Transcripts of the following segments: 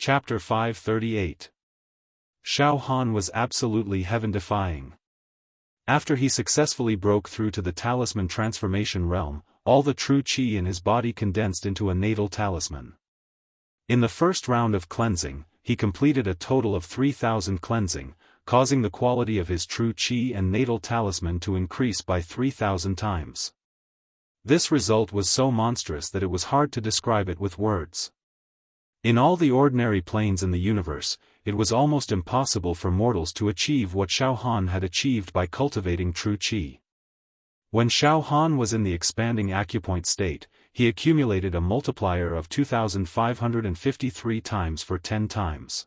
Chapter 538. Xiaofan was absolutely heaven-defying. After he successfully broke through to the talisman transformation realm, all the true qi in his body condensed into a natal talisman. In the first round of cleansing, he completed a total of 3,000 cleansing, causing the quality of his true qi and natal talisman to increase by 3,000 times. This result was so monstrous that it was hard to describe it with words. In all the ordinary planes in the universe, it was almost impossible for mortals to achieve what Xiaofan had achieved by cultivating true qi. When Xiaofan was in the expanding acupoint state, he accumulated a multiplier of 2,553 times for 10 times.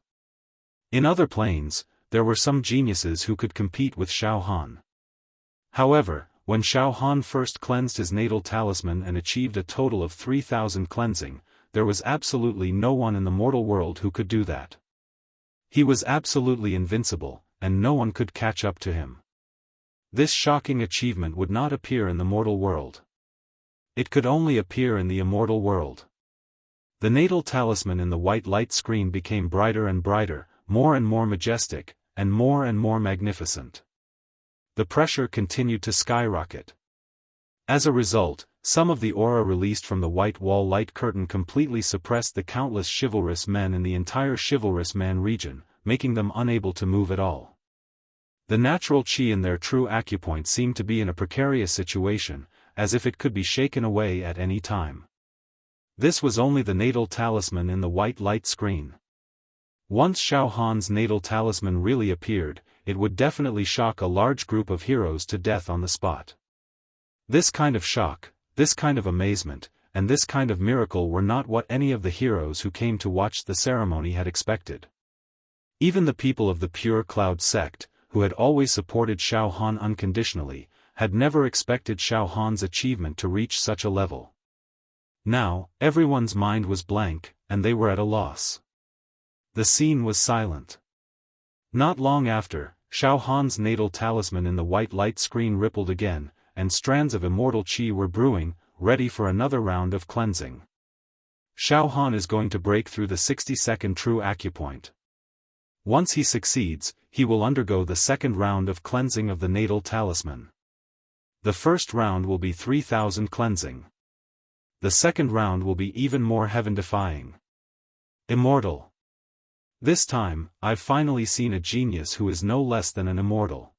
In other planes, there were some geniuses who could compete with Xiaofan. However, when Xiaofan first cleansed his natal talisman and achieved a total of 3,000 cleansing, there was absolutely no one in the mortal world who could do that. He was absolutely invincible, and no one could catch up to him. This shocking achievement would not appear in the mortal world. It could only appear in the immortal world. The natal talisman in the white light screen became brighter and brighter, more and more majestic, and more magnificent. The pressure continued to skyrocket. As a result, some of the aura released from the white wall light curtain completely suppressed the countless chivalrous men in the entire chivalrous man region, making them unable to move at all. The natural qi in their true acupoint seemed to be in a precarious situation, as if it could be shaken away at any time. This was only the natal talisman in the white light screen. Once Xiaofan's natal talisman really appeared, it would definitely shock a large group of heroes to death on the spot. This kind of shock, this kind of amazement, and this kind of miracle were not what any of the heroes who came to watch the ceremony had expected. Even the people of the Pure Cloud sect, who had always supported Xiaofan unconditionally, had never expected Xiaofan's achievement to reach such a level. Now, everyone's mind was blank, and they were at a loss. The scene was silent. Not long after, Xiaofan's natal talisman in the white light screen rippled again, and strands of immortal qi were brewing, ready for another round of cleansing. Xiaofan is going to break through the 60-second true acupoint. Once he succeeds, he will undergo the second round of cleansing of the natal talisman. The first round will be 3,000 cleansing. The second round will be even more heaven-defying. Immortal. This time, I've finally seen a genius who is no less than an immortal.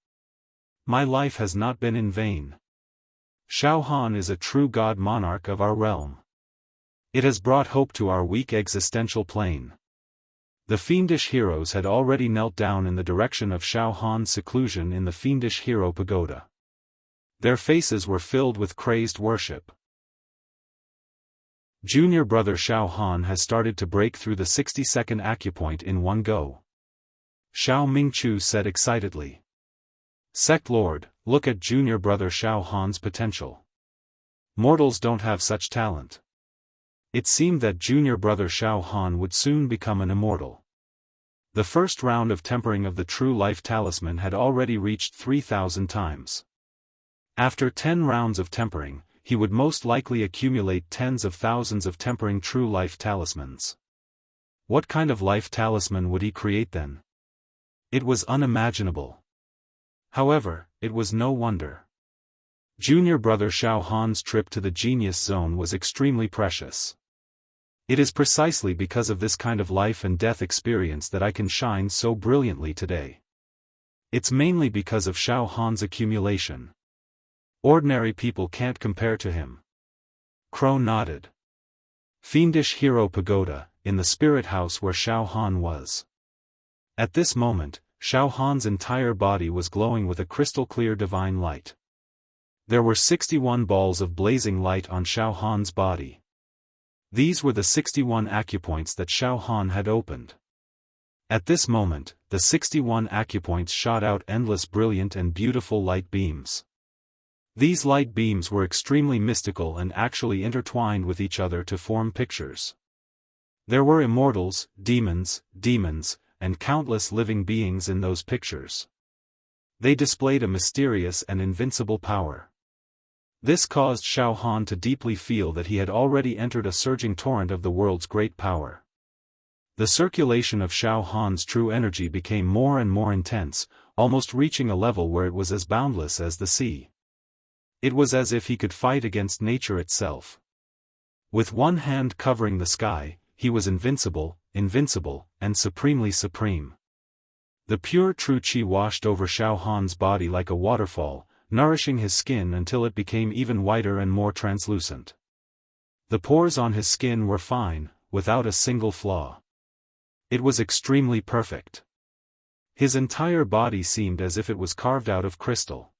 My life has not been in vain. Xiaofan is a true god monarch of our realm. It has brought hope to our weak existential plane. The fiendish heroes had already knelt down in the direction of Xiaofan's seclusion in the fiendish hero pagoda. Their faces were filled with crazed worship. Junior brother Xiaofan has started to break through the 60-second acupoint in one go. Xiao Mingchu said excitedly. Sect Lord, look at junior brother Xiaofan's potential. Mortals don't have such talent. It seemed that junior brother Xiaofan would soon become an immortal. The first round of tempering of the true life talisman had already reached 3,000 times. After 10 rounds of tempering, he would most likely accumulate tens of thousands of tempering true life talismans. What kind of life talisman would he create then? It was unimaginable. However, it was no wonder. Junior brother Xiaofan's trip to the genius zone was extremely precious. It is precisely because of this kind of life and death experience that I can shine so brilliantly today. It's mainly because of Xiaofan's accumulation. Ordinary people can't compare to him. Crow nodded. Fiendish Hero Pagoda, in the spirit house where Xiaofan was. At this moment, Xiaofan's entire body was glowing with a crystal-clear divine light. There were 61 balls of blazing light on Xiaofan's body. These were the 61 acupoints that Xiaofan had opened. At this moment, the 61 acupoints shot out endless brilliant and beautiful light beams. These light beams were extremely mystical and actually intertwined with each other to form pictures. There were immortals, demons, and countless living beings in those pictures. They displayed a mysterious and invincible power. This caused Xiaofan to deeply feel that he had already entered a surging torrent of the world's great power. The circulation of Xiaofan's true energy became more and more intense, almost reaching a level where it was as boundless as the sea. It was as if he could fight against nature itself. With one hand covering the sky, he was invincible, and supremely supreme. The pure true qi washed over Xiaofan's body like a waterfall, nourishing his skin until it became even whiter and more translucent. The pores on his skin were fine, without a single flaw. It was extremely perfect. His entire body seemed as if it was carved out of crystal.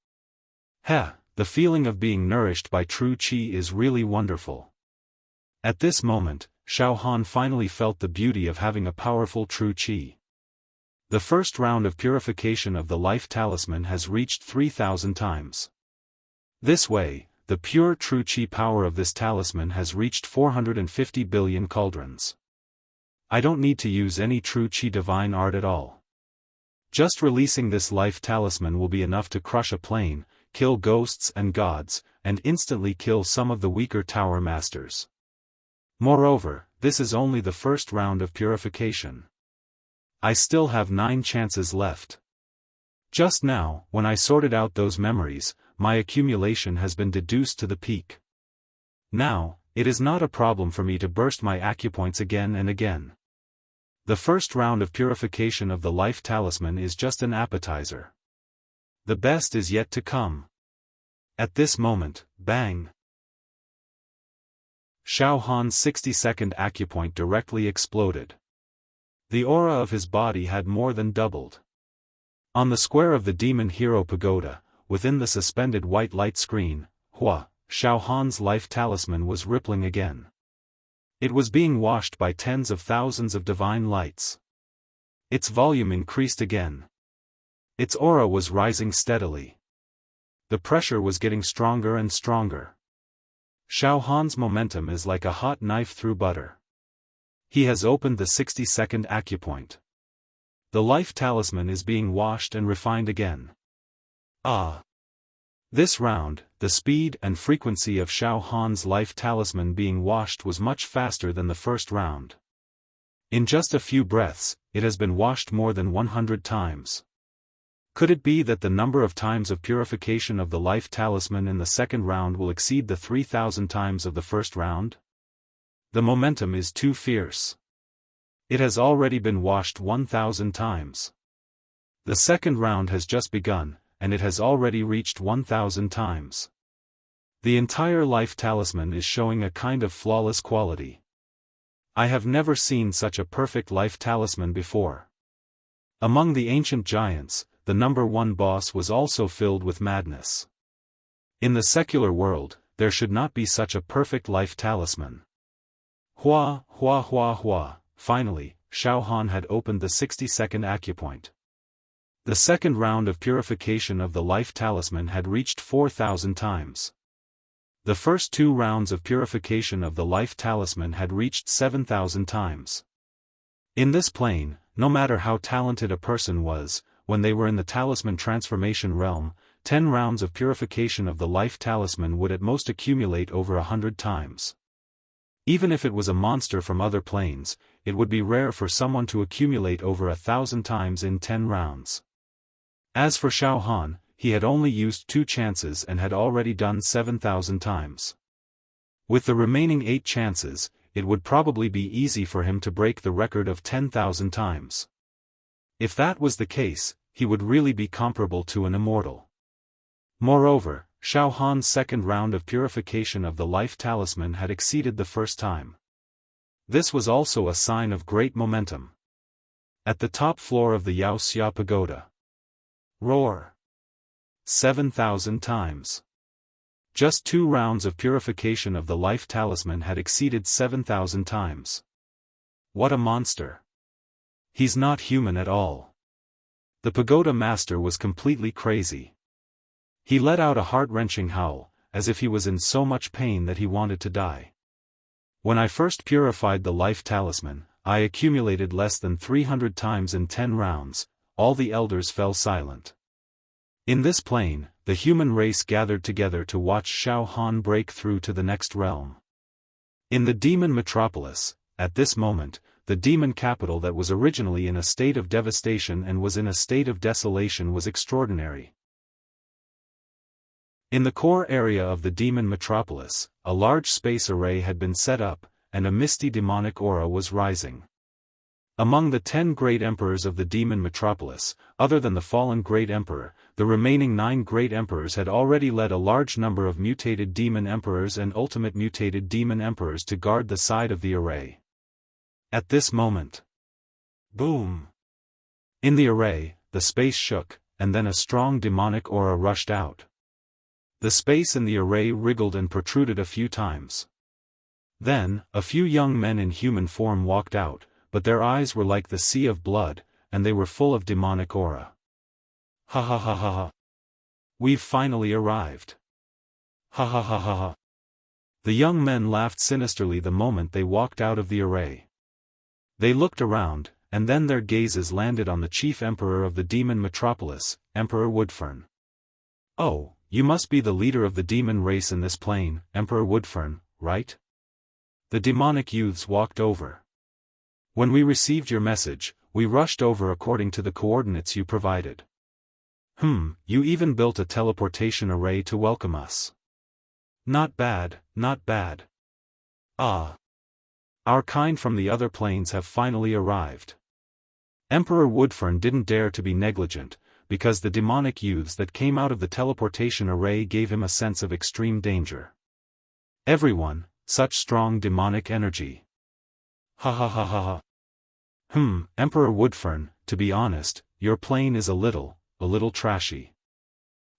The feeling of being nourished by true qi is really wonderful. At this moment, Xiaofan finally felt the beauty of having a powerful true qi. The first round of purification of the life talisman has reached 3,000 times. This way, the pure true qi power of this talisman has reached 450 billion cauldrons. I don't need to use any true qi divine art at all. Just releasing this life talisman will be enough to crush a plane, kill ghosts and gods, and instantly kill some of the weaker tower masters. Moreover, this is only the first round of purification. I still have 9 chances left. Just now, when I sorted out those memories, my accumulation has been deduced to the peak. Now, it is not a problem for me to burst my acupoints again and again. The first round of purification of the life talisman is just an appetizer. The best is yet to come. At this moment, bang! Xiaofan's 60-second acupoint directly exploded. The aura of his body had more than doubled. On the square of the Demon Hero Pagoda, within the suspended white light screen, Xiaofan's life talisman was rippling again. It was being washed by tens of thousands of divine lights. Its volume increased again. Its aura was rising steadily. The pressure was getting stronger and stronger. Xiaofan's momentum is like a hot knife through butter. He has opened the 60-second acupoint. The life talisman is being washed and refined again. This round, the speed and frequency of Xiaofan's life talisman being washed was much faster than the first round. In just a few breaths, it has been washed more than 100 times. Could it be that the number of times of purification of the life talisman in the second round will exceed the 3,000 times of the first round? The momentum is too fierce. It has already been washed 1,000 times. The second round has just begun, and it has already reached 1,000 times. The entire life talisman is showing a kind of flawless quality. I have never seen such a perfect life talisman before. Among the ancient giants, the number 1 boss was also filled with madness. In the secular world, there should not be such a perfect life talisman. Finally, Xiaofan had opened the 60-second acupoint. The second round of purification of the life talisman had reached 4,000 times. The first 2 rounds of purification of the life talisman had reached 7,000 times. In this plane, no matter how talented a person was, when they were in the talisman transformation realm, 10 rounds of purification of the life talisman would at most accumulate over 100 times. Even if it was a monster from other planes, it would be rare for someone to accumulate over 1,000 times in 10 rounds. As for Xiaofan, he had only used 2 chances and had already done 7,000 times. With the remaining 8 chances, it would probably be easy for him to break the record of 10,000 times. If that was the case, he would really be comparable to an immortal. Moreover, Xiaofan's second round of purification of the life talisman had exceeded the first time. This was also a sign of great momentum. At the top floor of the Wuxia Pagoda. Roar! 7,000 times. Just 2 rounds of purification of the life talisman had exceeded 7,000 times. What a monster! He's not human at all. The pagoda master was completely crazy. He let out a heart-wrenching howl, as if he was in so much pain that he wanted to die. When I first purified the life talisman, I accumulated less than 300 times in 10 rounds. All the elders fell silent. In this plane, the human race gathered together to watch Xiaofan break through to the next realm. In the demon metropolis, at this moment, the demon capital that was originally in a state of devastation and was in a state of desolation was extraordinary. In the core area of the demon metropolis, a large space array had been set up, and a misty demonic aura was rising. Among the 10 great emperors of the demon metropolis, other than the fallen great emperor, the remaining 9 great emperors had already led a large number of mutated demon emperors and ultimate mutated demon emperors to guard the side of the array. At this moment, boom! In the array, the space shook, and then a strong demonic aura rushed out. The space in the array wriggled and protruded a few times. Then, a few young men in human form walked out, but their eyes were like the sea of blood, and they were full of demonic aura. Ha ha ha ha ha. We've finally arrived. Ha ha ha ha ha. The young men laughed sinisterly the moment they walked out of the array. They looked around, and then their gazes landed on the chief emperor of the demon metropolis, Emperor Woodfern. Oh, you must be the leader of the demon race in this plane, Emperor Woodfern, right? The demonic youths walked over. When we received your message, we rushed over according to the coordinates you provided. You even built a teleportation array to welcome us. Not bad, not bad. Ah. Our kind from the other planes have finally arrived. Emperor Woodfern didn't dare to be negligent, because the demonic youths that came out of the teleportation array gave him a sense of extreme danger. Everyone, such strong demonic energy. Ha ha ha ha ha. Emperor Woodfern, to be honest, your plane is a little trashy.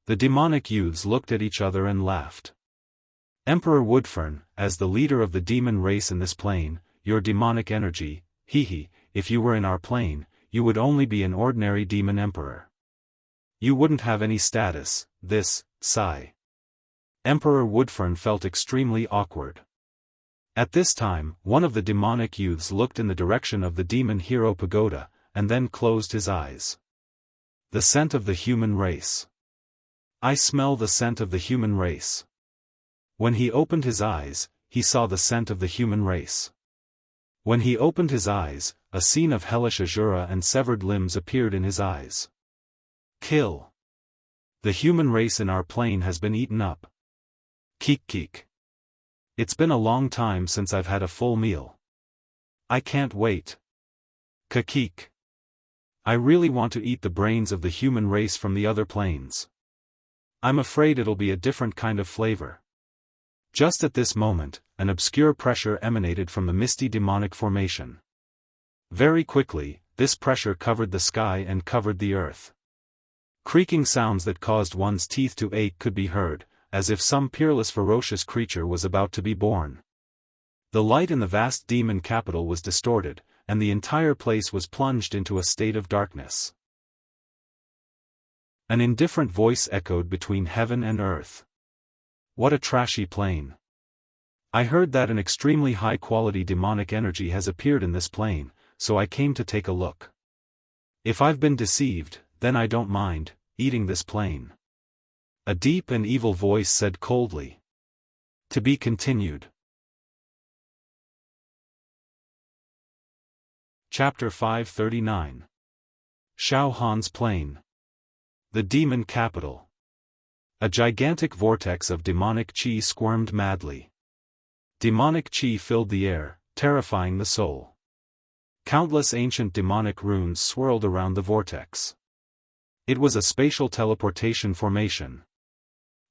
The demonic youths looked at each other and laughed. Emperor Woodfern, as the leader of the demon race in this plane, your demonic energy, if you were in our plane, you would only be an ordinary demon emperor. You wouldn't have any status, sigh. Emperor Woodfern felt extremely awkward. At this time, one of the demonic youths looked in the direction of the demon hero pagoda, and then closed his eyes. The scent of the human race. I smell the scent of the human race. When he opened his eyes, he saw the scent of the human race. When he opened his eyes, a scene of hellish azura and severed limbs appeared in his eyes. Kill. The human race in our plane has been eaten up. Keek keek. It's been a long time since I've had a full meal. I can't wait. Kakeek. I really want to eat the brains of the human race from the other planes. I'm afraid it'll be a different kind of flavor. Just at this moment, an obscure pressure emanated from the misty demonic formation. Very quickly, this pressure covered the sky and covered the earth. Creaking sounds that caused one's teeth to ache could be heard, as if some peerless ferocious creature was about to be born. The light in the vast demon capital was distorted, and the entire place was plunged into a state of darkness. An indifferent voice echoed between heaven and earth. What a trashy plane. I heard that an extremely high-quality demonic energy has appeared in this plane, so I came to take a look. If I've been deceived, then I don't mind eating this plane. A deep and evil voice said coldly. To be continued. Chapter 539. Xiaofan's Plane. The Demon Capital. A gigantic vortex of demonic qi squirmed madly. Demonic qi filled the air, terrifying the soul. Countless ancient demonic runes swirled around the vortex. It was a spatial teleportation formation.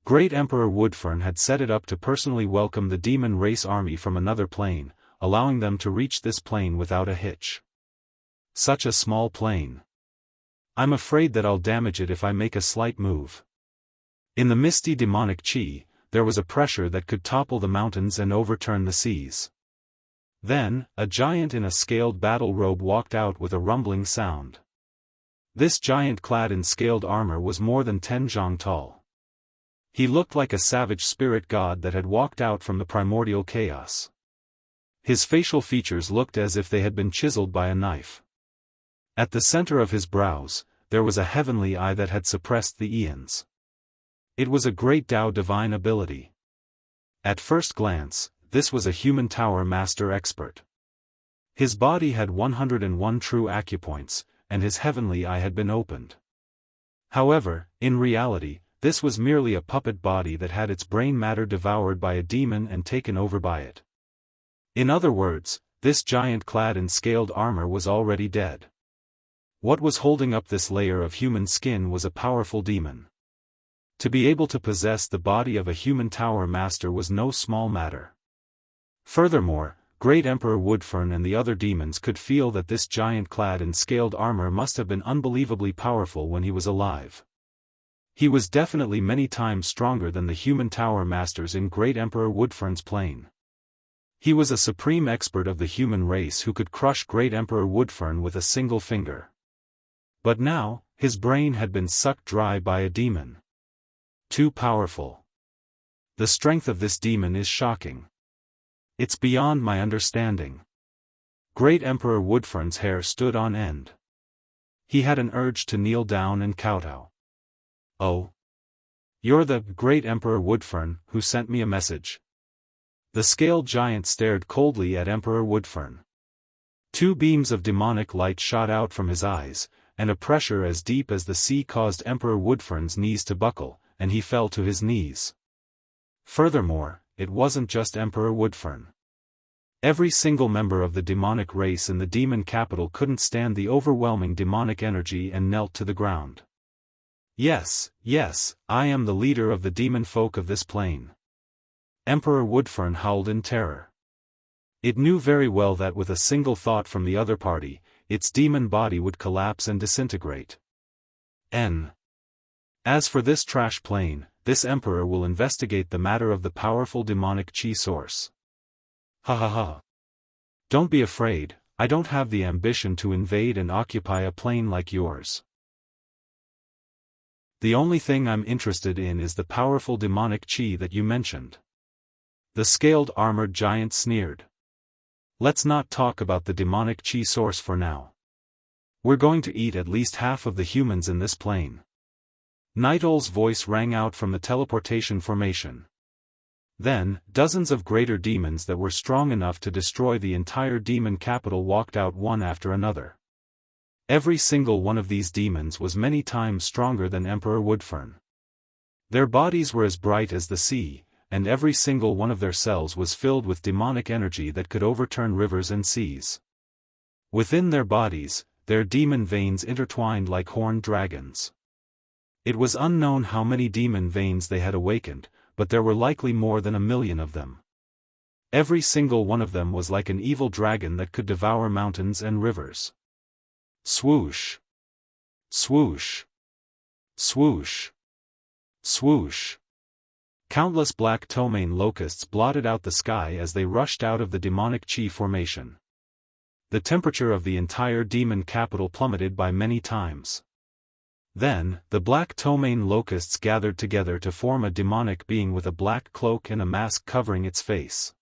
Great Emperor Woodfern had set it up to personally welcome the demon race army from another plane, allowing them to reach this plane without a hitch. Such a small plane. I'm afraid that I'll damage it if I make a slight move. In the misty demonic qi, there was a pressure that could topple the mountains and overturn the seas. Then, a giant in a scaled battle robe walked out with a rumbling sound. This giant clad in scaled armor was more than 10 zhang tall. He looked like a savage spirit god that had walked out from the primordial chaos. His facial features looked as if they had been chiseled by a knife. At the center of his brows, there was a heavenly eye that had suppressed the eons. It was a great Tao divine ability. At first glance, this was a human tower master expert. His body had 101 true acupoints, and his heavenly eye had been opened. However, in reality, this was merely a puppet body that had its brain matter devoured by a demon and taken over by it. In other words, this giant clad in scaled armor was already dead. What was holding up this layer of human skin was a powerful demon. To be able to possess the body of a human tower master was no small matter. Furthermore, Great Emperor Woodfern and the other demons could feel that this giant clad in scaled armor must have been unbelievably powerful when he was alive. He was definitely many times stronger than the human tower masters in Great Emperor Woodfern's plane. He was a supreme expert of the human race who could crush Great Emperor Woodfern with a single finger. But now, his brain had been sucked dry by a demon. Too powerful. The strength of this demon is shocking. It's beyond my understanding. Great Emperor Woodfern's hair stood on end. He had an urge to kneel down and kowtow. Oh. You're the Great Emperor Woodfern who sent me a message. The scaled giant stared coldly at Emperor Woodfern. Two beams of demonic light shot out from his eyes, and a pressure as deep as the sea caused Emperor Woodfern's knees to buckle, and he fell to his knees. Furthermore, it wasn't just Emperor Woodfern. Every single member of the demonic race in the demon capital couldn't stand the overwhelming demonic energy and knelt to the ground. Yes, I am the leader of the demon folk of this plane. Emperor Woodfern howled in terror. It knew very well that with a single thought from the other party, its demon body would collapse and disintegrate. As for this trash plane, this emperor will investigate the matter of the powerful demonic chi source. Ha ha ha. Don't be afraid, I don't have the ambition to invade and occupy a plane like yours. The only thing I'm interested in is the powerful demonic chi that you mentioned. The scaled armored giant sneered. Let's not talk about the demonic chi source for now. We're going to eat at least half of the humans in this plane. Night Owl's voice rang out from the teleportation formation. Then, dozens of greater demons that were strong enough to destroy the entire demon capital walked out one after another. Every single one of these demons was many times stronger than Emperor Woodfern. Their bodies were as bright as the sea, and every single one of their cells was filled with demonic energy that could overturn rivers and seas. Within their bodies, their demon veins intertwined like horned dragons. It was unknown how many demon veins they had awakened, but there were likely more than 1,000,000 of them. Every single one of them was like an evil dragon that could devour mountains and rivers. Swoosh! Swoosh! Swoosh! Swoosh! Countless black ptomaine locusts blotted out the sky as they rushed out of the demonic chi formation. The temperature of the entire demon capital plummeted by many times. Then, the black ptomaine locusts gathered together to form a demonic being with a black cloak and a mask covering its face.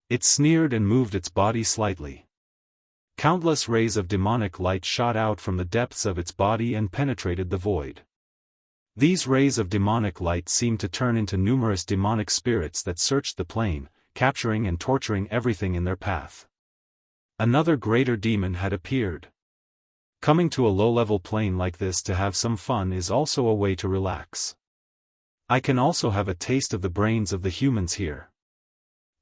It sneered and moved its body slightly. Countless rays of demonic light shot out from the depths of its body and penetrated the void. These rays of demonic light seemed to turn into numerous demonic spirits that searched the plane, capturing and torturing everything in their path. Another greater demon had appeared. Coming to a low-level plane like this to have some fun is also a way to relax. I can also have a taste of the brains of the humans here.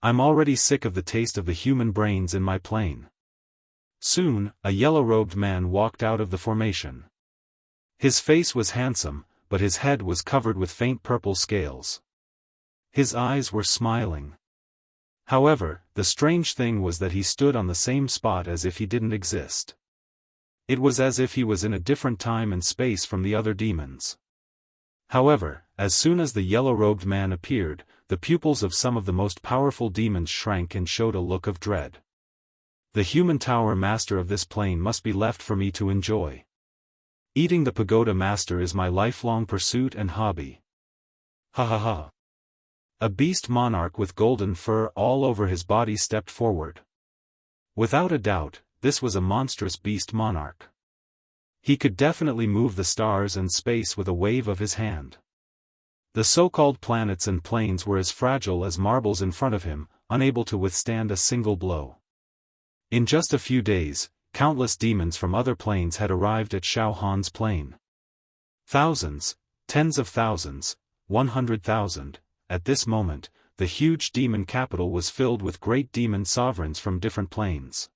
I'm already sick of the taste of the human brains in my plane. Soon, a yellow-robed man walked out of the formation. His face was handsome, but his head was covered with faint purple scales. His eyes were smiling. However, the strange thing was that he stood on the same spot as if he didn't exist. It was as if he was in a different time and space from the other demons. However, as soon as the yellow-robed man appeared, the pupils of some of the most powerful demons shrank and showed a look of dread. The human tower master of this plane must be left for me to enjoy. Eating the pagoda master is my lifelong pursuit and hobby. Ha ha ha. A beast monarch with golden fur all over his body stepped forward. Without a doubt, this was a monstrous beast monarch. He could definitely move the stars and space with a wave of his hand. The so-called planets and planes were as fragile as marbles in front of him, unable to withstand a single blow. In just a few days, countless demons from other planes had arrived at Xiaofan's plane. Thousands, tens of thousands, 100,000. At this moment, the huge demon capital was filled with great demon sovereigns from different planes.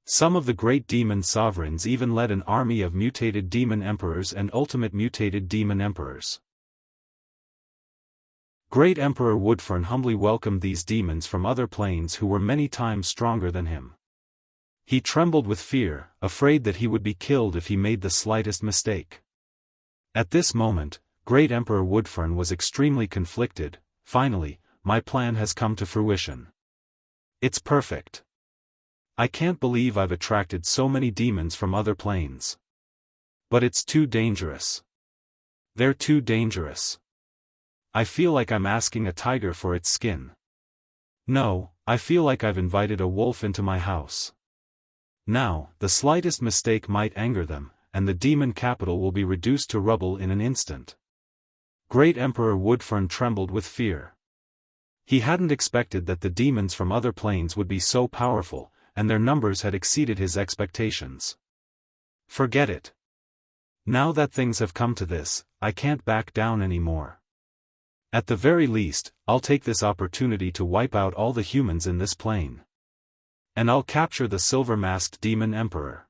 Some of the great demon sovereigns even led an army of mutated demon emperors and ultimate mutated demon emperors. Great Emperor Woodfern humbly welcomed these demons from other planes who were many times stronger than him. He trembled with fear, afraid that he would be killed if he made the slightest mistake. At this moment, Great Emperor Woodfern was extremely conflicted. Finally, my plan has come to fruition. It's perfect. I can't believe I've attracted so many demons from other planes. But it's too dangerous. They're too dangerous. I feel like I'm asking a tiger for its skin. No, I feel like I've invited a wolf into my house. Now, the slightest mistake might anger them, and the demon capital will be reduced to rubble in an instant. Great Emperor Woodfern trembled with fear. He hadn't expected that the demons from other planes would be so powerful, and their numbers had exceeded his expectations. Forget it. Now that things have come to this, I can't back down anymore. At the very least, I'll take this opportunity to wipe out all the humans in this plane. And I'll capture the silver-masked demon emperor.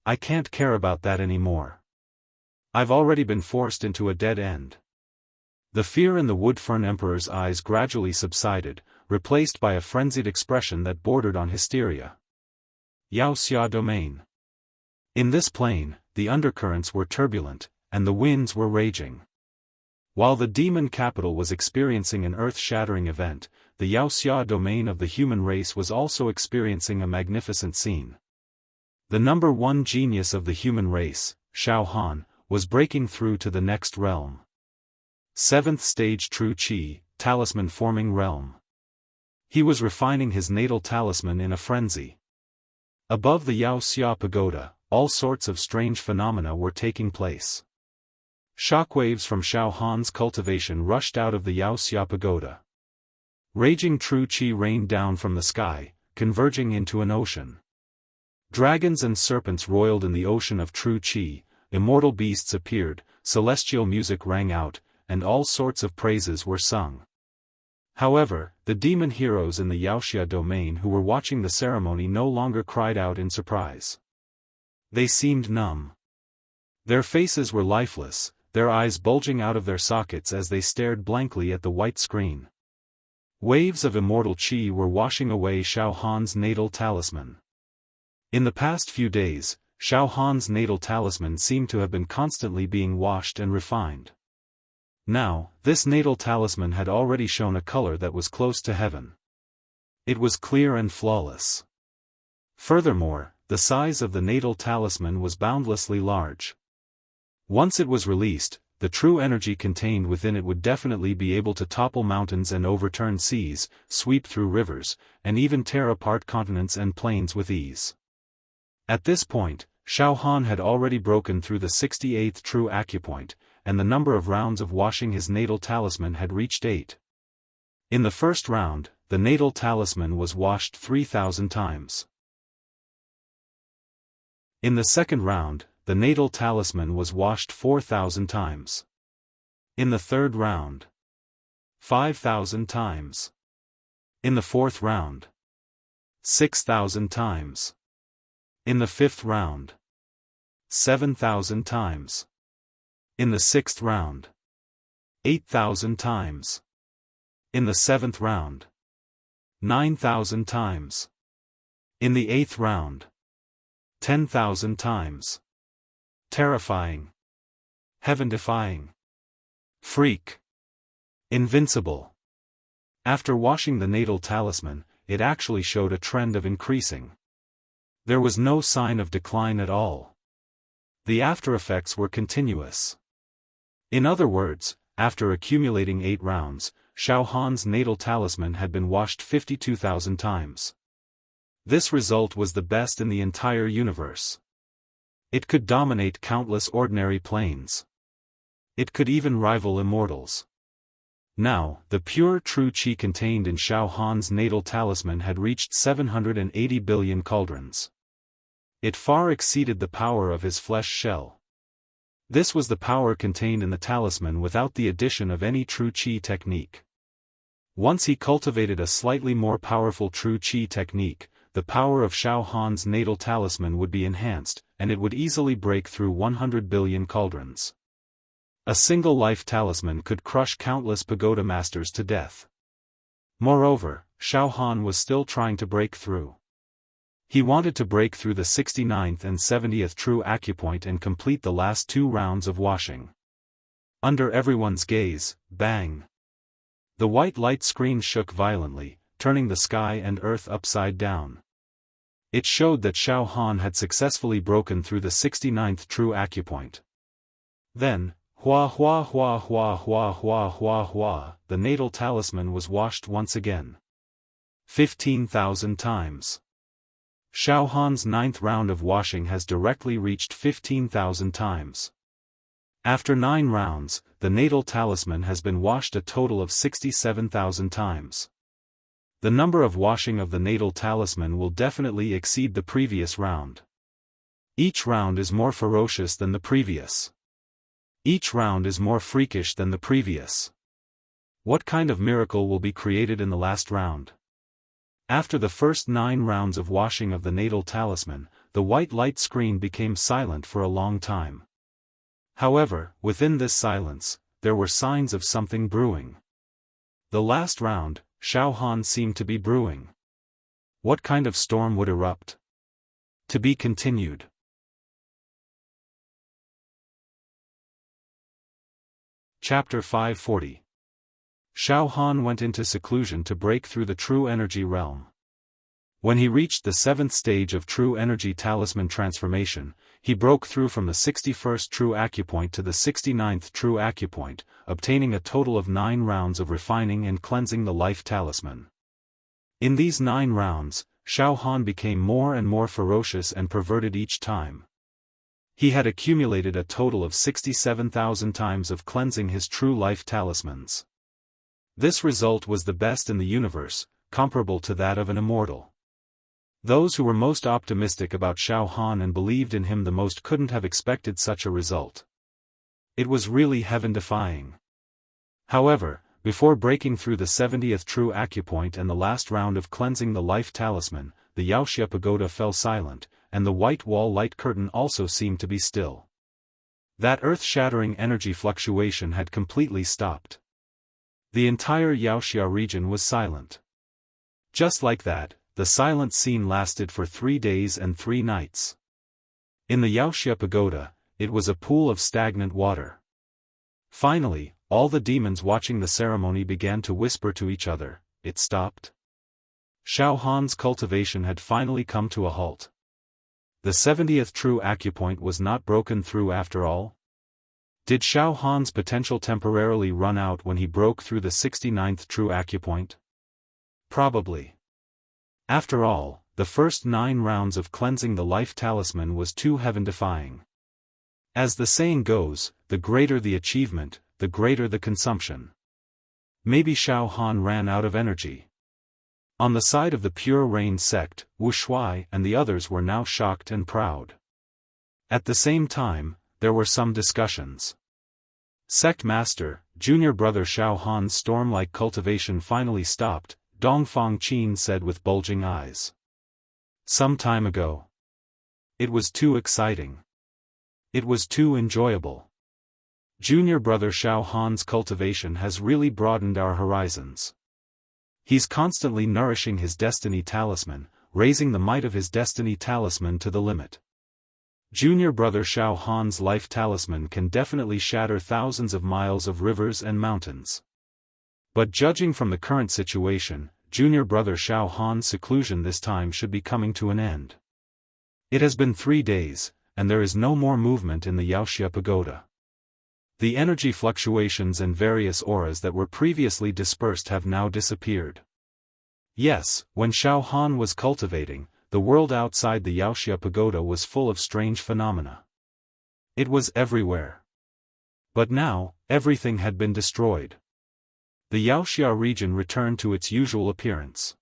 I can't care about that anymore. I've already been forced into a dead end. The fear in the Woodfern Emperor's eyes gradually subsided, replaced by a frenzied expression that bordered on hysteria. Wuxia domain. In this plane, the undercurrents were turbulent, and the winds were raging. While the demon capital was experiencing an earth-shattering event, the Wuxia domain of the human race was also experiencing a magnificent scene. The number one genius of the human race, Xiaofan, was breaking through to the next realm. 7th stage True Qi, talisman-forming realm. He was refining his natal talisman in a frenzy. Above the Wuxia pagoda, all sorts of strange phenomena were taking place. Shockwaves from Xiaofan's cultivation rushed out of the Wuxia pagoda. Raging true qi rained down from the sky, converging into an ocean. Dragons and serpents roiled in the ocean of true qi, immortal beasts appeared, celestial music rang out, and all sorts of praises were sung. However, the demon heroes in the Wuxia domain who were watching the ceremony no longer cried out in surprise. They seemed numb. Their faces were lifeless, their eyes bulging out of their sockets as they stared blankly at the white screen. Waves of immortal qi were washing away Xiaofan's natal talisman. In the past few days, Xiaofan's natal talisman seemed to have been constantly being washed and refined. Now, this natal talisman had already shown a color that was close to heaven. It was clear and flawless. Furthermore, the size of the natal talisman was boundlessly large. Once it was released, the true energy contained within it would definitely be able to topple mountains and overturn seas, sweep through rivers, and even tear apart continents and plains with ease. At this point, Xiaofan had already broken through the 68th true acupoint, and the number of rounds of washing his natal talisman had reached 8. In the first round, the natal talisman was washed 3,000 times. In the second round, the natal talisman was washed 4,000 times. In the third round, 5,000 times. In the fourth round, 6,000 times. In the fifth round, 7,000 times. In the sixth round, 8,000 times. In the seventh round, 9,000 times. In the eighth round, 10,000 times. Terrifying. Heaven-defying. Freak. Invincible. After washing the natal talisman, it actually showed a trend of increasing. There was no sign of decline at all. The after-effects were continuous. In other words, after accumulating 8 rounds, Xiaofan's natal talisman had been washed 52,000 times. This result was the best in the entire universe. It could dominate countless ordinary planes. It could even rival immortals. Now, the pure true qi contained in Xiaohan's natal talisman had reached 780 billion cauldrons. It far exceeded the power of his flesh shell. This was the power contained in the talisman without the addition of any true qi technique. Once he cultivated a slightly more powerful true qi technique, the power of Xiaohan's natal talisman would be enhanced, and it would easily break through 100 billion cauldrons. A single life talisman could crush countless pagoda masters to death. Moreover, Xiaohan was still trying to break through. He wanted to break through the 69th and 70th true acupoint and complete the last 2 rounds of washing. Under everyone's gaze, bang! The white light screen shook violently, turning the sky and earth upside down. It showed that Xiaohan had successfully broken through the 69th true acupoint. Then, hua hua hua hua hua hua hua hua, the natal talisman was washed once again. 15,000 times. Xiaohan's 9th round of washing has directly reached 15,000 times. After 9 rounds, the natal talisman has been washed a total of 67,000 times. The number of washing of the natal talisman will definitely exceed the previous round. Each round is more ferocious than the previous. Each round is more freakish than the previous. What kind of miracle will be created in the last round? After the first 9 rounds of washing of the natal talisman, the white light screen became silent for a long time. However, within this silence, there were signs of something brewing. The last round, Xiaohan seemed to be brewing. What kind of storm would erupt? To be continued. Chapter 540. Xiaohan went into seclusion to break through the true energy realm. When he reached the 7th stage of true energy talisman transformation, he broke through from the 61st true acupoint to the 69th true acupoint, obtaining a total of 9 rounds of refining and cleansing the life talisman. In these 9 rounds, Xiaohan became more and more ferocious and perverted each time. He had accumulated a total of 67,000 times of cleansing his true life talismans. This result was the best in the universe, comparable to that of an immortal. Those who were most optimistic about Xiaohan and believed in him the most couldn't have expected such a result. It was really heaven-defying. However, before breaking through the 70th true acupoint and the last round of cleansing the life talisman, the Wuxia pagoda fell silent, and the white wall light curtain also seemed to be still. That earth-shattering energy fluctuation had completely stopped. The entire Wuxia region was silent. Just like that, the silent scene lasted for 3 days and 3 nights. In the Wuxia pagoda, it was a pool of stagnant water. Finally, all the demons watching the ceremony began to whisper to each other, "It stopped." Xiaohan's cultivation had finally come to a halt. The 70th true acupoint was not broken through after all? Did Xiaohan's potential temporarily run out when he broke through the 69th true acupoint? Probably. After all, the first 9 rounds of cleansing the life talisman was too heaven-defying. As the saying goes, the greater the achievement, the greater the consumption. Maybe Xiaohan ran out of energy. On the side of the Pure Rain sect, Wuxia and the others were now shocked and proud. At the same time, there were some discussions. Sect Master, Junior Brother Xiaohan's storm-like cultivation finally stopped, Dongfang Qin said with bulging eyes. Some time ago. It was too exciting. It was too enjoyable. Junior Brother Xiaohan's cultivation has really broadened our horizons. He's constantly nourishing his destiny talisman, raising the might of his destiny talisman to the limit. Junior Brother Xiaohan's life talisman can definitely shatter thousands of miles of rivers and mountains. But judging from the current situation, Junior Brother Xiaohan's seclusion this time should be coming to an end. It has been 3 days, and there is no more movement in the Wuxia pagoda. The energy fluctuations and various auras that were previously dispersed have now disappeared. Yes, when Xiaohan was cultivating, the world outside the Wuxia pagoda was full of strange phenomena. It was everywhere. But now, everything had been destroyed. The Wuxia region returned to its usual appearance.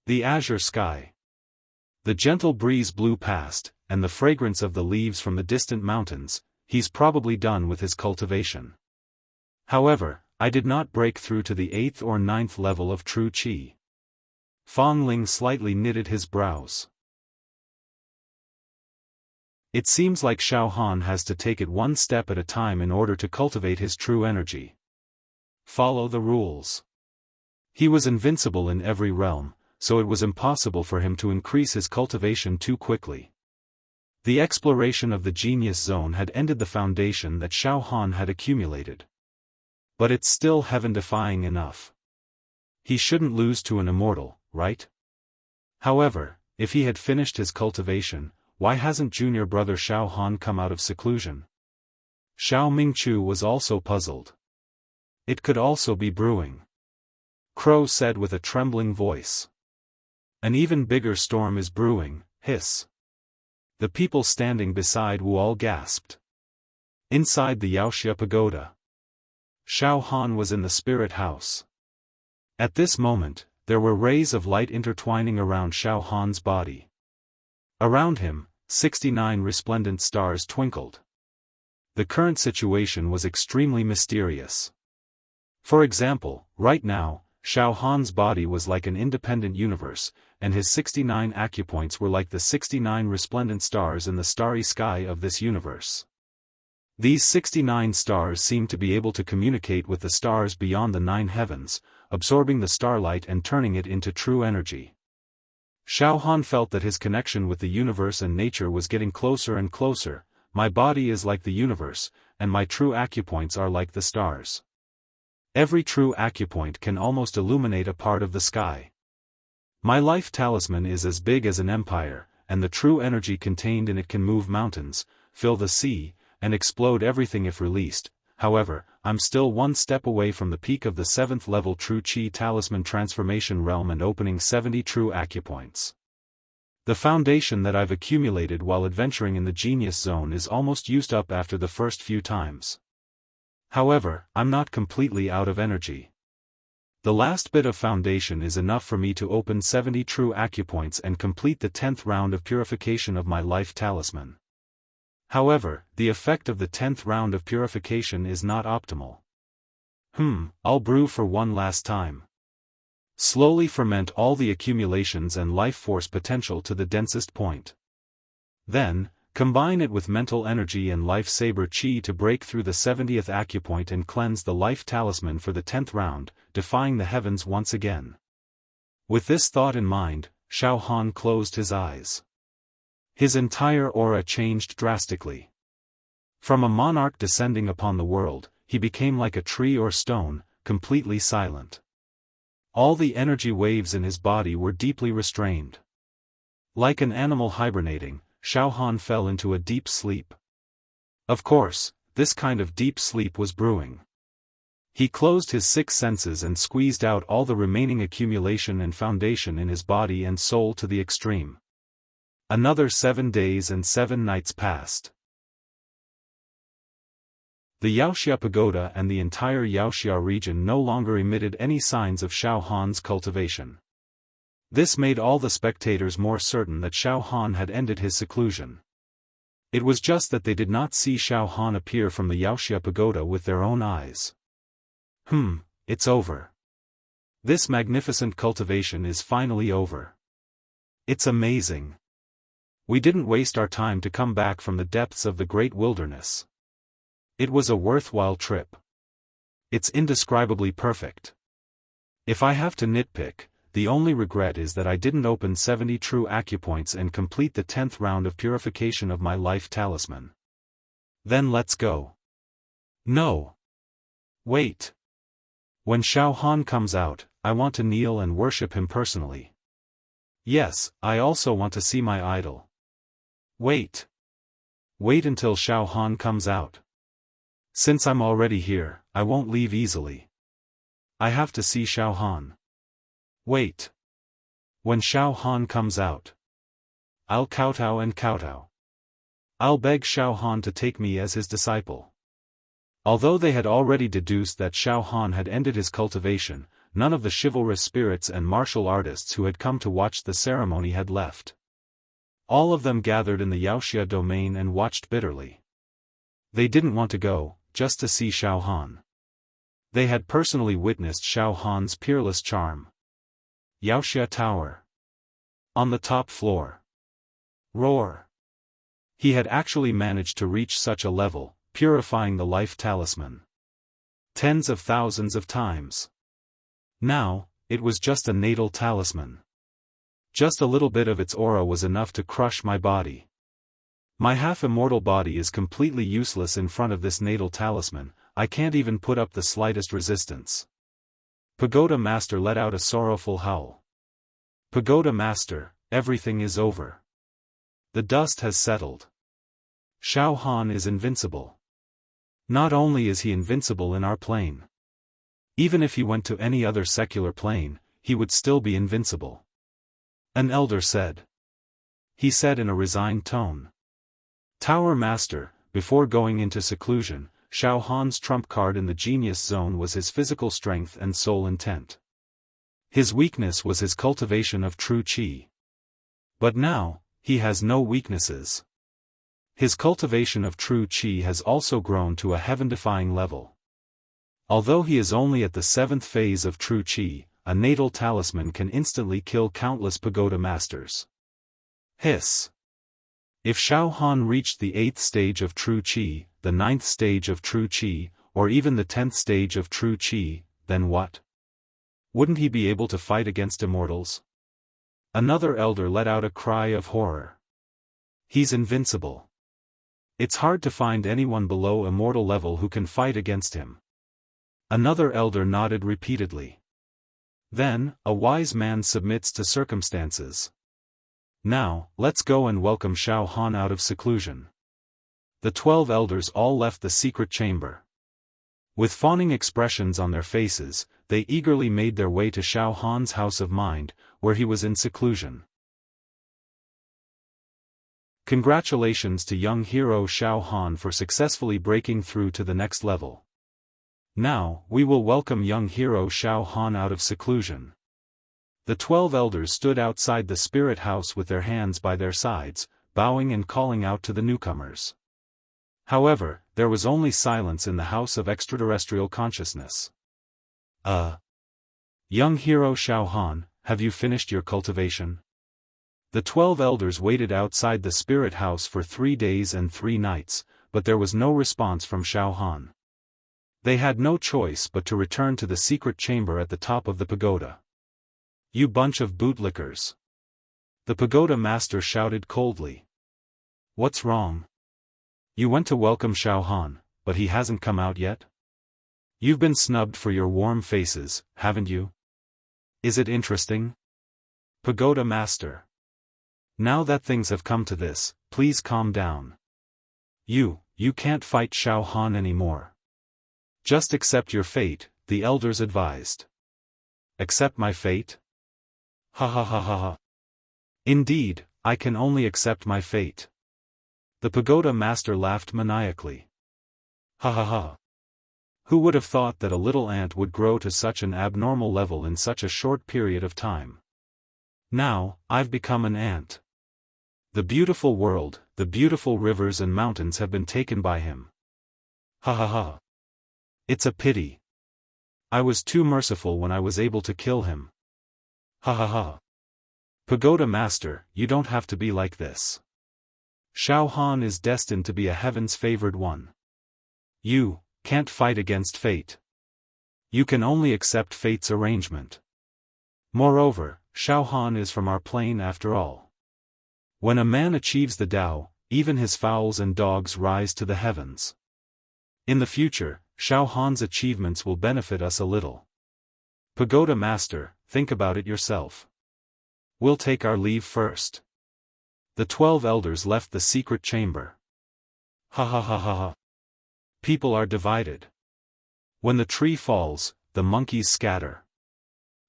The azure sky. The gentle breeze blew past, and the fragrance of the leaves from the distant mountains. He's probably done with his cultivation. However, I did not break through to the 8th or 9th level of true qi. Fang Ling slightly knitted his brows. It seems like Xiaofan has to take it one step at a time in order to cultivate his true energy. Follow the rules. He was invincible in every realm, so it was impossible for him to increase his cultivation too quickly. The exploration of the genius zone had ended the foundation that Xiaofan had accumulated. But it's still heaven-defying enough. He shouldn't lose to an immortal, right? However, if he had finished his cultivation, why hasn't junior brother Xiaofan come out of seclusion? Xiao Mingchu was also puzzled. It could also be brewing. Crow said with a trembling voice. An even bigger storm is brewing, hiss. The people standing beside Wu all gasped. Inside the Wuxia pagoda, Xiaofan was in the spirit house. At this moment, there were rays of light intertwining around Xiaofan's body. Around him, 69 resplendent stars twinkled. The current situation was extremely mysterious. For example, right now, Xiaofan's body was like an independent universe, and his 69 acupoints were like the 69 resplendent stars in the starry sky of this universe. These 69 stars seemed to be able to communicate with the stars beyond the 9 heavens, absorbing the starlight and turning it into true energy. Xiaofan felt that his connection with the universe and nature was getting closer and closer. My body is like the universe, and my true acupoints are like the stars. Every true acupoint can almost illuminate a part of the sky. My life talisman is as big as an empire, and the true energy contained in it can move mountains, fill the sea, and explode everything if released. However, I'm still one step away from the peak of the 7th level true qi talisman transformation realm and opening 70 true acupoints. The foundation that I've accumulated while adventuring in the genius zone is almost used up after the first few times. However, I'm not completely out of energy. The last bit of foundation is enough for me to open 70 true acupoints and complete the 10th round of purification of my life talisman. However, the effect of the 10th round of purification is not optimal. I'll brew for one last time. Slowly ferment all the accumulations and life force potential to the densest point. Then, combine it with mental energy and life saber chi to break through the 70th acupoint and cleanse the life talisman for the 10th round, defying the heavens once again. With this thought in mind, Xiaofan closed his eyes. His entire aura changed drastically. From a monarch descending upon the world, he became like a tree or stone, completely silent. All the energy waves in his body were deeply restrained. Like an animal hibernating, Xiaofan fell into a deep sleep. Of course, this kind of deep sleep was brewing. He closed his 6 senses and squeezed out all the remaining accumulation and foundation in his body and soul to the extreme. Another 7 days and 7 nights passed. The Wuxia pagoda and the entire Wuxia region no longer emitted any signs of Xiaofan's cultivation. This made all the spectators more certain that Xiaofan had ended his seclusion. It was just that they did not see Xiaofan appear from the Wuxia pagoda with their own eyes. It's over. This magnificent cultivation is finally over. It's amazing. We didn't waste our time to come back from the depths of the great wilderness. It was a worthwhile trip. It's indescribably perfect. If I have to nitpick, the only regret is that I didn't open 70 true acupoints and complete the 10th round of purification of my life talisman. Then let's go. No. Wait. When Xiaofan comes out, I want to kneel and worship him personally. Yes, I also want to see my idol. Wait. Wait until Xiaofan comes out. Since I'm already here, I won't leave easily. I have to see Xiaofan. Wait. When Xiaofan comes out, I'll kowtow and kowtow. I'll beg Xiaofan to take me as his disciple. Although they had already deduced that Xiaofan had ended his cultivation, none of the chivalrous spirits and martial artists who had come to watch the ceremony had left. All of them gathered in the Wuxia domain and watched bitterly. They didn't want to go, just to see Xiaofan. They had personally witnessed Xiaofan's peerless charm. Wuxia Tower. On the top floor. Roar. He had actually managed to reach such a level, purifying the life talisman. Tens of thousands of times. Now, it was just a natal talisman. Just a little bit of its aura was enough to crush my body. My half-immortal body is completely useless in front of this natal talisman, I can't even put up the slightest resistance. Pagoda Master let out a sorrowful howl. Pagoda Master, everything is over. The dust has settled. Xiaofan is invincible. Not only is he invincible in our plane. Even if he went to any other secular plane, he would still be invincible. An elder said. He said in a resigned tone. Tower Master, before going into seclusion, Xiaofan's trump card in the genius zone was his physical strength and soul intent. His weakness was his cultivation of true qi. But now, he has no weaknesses. His cultivation of true qi has also grown to a heaven-defying level. Although he is only at the 7th phase of true qi, a natal talisman can instantly kill countless pagoda masters. Hiss. If Xiaofan reached the 8th stage of true qi, the 9th stage of true qi, or even the 10th stage of true qi, then what? Wouldn't he be able to fight against immortals? Another elder let out a cry of horror. He's invincible. It's hard to find anyone below immortal level who can fight against him. Another elder nodded repeatedly. Then, a wise man submits to circumstances. Now, let's go and welcome Xiaofan out of seclusion. The 12 elders all left the secret chamber. With fawning expressions on their faces, they eagerly made their way to Xiaofan's house of mind, where he was in seclusion. Congratulations to young hero Xiaofan for successfully breaking through to the next level. Now, we will welcome young hero Xiaofan out of seclusion. The 12 elders stood outside the spirit house with their hands by their sides, bowing and calling out to the newcomers. However, there was only silence in the house of extraterrestrial consciousness. Young hero Xiaofan, have you finished your cultivation? The 12 elders waited outside the spirit house for 3 days and 3 nights, but there was no response from Xiaofan. They had no choice but to return to the secret chamber at the top of the pagoda. You bunch of bootlickers! The pagoda master shouted coldly. What's wrong? You went to welcome Xiaofan, but he hasn't come out yet? You've been snubbed for your warm faces, haven't you? Is it interesting? Pagoda master. Now that things have come to this, please calm down. You can't fight Xiaofan anymore. Just accept your fate, the elders advised. Accept my fate? Ha ha ha ha ha. Indeed, I can only accept my fate. The pagoda master laughed maniacally. Ha ha ha. Who would have thought that a little ant would grow to such an abnormal level in such a short period of time? Now, I've become an ant. The beautiful world, the beautiful rivers and mountains have been taken by him. Ha ha ha. It's a pity. I was too merciful when I was able to kill him. Ha ha ha. Pagoda Master, you don't have to be like this. Xiaofan is destined to be a heaven's favored one. You can't fight against fate. You can only accept fate's arrangement. Moreover, Xiaofan is from our plane after all. When a man achieves the Tao, even his fowls and dogs rise to the heavens. In the future, Xiaofan's achievements will benefit us a little. Pagoda Master, think about it yourself. We'll take our leave first. The 12 elders left the secret chamber. Ha ha ha ha ha. People are divided. When the tree falls, the monkeys scatter.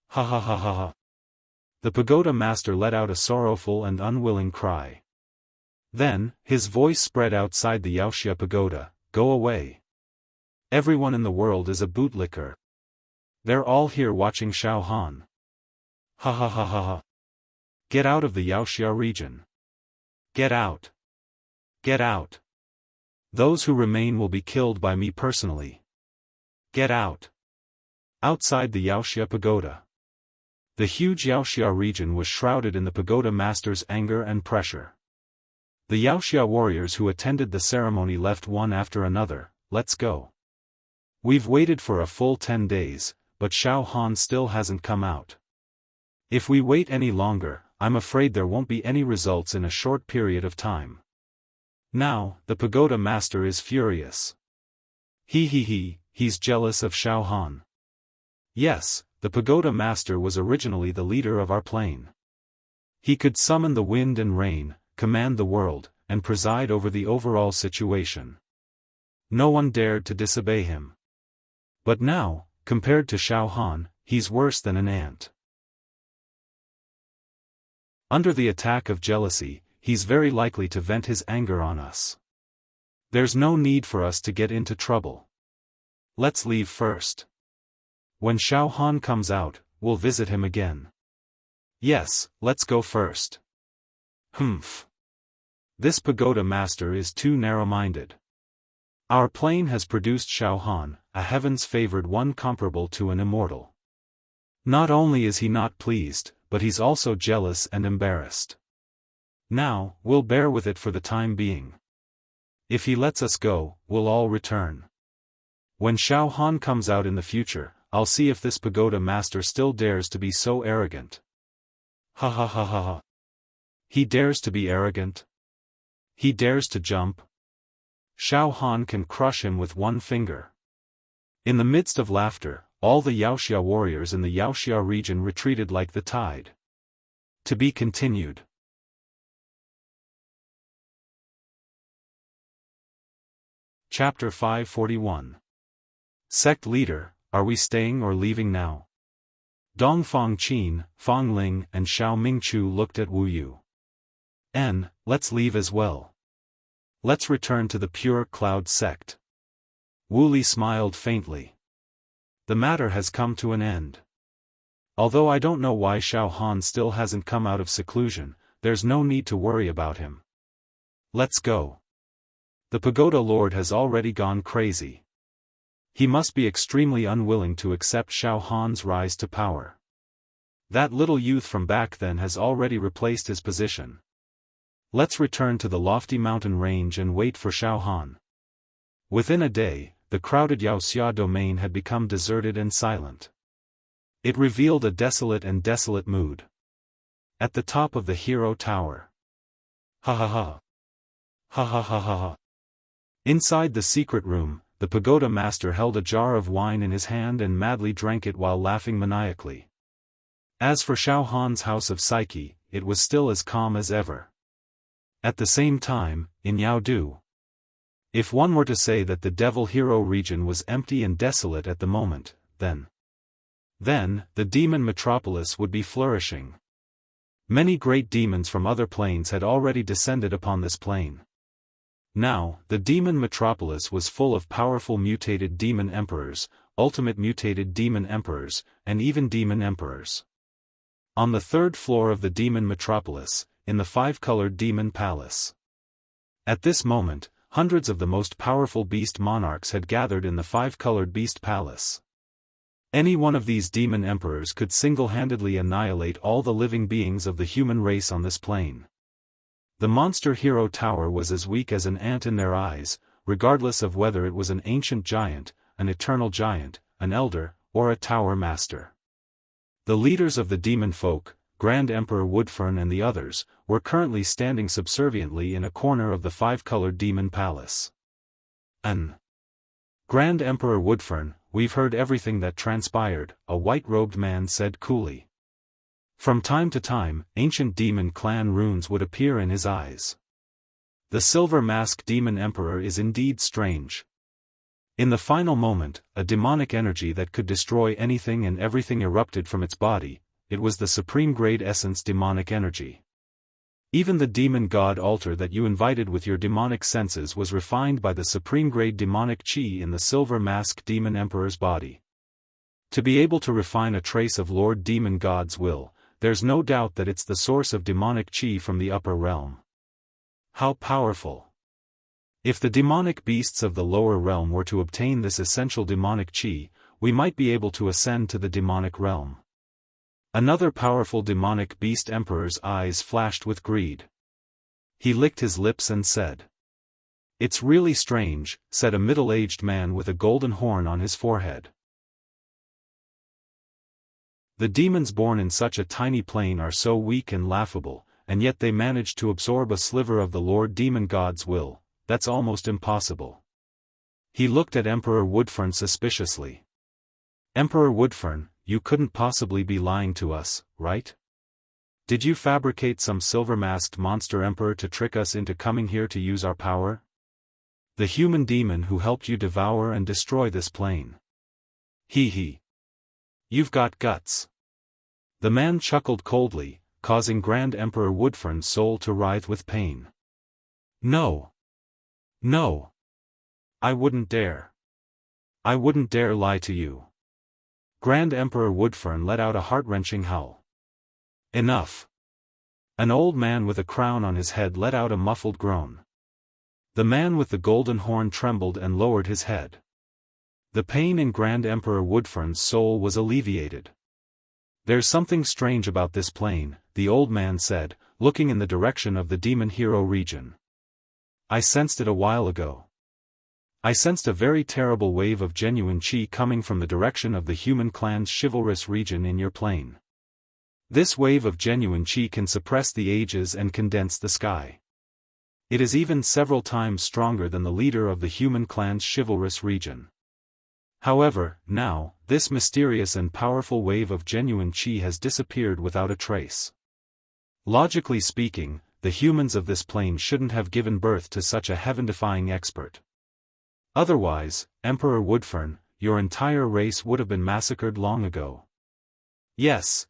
Ha ha ha ha ha. The pagoda master let out a sorrowful and unwilling cry. Then, his voice spread outside the Wuxia pagoda, go away. Everyone in the world is a bootlicker. They're all here watching Xiaofan. Ha ha ha ha ha. Get out of the Wuxia region. Get out. Get out. Those who remain will be killed by me personally. Get out. Outside the Wuxia pagoda. The huge Wuxia region was shrouded in the pagoda master's anger and pressure. The Wuxia warriors who attended the ceremony left one after another. Let's go. We've waited for a full 10 days, but Xiaofan still hasn't come out. If we wait any longer, I'm afraid there won't be any results in a short period of time. Now, the pagoda master is furious. He's jealous of Xiaofan. Yes, the pagoda master was originally the leader of our plane. He could summon the wind and rain, command the world, and preside over the overall situation. No one dared to disobey him. But now, compared to Xiaofan, he's worse than an ant. Under the attack of jealousy, he's very likely to vent his anger on us. There's no need for us to get into trouble. Let's leave first. When Xiaofan comes out, we'll visit him again. Yes, let's go first. Humph. This pagoda master is too narrow-minded. Our plane has produced Xiaofan, a heaven's favored one comparable to an immortal. Not only is he not pleased, but he's also jealous and embarrassed. Now, we'll bear with it for the time being. If he lets us go, we'll all return. When Xiaofan comes out in the future, I'll see if this pagoda master still dares to be so arrogant. Ha ha ha ha ha. He dares to be arrogant? He dares to jump? Xiaofan can crush him with one finger. In the midst of laughter, all the Wuxia warriors in the Wuxia region retreated like the tide. To be continued. Chapter 541. Sect Leader, are we staying or leaving now? Dongfang Qin, Fang Ling and Xiao Mingchu looked at Wu Yu. Let's leave as well. Let's return to the Pure Cloud sect. Wu Li smiled faintly. The matter has come to an end. Although I don't know why Xiaofan still hasn't come out of seclusion, there's no need to worry about him. Let's go. The pagoda lord has already gone crazy. He must be extremely unwilling to accept Xiaofan's rise to power. That little youth from back then has already replaced his position. Let's return to the lofty mountain range and wait for Xiaofan. Within a day, the crowded Wuxia domain had become deserted and silent. It revealed a desolate mood. At the top of the hero tower. Ha ha ha. Ha ha ha ha ha. Inside the secret room, the pagoda master held a jar of wine in his hand and madly drank it while laughing maniacally. As for Xiaofan's house of Psyche, it was still as calm as ever. At the same time, in Yaodu. If one were to say that the Devil Hero region was empty and desolate at the moment, then the demon metropolis would be flourishing. Many great demons from other planes had already descended upon this plane. Now, the demon metropolis was full of powerful mutated demon emperors, ultimate mutated demon emperors, and even demon emperors. On the third floor of the demon metropolis, in the five-colored demon palace. At this moment, hundreds of the most powerful beast monarchs had gathered in the five-colored beast palace. Any one of these demon emperors could single-handedly annihilate all the living beings of the human race on this plane. The monster hero tower was as weak as an ant in their eyes, regardless of whether it was an ancient giant, an eternal giant, an elder, or a tower master. The leaders of the demon folk, Grand Emperor Woodfern and the others, were currently standing subserviently in a corner of the five-colored demon palace. Grand Emperor Woodfern, we've heard everything that transpired, a white-robed man said coolly. From time to time, ancient demon clan runes would appear in his eyes. The silver-masked demon emperor is indeed strange. In the final moment, a demonic energy that could destroy anything and everything erupted from its body. It was the supreme grade essence demonic energy. Even the demon god altar that you invited with your demonic senses was refined by the supreme-grade demonic chi in the silver masked demon emperor's body. To be able to refine a trace of Lord Demon God's will, there's no doubt that it's the source of demonic chi from the upper realm. How powerful! If the demonic beasts of the lower realm were to obtain this essential demonic chi, we might be able to ascend to the demonic realm. Another powerful demonic beast emperor's eyes flashed with greed. He licked his lips and said, "It's really strange," said a middle-aged man with a golden horn on his forehead. The demons born in such a tiny plane are so weak and laughable, and yet they manage to absorb a sliver of the Lord Demon God's will. That's almost impossible. He looked at Emperor Woodfern suspiciously. Emperor Woodfern, you couldn't possibly be lying to us, right? Did you fabricate some silver-masked monster emperor to trick us into coming here to use our power? The human demon who helped you devour and destroy this plane. Hee. You've got guts. The man chuckled coldly, causing Grand Emperor Woodfern's soul to writhe with pain. No. I wouldn't dare. I wouldn't dare lie to you. Grand Emperor Woodfern let out a heart-wrenching howl. Enough. An old man with a crown on his head let out a muffled groan. The man with the golden horn trembled and lowered his head. The pain in Grand Emperor Woodfern's soul was alleviated. There's something strange about this plane, the old man said, looking in the direction of the Demon Hero region. I sensed it a while ago. I sensed a very terrible wave of genuine chi coming from the direction of the human clan's chivalrous region in your plane. This wave of genuine chi can suppress the ages and condense the sky. It is even several times stronger than the leader of the human clan's chivalrous region. However, now, this mysterious and powerful wave of genuine chi has disappeared without a trace. Logically speaking, the humans of this plane shouldn't have given birth to such a heaven-defying expert. Otherwise, Emperor Woodfern, your entire race would have been massacred long ago. Yes.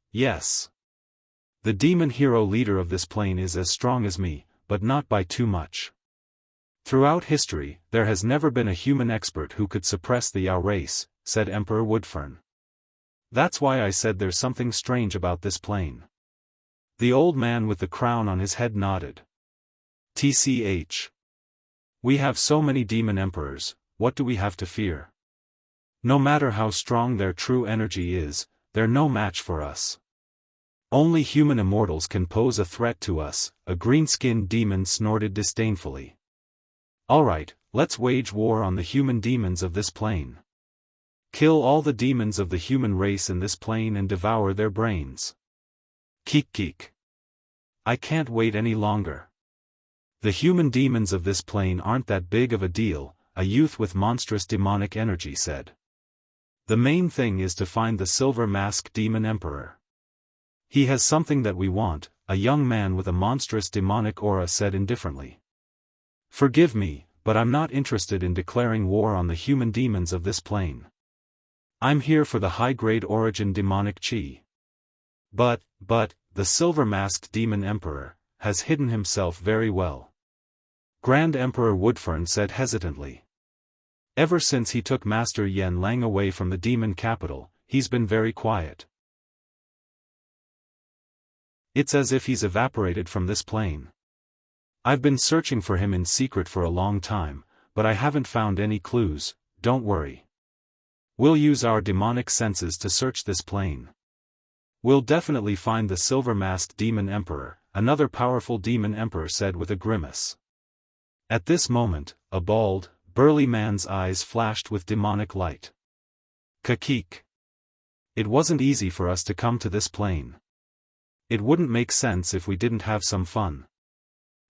The demon hero leader of this plane is as strong as me, but not by too much. Throughout history, there has never been a human expert who could suppress the Yao race, said Emperor Woodfern. That's why I said there's something strange about this plane. The old man with the crown on his head nodded. TCH. We have so many demon emperors, what do we have to fear? No matter how strong their true energy is, they're no match for us. Only human immortals can pose a threat to us, a green-skinned demon snorted disdainfully. Alright, let's wage war on the human demons of this plane. Kill all the demons of the human race in this plane and devour their brains. Keek. I can't wait any longer. The human demons of this plane aren't that big of a deal, a youth with monstrous demonic energy said. The main thing is to find the silver mask demon emperor. He has something that we want, a young man with a monstrous demonic aura said indifferently. Forgive me, but I'm not interested in declaring war on the human demons of this plane. I'm here for the high-grade origin demonic chi. But, the silver-masked demon emperor has hidden himself very well. Grand Emperor Woodfern said hesitantly. Ever since he took Master Yen Lang away from the demon capital, he's been very quiet. It's as if he's evaporated from this plane. I've been searching for him in secret for a long time, but I haven't found any clues. Don't worry. We'll use our demonic senses to search this plane. We'll definitely find the silver-masked demon emperor, another powerful demon emperor said with a grimace. At this moment, a bald, burly man's eyes flashed with demonic light. Kakeek. It wasn't easy for us to come to this plane. It wouldn't make sense if we didn't have some fun.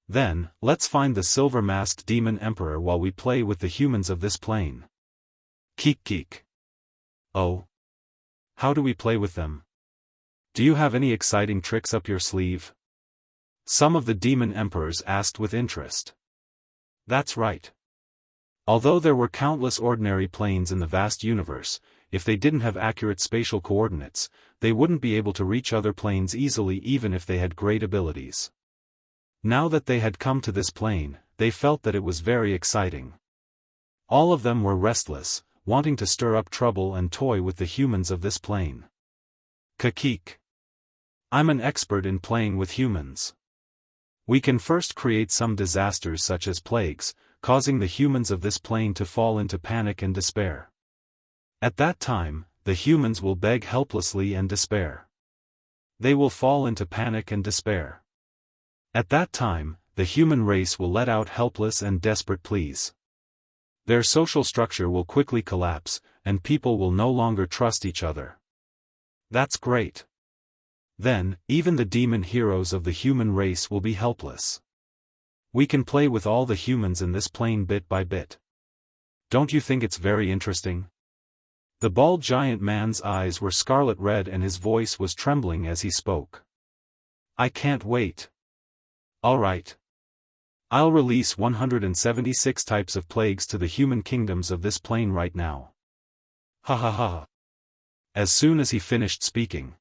Then, let's find the silver-masked demon emperor while we play with the humans of this plane. Keek. Oh. How do we play with them? Do you have any exciting tricks up your sleeve? Some of the demon emperors asked with interest. That's right. Although there were countless ordinary planes in the vast universe, if they didn't have accurate spatial coordinates, they wouldn't be able to reach other planes easily even if they had great abilities. Now that they had come to this plane, they felt that it was very exciting. All of them were restless, wanting to stir up trouble and toy with the humans of this plane. Kakik. I'm an expert in playing with humans. We can first create some disasters such as plagues, causing the humans of this plane to fall into panic and despair. At that time, the humans will beg helplessly and despair. They will fall into panic and despair. At that time, the human race will let out helpless and desperate pleas. Their social structure will quickly collapse, and people will no longer trust each other. That's great. Then, even the demon heroes of the human race will be helpless. We can play with all the humans in this plane bit by bit. Don't you think it's very interesting? The bald giant man's eyes were scarlet red and his voice was trembling as he spoke. I can't wait. Alright. I'll release 176 types of plagues to the human kingdoms of this plane right now. Ha ha ha. As soon as he finished speaking,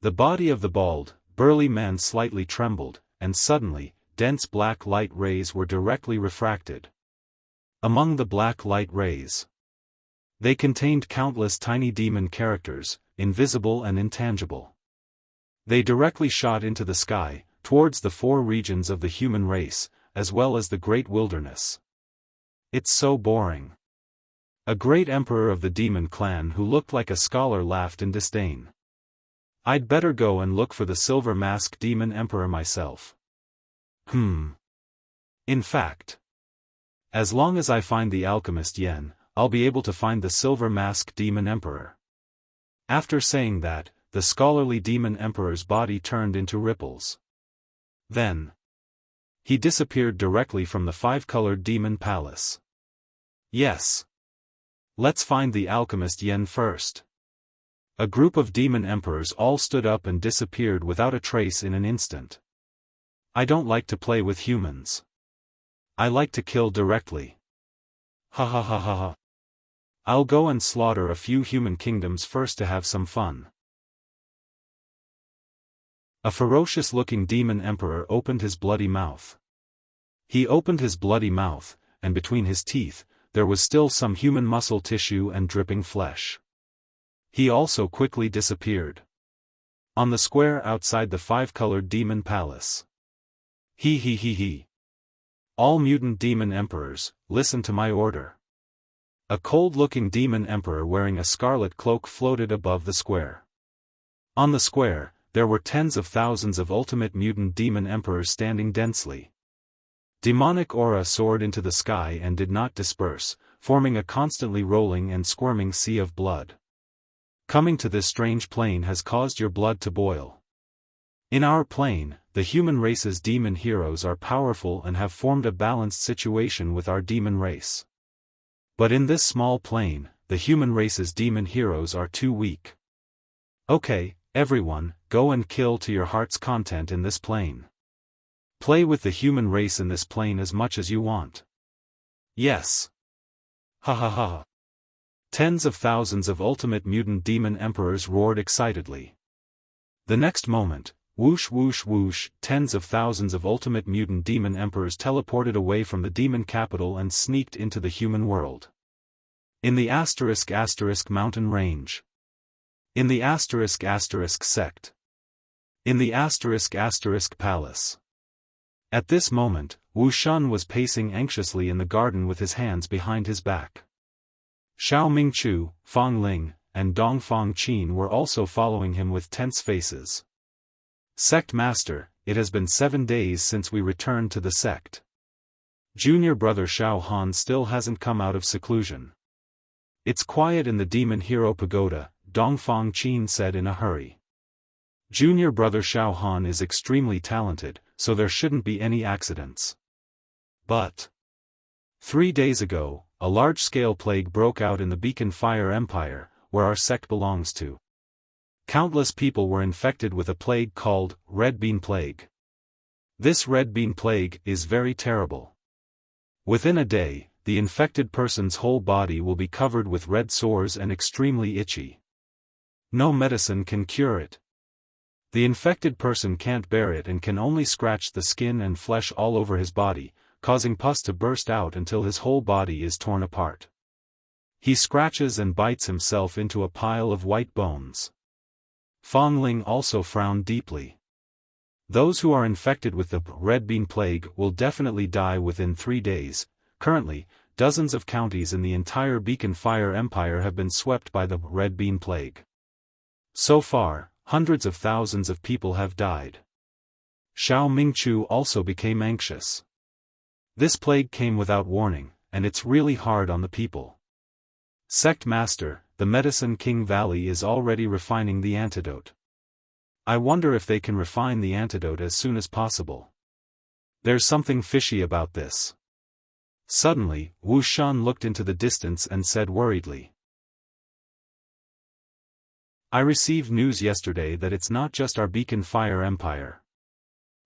the body of the bald, burly man slightly trembled, and suddenly, dense black light rays were directly refracted. Among the black light rays, they contained countless tiny demon characters, invisible and intangible. They directly shot into the sky, towards the 4 regions of the human race, as well as the great wilderness. It's so boring. A great emperor of the demon clan who looked like a scholar laughed in disdain. I'd better go and look for the silver mask demon emperor myself. In fact, as long as I find the alchemist Yen, I'll be able to find the silver mask demon emperor. After saying that, the scholarly demon emperor's body turned into ripples. Then, he disappeared directly from the 5-colored demon palace. Yes. Let's find the alchemist Yen first. A group of demon emperors all stood up and disappeared without a trace in an instant. I don't like to play with humans. I like to kill directly. Ha ha ha ha ha. I'll go and slaughter a few human kingdoms first to have some fun. A ferocious-looking demon emperor opened his bloody mouth. He opened his bloody mouth, and between his teeth, there was still some human muscle tissue and dripping flesh. He also quickly disappeared. On the square outside the 5-colored demon palace. He. All mutant demon emperors, listen to my order. A cold-looking demon emperor wearing a scarlet cloak floated above the square. On the square, there were tens of thousands of ultimate mutant demon emperors standing densely. Demonic aura soared into the sky and did not disperse, forming a constantly rolling and squirming sea of blood. Coming to this strange plane has caused your blood to boil. In our plane, the human race's demon heroes are powerful and have formed a balanced situation with our demon race. But in this small plane, the human race's demon heroes are too weak. Okay, everyone, go and kill to your heart's content in this plane. Play with the human race in this plane as much as you want. Yes. Ha ha ha. Tens of thousands of ultimate mutant demon emperors roared excitedly. The next moment, whoosh whoosh whoosh, tens of thousands of ultimate mutant demon emperors teleported away from the demon capital and sneaked into the human world. In the *** mountain range. In the *** sect. In the *** palace. At this moment, Wu Shun was pacing anxiously in the garden with his hands behind his back. Xiao Mingchu, Fong Ling, and Dong Fong Qin were also following him with tense faces. Sect Master, it has been 7 days since we returned to the sect. Junior brother Xiaofan still hasn't come out of seclusion. It's quiet in the Demon Hero Pagoda, Dong Fong Qin said in a hurry. Junior brother Xiaofan is extremely talented, so there shouldn't be any accidents. But 3 days ago, a large-scale plague broke out in the Beacon Fire Empire, where our sect belongs to. Countless people were infected with a plague called Red Bean Plague. This Red Bean Plague is very terrible. Within a day, the infected person's whole body will be covered with red sores and extremely itchy. No medicine can cure it. The infected person can't bear it and can only scratch the skin and flesh all over his body, causing pus to burst out until his whole body is torn apart. He scratches and bites himself into a pile of white bones. Fong Ling also frowned deeply. Those who are infected with the red bean plague will definitely die within 3 days. Currently, dozens of counties in the entire Beacon Fire Empire have been swept by the red bean plague. So far, hundreds of thousands of people have died. Xiao Mingchu also became anxious. This plague came without warning, and it's really hard on the people. Sect Master, the Medicine King Valley is already refining the antidote. I wonder if they can refine the antidote as soon as possible. There's something fishy about this. Suddenly, Wu Shan looked into the distance and said worriedly. I received news yesterday that it's not just our Beacon Fire Empire.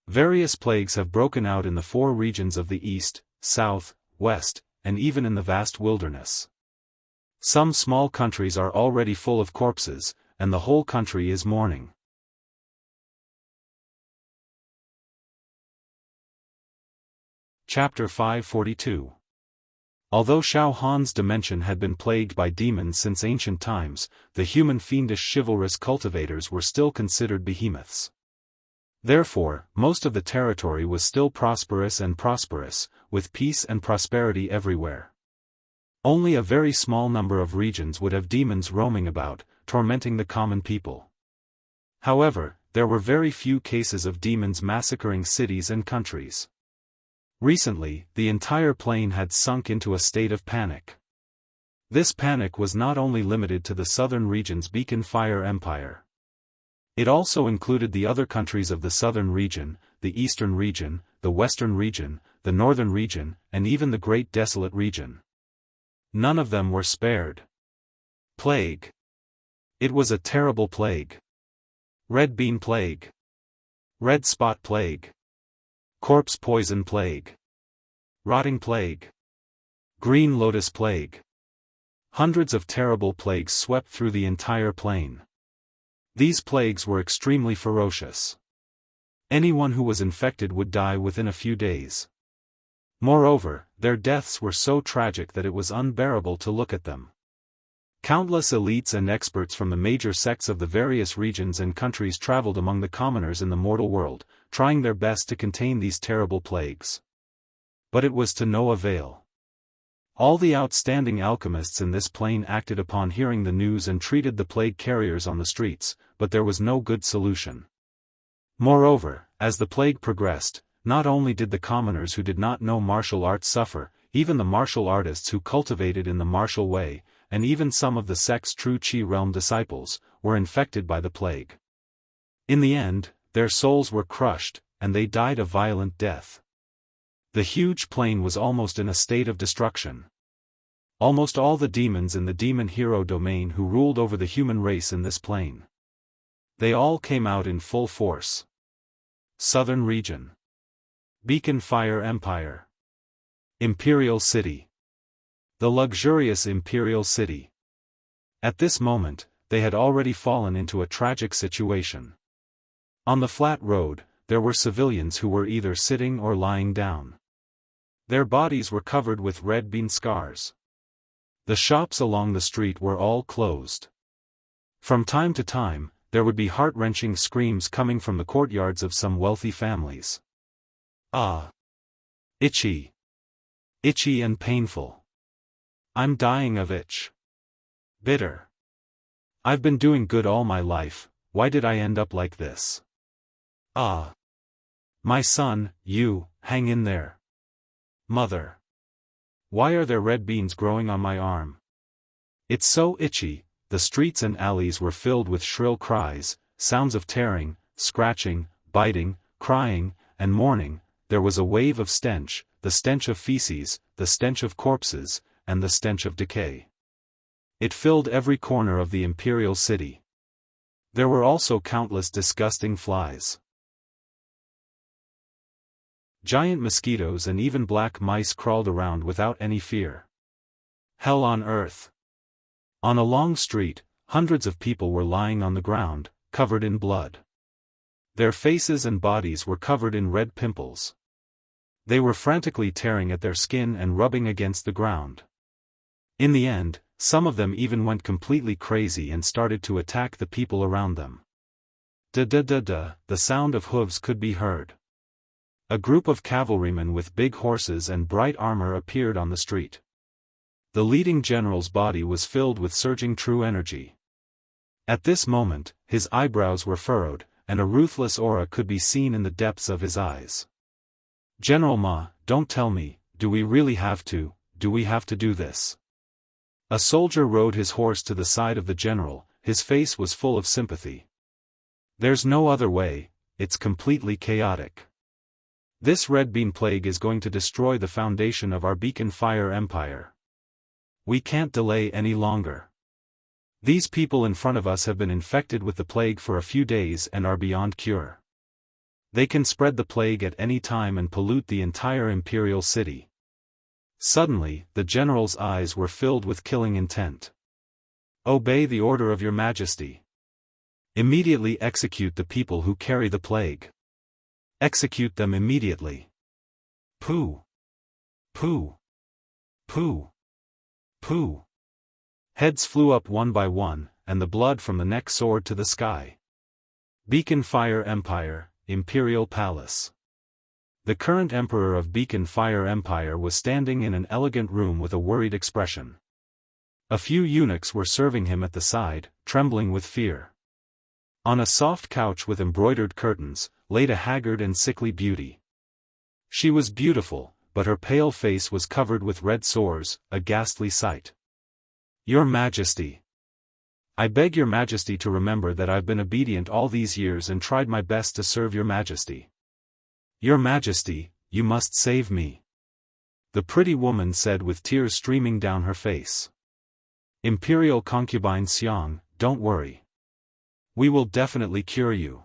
Various plagues have broken out in the 4 regions of the east, south, west, and even in the vast wilderness. Some small countries are already full of corpses, and the whole country is mourning. Chapter 542. Although Xiaofan's dimension had been plagued by demons since ancient times, the human fiendish chivalrous cultivators were still considered behemoths. Therefore, most of the territory was still prosperous, with peace and prosperity everywhere. Only a very small number of regions would have demons roaming about, tormenting the common people. However, there were very few cases of demons massacring cities and countries. Recently, the entire plain had sunk into a state of panic. This panic was not only limited to the southern region's Beacon Fire Empire. It also included the other countries of the southern region, the eastern region, the western region, the northern region, and even the Great Desolate region. None of them were spared. Plague. It was a terrible plague. Red bean plague. Red spot plague. Corpse poison plague. Rotting plague. Green lotus plague. Hundreds of terrible plagues swept through the entire plain. These plagues were extremely ferocious. Anyone who was infected would die within a few days. Moreover, their deaths were so tragic that it was unbearable to look at them. Countless elites and experts from the major sects of the various regions and countries traveled among the commoners in the mortal world, trying their best to contain these terrible plagues. But it was to no avail. All the outstanding alchemists in this plain acted upon hearing the news and treated the plague carriers on the streets, but there was no good solution. Moreover, as the plague progressed, not only did the commoners who did not know martial arts suffer, even the martial artists who cultivated in the martial way, and even some of the sect's true Qi realm disciples, were infected by the plague. In the end, their souls were crushed, and they died a violent death. The huge plain was almost in a state of destruction. Almost all the demons in the demon hero domain who ruled over the human race in this plain. They all came out in full force. Southern region. Beacon Fire Empire. Imperial City. The luxurious Imperial City. At this moment, they had already fallen into a tragic situation. On the flat road, there were civilians who were either sitting or lying down. Their bodies were covered with red bean scars. The shops along the street were all closed. From time to time, there would be heart-wrenching screams coming from the courtyards of some wealthy families. Ah! Itchy! Itchy and painful. I'm dying of itch. Bitter. I've been doing good all my life, why did I end up like this? Ah! My son, you, hang in there. Mother. Why are there red beans growing on my arm? It's so itchy. The streets and alleys were filled with shrill cries, sounds of tearing, scratching, biting, crying, and mourning. There was a wave of stench, the stench of feces, the stench of corpses, and the stench of decay. It filled every corner of the imperial city. There were also countless disgusting flies. Giant mosquitoes and even black mice crawled around without any fear. Hell on earth. On a long street, hundreds of people were lying on the ground, covered in blood. Their faces and bodies were covered in red pimples. They were frantically tearing at their skin and rubbing against the ground. In the end, some of them even went completely crazy and started to attack the people around them. Da-da-da-da, the sound of hooves could be heard. A group of cavalrymen with big horses and bright armor appeared on the street. The leading general's body was filled with surging true energy. At this moment, his eyebrows were furrowed, and a ruthless aura could be seen in the depths of his eyes. General Ma, don't tell me, do we really have to, do we have to do this? A soldier rode his horse to the side of the general, his face was full of sympathy. There's no other way, it's completely chaotic. This red bean plague is going to destroy the foundation of our beacon fire empire. We can't delay any longer. These people in front of us have been infected with the plague for a few days and are beyond cure. They can spread the plague at any time and pollute the entire imperial city. Suddenly, the general's eyes were filled with killing intent. Obey the order of your majesty. Immediately execute the people who carry the plague. Execute them immediately. Pooh. Pooh. Pooh. Pooh. Heads flew up one by one, and the blood from the neck soared to the sky. Beacon Fire Empire, Imperial Palace. The current emperor of Beacon Fire Empire was standing in an elegant room with a worried expression. A few eunuchs were serving him at the side, trembling with fear. On a soft couch with embroidered curtains, laid a haggard and sickly beauty. She was beautiful, but her pale face was covered with red sores, a ghastly sight. Your Majesty. I beg your Majesty to remember that I've been obedient all these years and tried my best to serve your Majesty. Your Majesty, you must save me. The pretty woman said with tears streaming down her face. Imperial concubine Xiang, don't worry. We will definitely cure you.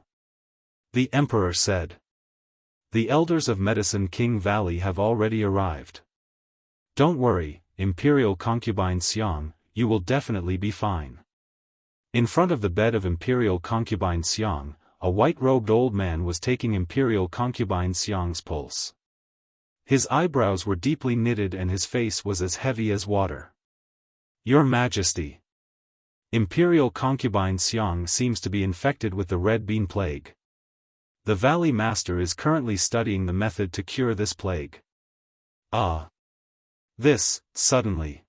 The Emperor said. The elders of Medicine King Valley have already arrived. Don't worry, Imperial concubine Xiang, you will definitely be fine. In front of the bed of Imperial concubine Xiang, a white-robed old man was taking Imperial concubine Xiang's pulse. His eyebrows were deeply knitted and his face was as heavy as water. Your Majesty. Imperial concubine Xiang seems to be infected with the red bean plague. The Valley Master is currently studying the method to cure this plague. Ah! This, suddenly.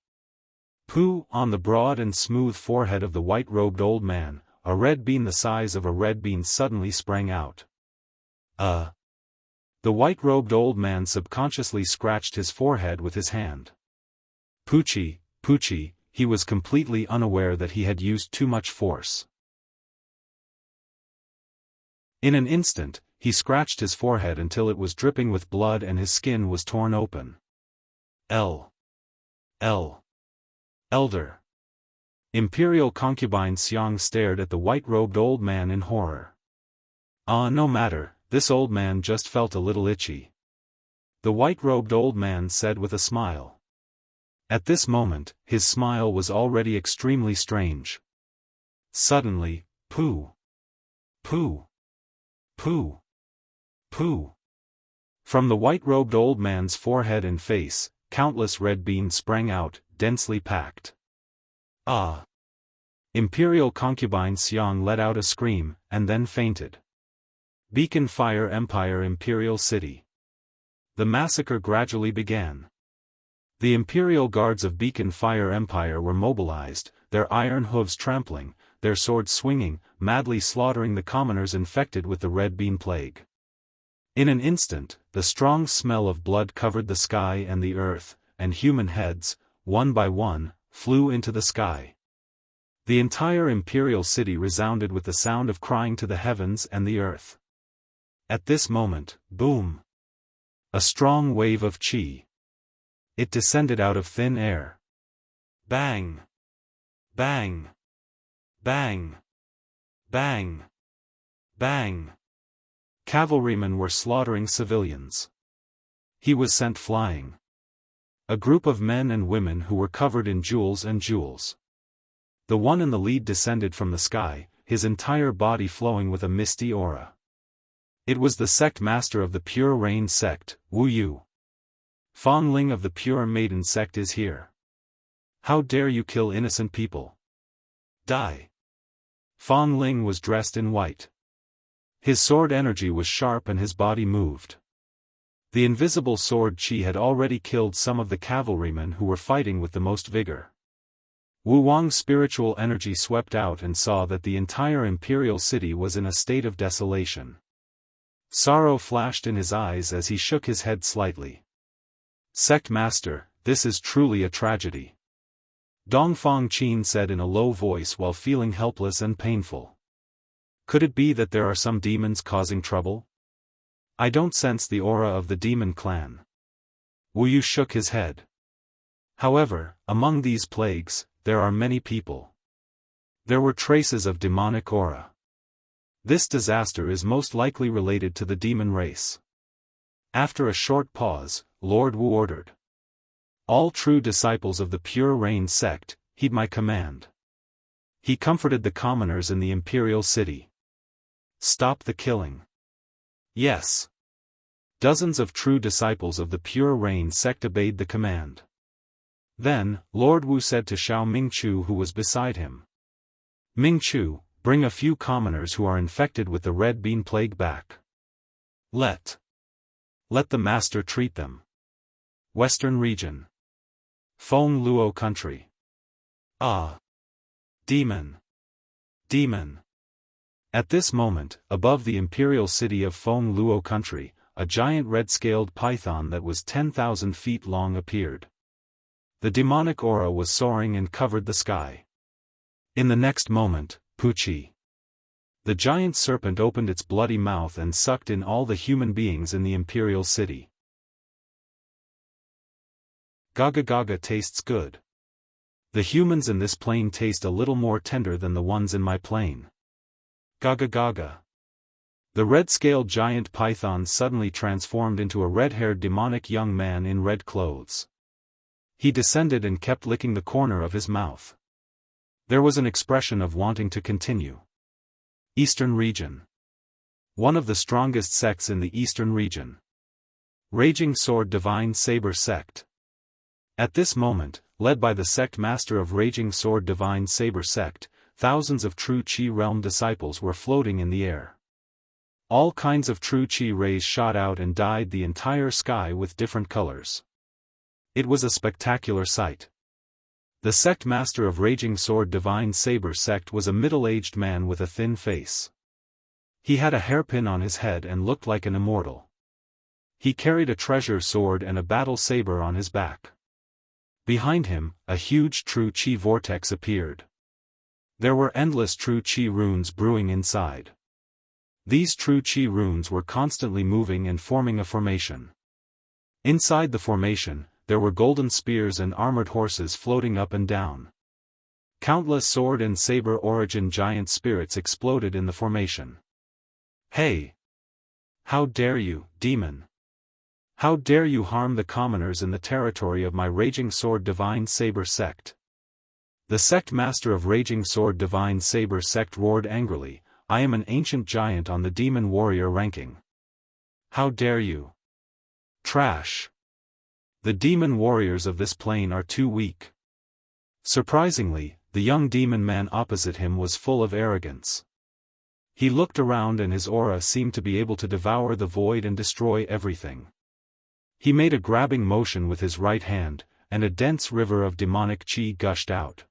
Pooh! On the broad and smooth forehead of the white-robed old man, a red bean the size of a red bean suddenly sprang out. The white-robed old man subconsciously scratched his forehead with his hand. Poochie, Poochie, he was completely unaware that he had used too much force. In an instant, he scratched his forehead until it was dripping with blood and his skin was torn open. Elder. Imperial concubine Xiang stared at the white-robed old man in horror. No matter, this old man just felt a little itchy. The white-robed old man said with a smile. At this moment, his smile was already extremely strange. Suddenly, Pooh! Pooh! Pooh! Pooh! From the white-robed old man's forehead and face, countless red beans sprang out, densely packed. Imperial concubine Xiang let out a scream, and then fainted. Beacon Fire Empire Imperial City. The massacre gradually began. The Imperial Guards of Beacon Fire Empire were mobilized, their iron hooves trampling, their swords swinging, madly slaughtering the commoners infected with the red bean plague. In an instant, the strong smell of blood covered the sky and the earth, and human heads, one by one, flew into the sky. The entire imperial city resounded with the sound of crying to the heavens and the earth. At this moment, boom! A strong wave of chi. It descended out of thin air. Bang! Bang! Bang! Bang! Bang! Cavalrymen were slaughtering civilians. He was sent flying. A group of men and women who were covered in jewels and jewels. The one in the lead descended from the sky, his entire body flowing with a misty aura. It was the sect master of the Pure Rain sect, Wu Yu. Fong Ling of the Pure Maiden sect is here. How dare you kill innocent people? Die. Fong Ling was dressed in white. His sword energy was sharp and his body moved. The invisible sword chi had already killed some of the cavalrymen who were fighting with the most vigor. Wu Wang's spiritual energy swept out and saw that the entire imperial city was in a state of desolation. Sorrow flashed in his eyes as he shook his head slightly. Sect Master, this is truly a tragedy. Dongfang Qin said in a low voice while feeling helpless and painful. Could it be that there are some demons causing trouble? I don't sense the aura of the demon clan. Wu Yu shook his head. However, among these plagues, there are many people. There were traces of demonic aura. This disaster is most likely related to the demon race. After a short pause, Lord Wu ordered. All true disciples of the Pure Rain sect, heed my command. He comforted the commoners in the imperial city. Stop the killing. Yes. Dozens of true disciples of the Pure Rain sect obeyed the command. Then, Lord Wu said to Xiao Mingchu who was beside him. Mingchu, bring a few commoners who are infected with the red bean plague back. Let the master treat them. Western region. Feng Luo country. Ah. Demon. Demon. At this moment, above the imperial city of Feng Luo country, a giant red-scaled python that was 10,000 feet long appeared. The demonic aura was soaring and covered the sky. In the next moment, Puchi. The giant serpent opened its bloody mouth and sucked in all the human beings in the imperial city. Gaga Gaga tastes good. The humans in this plane taste a little more tender than the ones in my plane. Gaga Gaga. The red-scaled giant python suddenly transformed into a red-haired demonic young man in red clothes. He descended and kept licking the corner of his mouth. There was an expression of wanting to continue. Eastern region. One of the strongest sects in the Eastern region. Raging Sword Divine Saber sect. At this moment, led by the sect master of Raging Sword Divine Saber sect, thousands of true Qi realm disciples were floating in the air. All kinds of true Qi rays shot out and dyed the entire sky with different colors. It was a spectacular sight. The sect master of Raging Sword Divine Saber sect was a middle-aged man with a thin face. He had a hairpin on his head and looked like an immortal. He carried a treasure sword and a battle saber on his back. Behind him, a huge true Qi vortex appeared. There were endless true Qi runes brewing inside. These true Qi runes were constantly moving and forming a formation. Inside the formation, there were golden spears and armored horses floating up and down. Countless sword and saber origin giant spirits exploded in the formation. Hey! How dare you, demon! How dare you harm the commoners in the territory of my Raging Sword Divine Saber sect? The sect master of Raging Sword Divine Saber sect roared angrily, I am an ancient giant on the demon warrior ranking. How dare you! Trash! The demon warriors of this plane are too weak. Surprisingly, the young demon man opposite him was full of arrogance. He looked around and his aura seemed to be able to devour the void and destroy everything. He made a grabbing motion with his right hand, and a dense river of demonic Qi gushed out.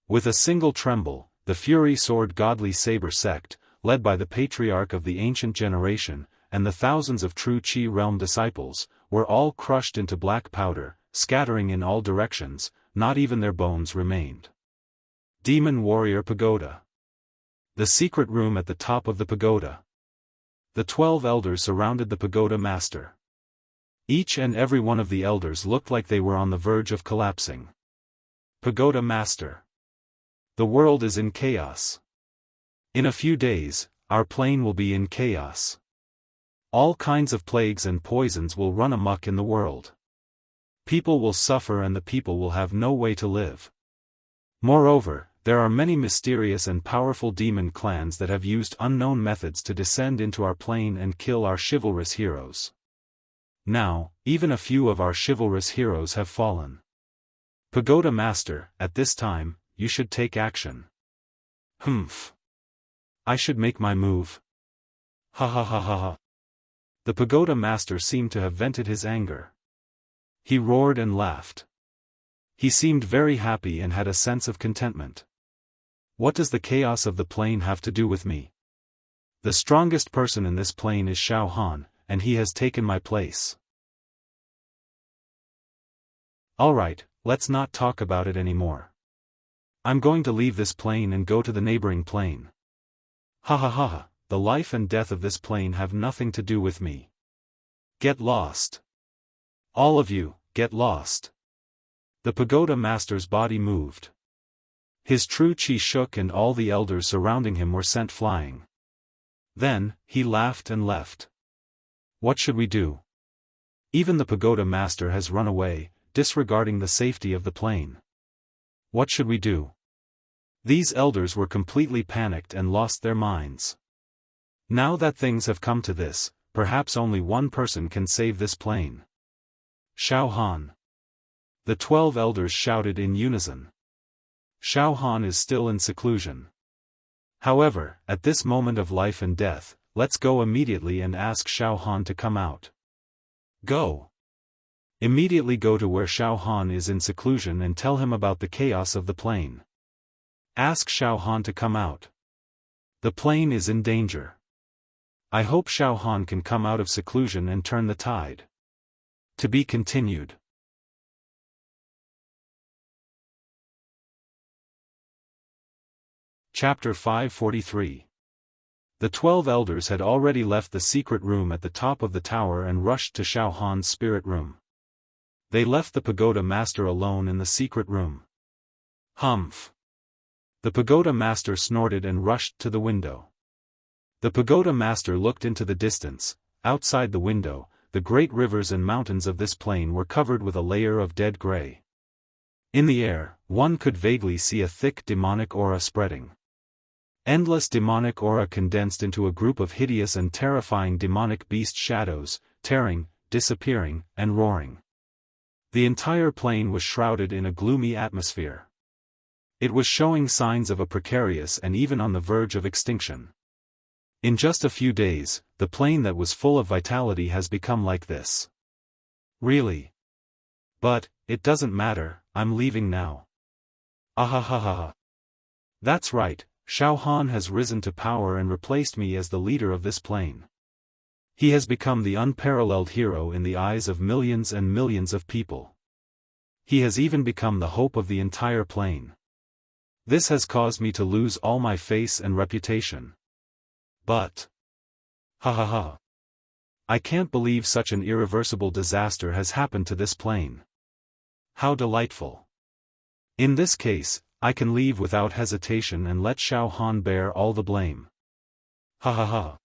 With a single tremble, the Fury Sword Godly Saber sect, led by the patriarch of the ancient generation, and the thousands of true Qi realm disciples, were all crushed into black powder, scattering in all directions, not even their bones remained. Demon Warrior Pagoda. The secret room at the top of the pagoda. The 12 elders surrounded the pagoda master. Each and every one of the elders looked like they were on the verge of collapsing. Pagoda Master. The world is in chaos. In a few days, our plane will be in chaos. All kinds of plagues and poisons will run amok in the world. People will suffer and the people will have no way to live. Moreover, there are many mysterious and powerful demon clans that have used unknown methods to descend into our plane and kill our chivalrous heroes. Now, even a few of our chivalrous heroes have fallen. Pagoda Master, at this time, you should take action. Humph. I should make my move. Ha ha ha ha ha. The Pagoda Master seemed to have vented his anger. He roared and laughed. He seemed very happy and had a sense of contentment. What does the chaos of the plane have to do with me? The strongest person in this plane is Xiaofan, and he has taken my place. Alright, let's not talk about it anymore. I'm going to leave this plane and go to the neighboring plane. Ha ha ha ha, the life and death of this plane have nothing to do with me. Get lost. All of you, get lost. The Pagoda Master's body moved. His true chi shook and all the elders surrounding him were sent flying. Then, he laughed and left. What should we do? Even the Pagoda Master has run away, disregarding the safety of the plane. What should we do? These elders were completely panicked and lost their minds. Now that things have come to this, perhaps only one person can save this plane. Xiaofan. The 12 elders shouted in unison. Xiaofan is still in seclusion. However, at this moment of life and death, let's go immediately and ask Xiaofan to come out. Go. Immediately go to where Xiaofan is in seclusion and tell him about the chaos of the plane. Ask Xiaofan to come out. The plane is in danger. I hope Xiaofan can come out of seclusion and turn the tide. To be continued. Chapter 543. The 12 elders had already left the secret room at the top of the tower and rushed to Xiaofan's spirit room. They left the Pagoda Master alone in the secret room. Humph. The Pagoda Master snorted and rushed to the window. The Pagoda Master looked into the distance. Outside the window, the great rivers and mountains of this plain were covered with a layer of dead gray. In the air, one could vaguely see a thick demonic aura spreading. Endless demonic aura condensed into a group of hideous and terrifying demonic beast shadows, tearing, disappearing, and roaring. The entire plain was shrouded in a gloomy atmosphere. It was showing signs of a precarious and even on the verge of extinction. In just a few days, the plain that was full of vitality has become like this. Really? But, it doesn't matter, I'm leaving now. Ahahaha. That's right, Xiaofan has risen to power and replaced me as the leader of this plain. He has become the unparalleled hero in the eyes of millions and millions of people. He has even become the hope of the entire plain. This has caused me to lose all my face and reputation. But... ha ha ha. I can't believe such an irreversible disaster has happened to this plain. How delightful. In this case, I can leave without hesitation and let Xiaofan bear all the blame. Ha ha ha.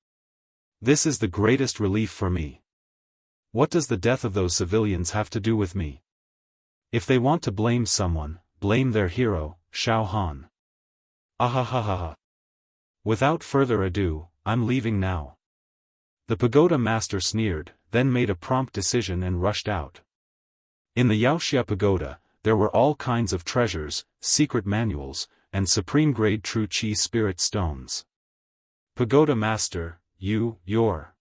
This is the greatest relief for me. What does the death of those civilians have to do with me? If they want to blame someone, blame their hero, Xiaofan. Ahahaha. Without further ado, I'm leaving now. The Pagoda Master sneered, then made a prompt decision and rushed out. In the Wuxia Pagoda, there were all kinds of treasures, secret manuals, and supreme-grade true chi spirit stones. Pagoda Master, you're...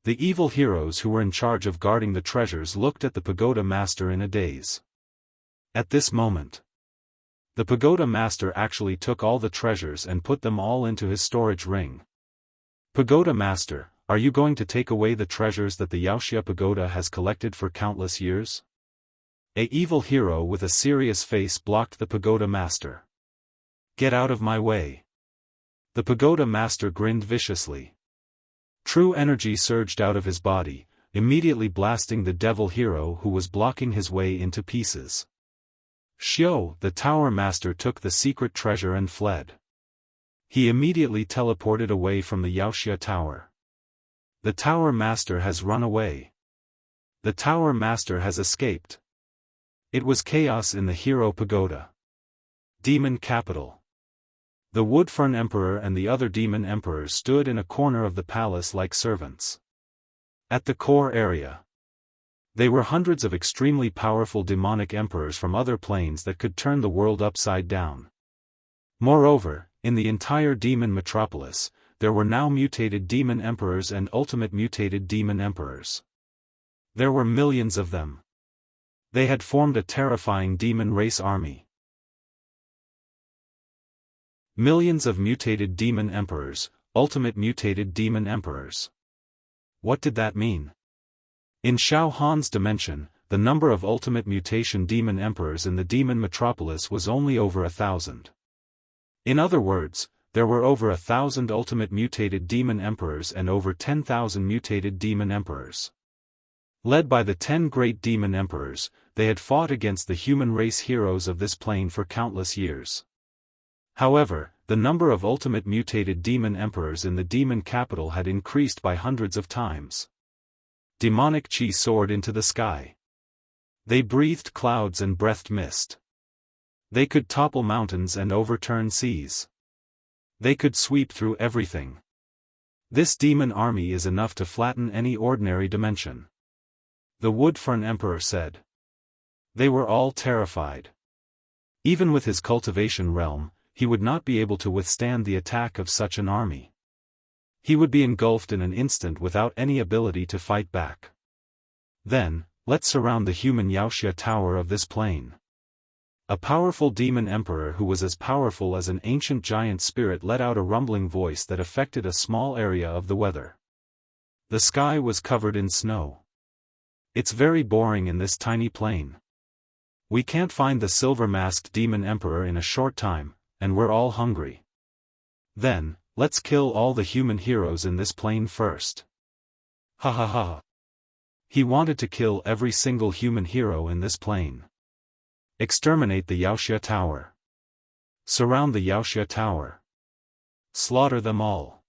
The evil heroes who were in charge of guarding the treasures looked at the Pagoda Master in a daze. At this moment, the Pagoda Master actually took all the treasures and put them all into his storage ring. Pagoda Master, are you going to take away the treasures that the Wuxia Pagoda has collected for countless years? An evil hero with a serious face blocked the Pagoda Master. Get out of my way. The Pagoda Master grinned viciously. True energy surged out of his body, immediately blasting the devil hero who was blocking his way into pieces. Xiao, the Tower Master, took the secret treasure and fled. He immediately teleported away from the Wuxia Tower. The Tower Master has run away. The Tower Master has escaped. It was chaos in the Hero Pagoda. Demon Capital. The Woodfern Emperor and the other demon emperors stood in a corner of the palace like servants. At the core area, they were hundreds of extremely powerful demonic emperors from other planes that could turn the world upside down. Moreover, in the entire demon metropolis, there were now mutated demon emperors and ultimate mutated demon emperors. There were millions of them. They had formed a terrifying demon race army. Millions of mutated demon emperors, ultimate mutated demon emperors. What did that mean? In Xiaofan's dimension, the number of ultimate mutation demon emperors in the demon metropolis was only over 1,000. In other words, there were over 1,000 ultimate mutated demon emperors and over 10,000 mutated demon emperors. Led by the 10 great demon emperors, they had fought against the human race heroes of this plane for countless years. However, the number of ultimate mutated demon emperors in the demon capital had increased by hundreds of times. Demonic chi soared into the sky. They breathed clouds and breathed mist. They could topple mountains and overturn seas. They could sweep through everything. This demon army is enough to flatten any ordinary dimension. The Woodfern Emperor said. They were all terrified. Even with his cultivation realm, he would not be able to withstand the attack of such an army. He would be engulfed in an instant without any ability to fight back. Then, let's surround the human Wuxia tower of this plane. A powerful demon emperor who was as powerful as an ancient giant spirit let out a rumbling voice that affected a small area of the weather. The sky was covered in snow. It's very boring in this tiny plane. We can't find the silver-masked demon emperor in a short time, and we're all hungry. Then, let's kill all the human heroes in this plane first. Ha ha ha. He wanted to kill every single human hero in this plane. Exterminate the Wuxia tower. Surround the Wuxia tower. Slaughter them all.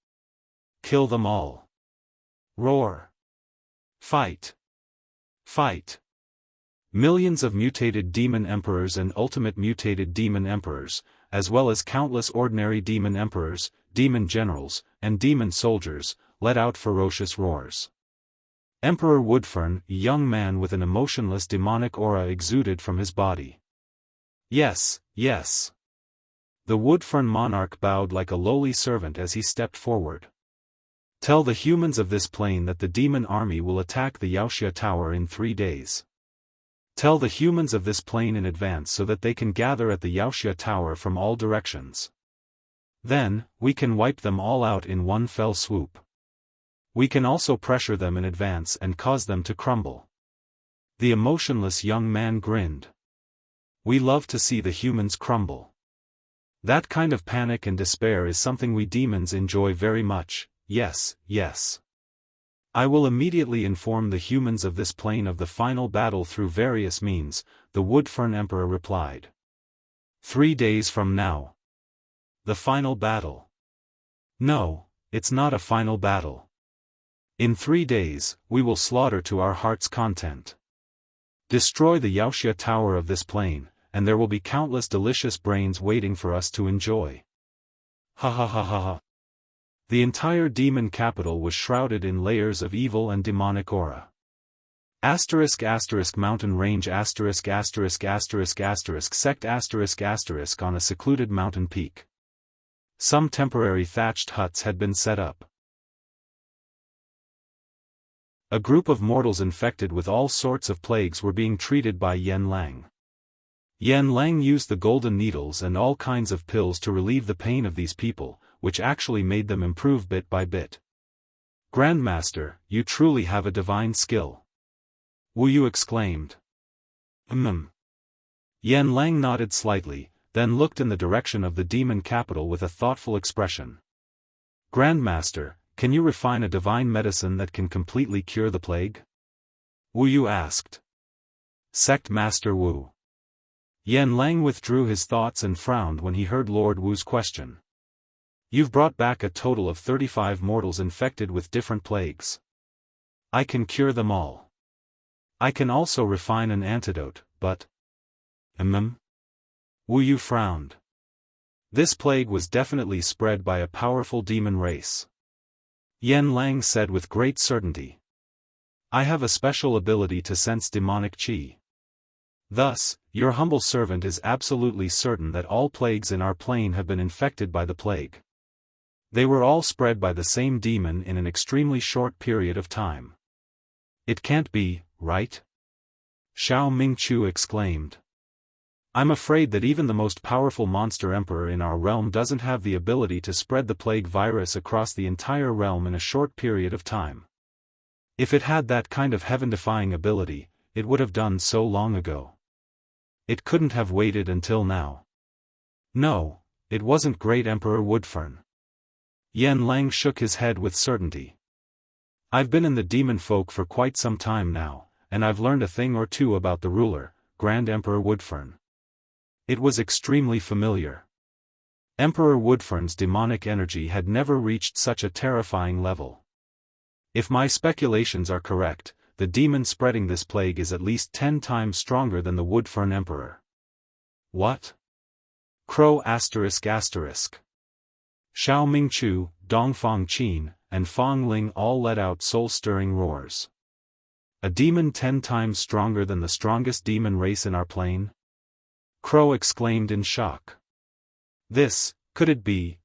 Kill them all. Roar. Fight. Fight. Millions of mutated demon emperors and ultimate mutated demon emperors, as well as countless ordinary demon emperors, demon generals, and demon soldiers, let out ferocious roars. Emperor Woodfern, a young man with an emotionless demonic aura exuded from his body. Yes, yes. The Woodfern monarch bowed like a lowly servant as he stepped forward. Tell the humans of this plane that the demon army will attack the Wuxia tower in 3 days. Tell the humans of this plane in advance so that they can gather at the Wuxia tower from all directions. Then, we can wipe them all out in one fell swoop. We can also pressure them in advance and cause them to crumble. The emotionless young man grinned. We love to see the humans crumble. That kind of panic and despair is something we demons enjoy very much, yes, yes. I will immediately inform the humans of this plane of the final battle through various means, the Woodfern Emperor replied. 3 days from now. The final battle. No, it's not a final battle. In 3 days, we will slaughter to our heart's content. Destroy the Wuxia tower of this plane, and there will be countless delicious brains waiting for us to enjoy. Ha ha ha ha ha. The entire demon capital was shrouded in layers of evil and demonic aura. Asterisk asterisk mountain range asterisk asterisk asterisk asterisk sect asterisk asterisk on a secluded mountain peak. Some temporary thatched huts had been set up. A group of mortals infected with all sorts of plagues were being treated by Yen Lang. Yen Lang used the golden needles and all kinds of pills to relieve the pain of these people, which actually made them improve bit by bit. Grandmaster, you truly have a divine skill. Wu Yu exclaimed. Yen Lang nodded slightly, then looked in the direction of the demon capital with a thoughtful expression. Grandmaster, can you refine a divine medicine that can completely cure the plague? Wu Yu asked. Sect Master Wu. Yen Lang withdrew his thoughts and frowned when he heard Lord Wu's question. You've brought back a total of 35 mortals infected with different plagues. I can cure them all. I can also refine an antidote, but... Wu Yu frowned. This plague was definitely spread by a powerful demon race. Yan Lang said with great certainty. I have a special ability to sense demonic qi. Thus, your humble servant is absolutely certain that all plagues in our plane have been infected by the plague. They were all spread by the same demon in an extremely short period of time. It can't be, right? Xiao Mingqiu exclaimed. I'm afraid that even the most powerful monster emperor in our realm doesn't have the ability to spread the plague virus across the entire realm in a short period of time. If it had that kind of heaven-defying ability, it would have done so long ago. It couldn't have waited until now. No, it wasn't Great Emperor Woodfern. Yan Lang shook his head with certainty. I've been in the demon folk for quite some time now, and I've learned a thing or two about the ruler, Grand Emperor Woodfern. It was extremely familiar. Emperor Woodfern's demonic energy had never reached such a terrifying level. If my speculations are correct, the demon spreading this plague is at least 10 times stronger than the Woodfern Emperor. What? Crow ***. Xiao Mingqiu, Dongfang Qin, and Fang Ling all let out soul-stirring roars. A demon 10 times stronger than the strongest demon race in our plane? Crow exclaimed in shock. This, could it be,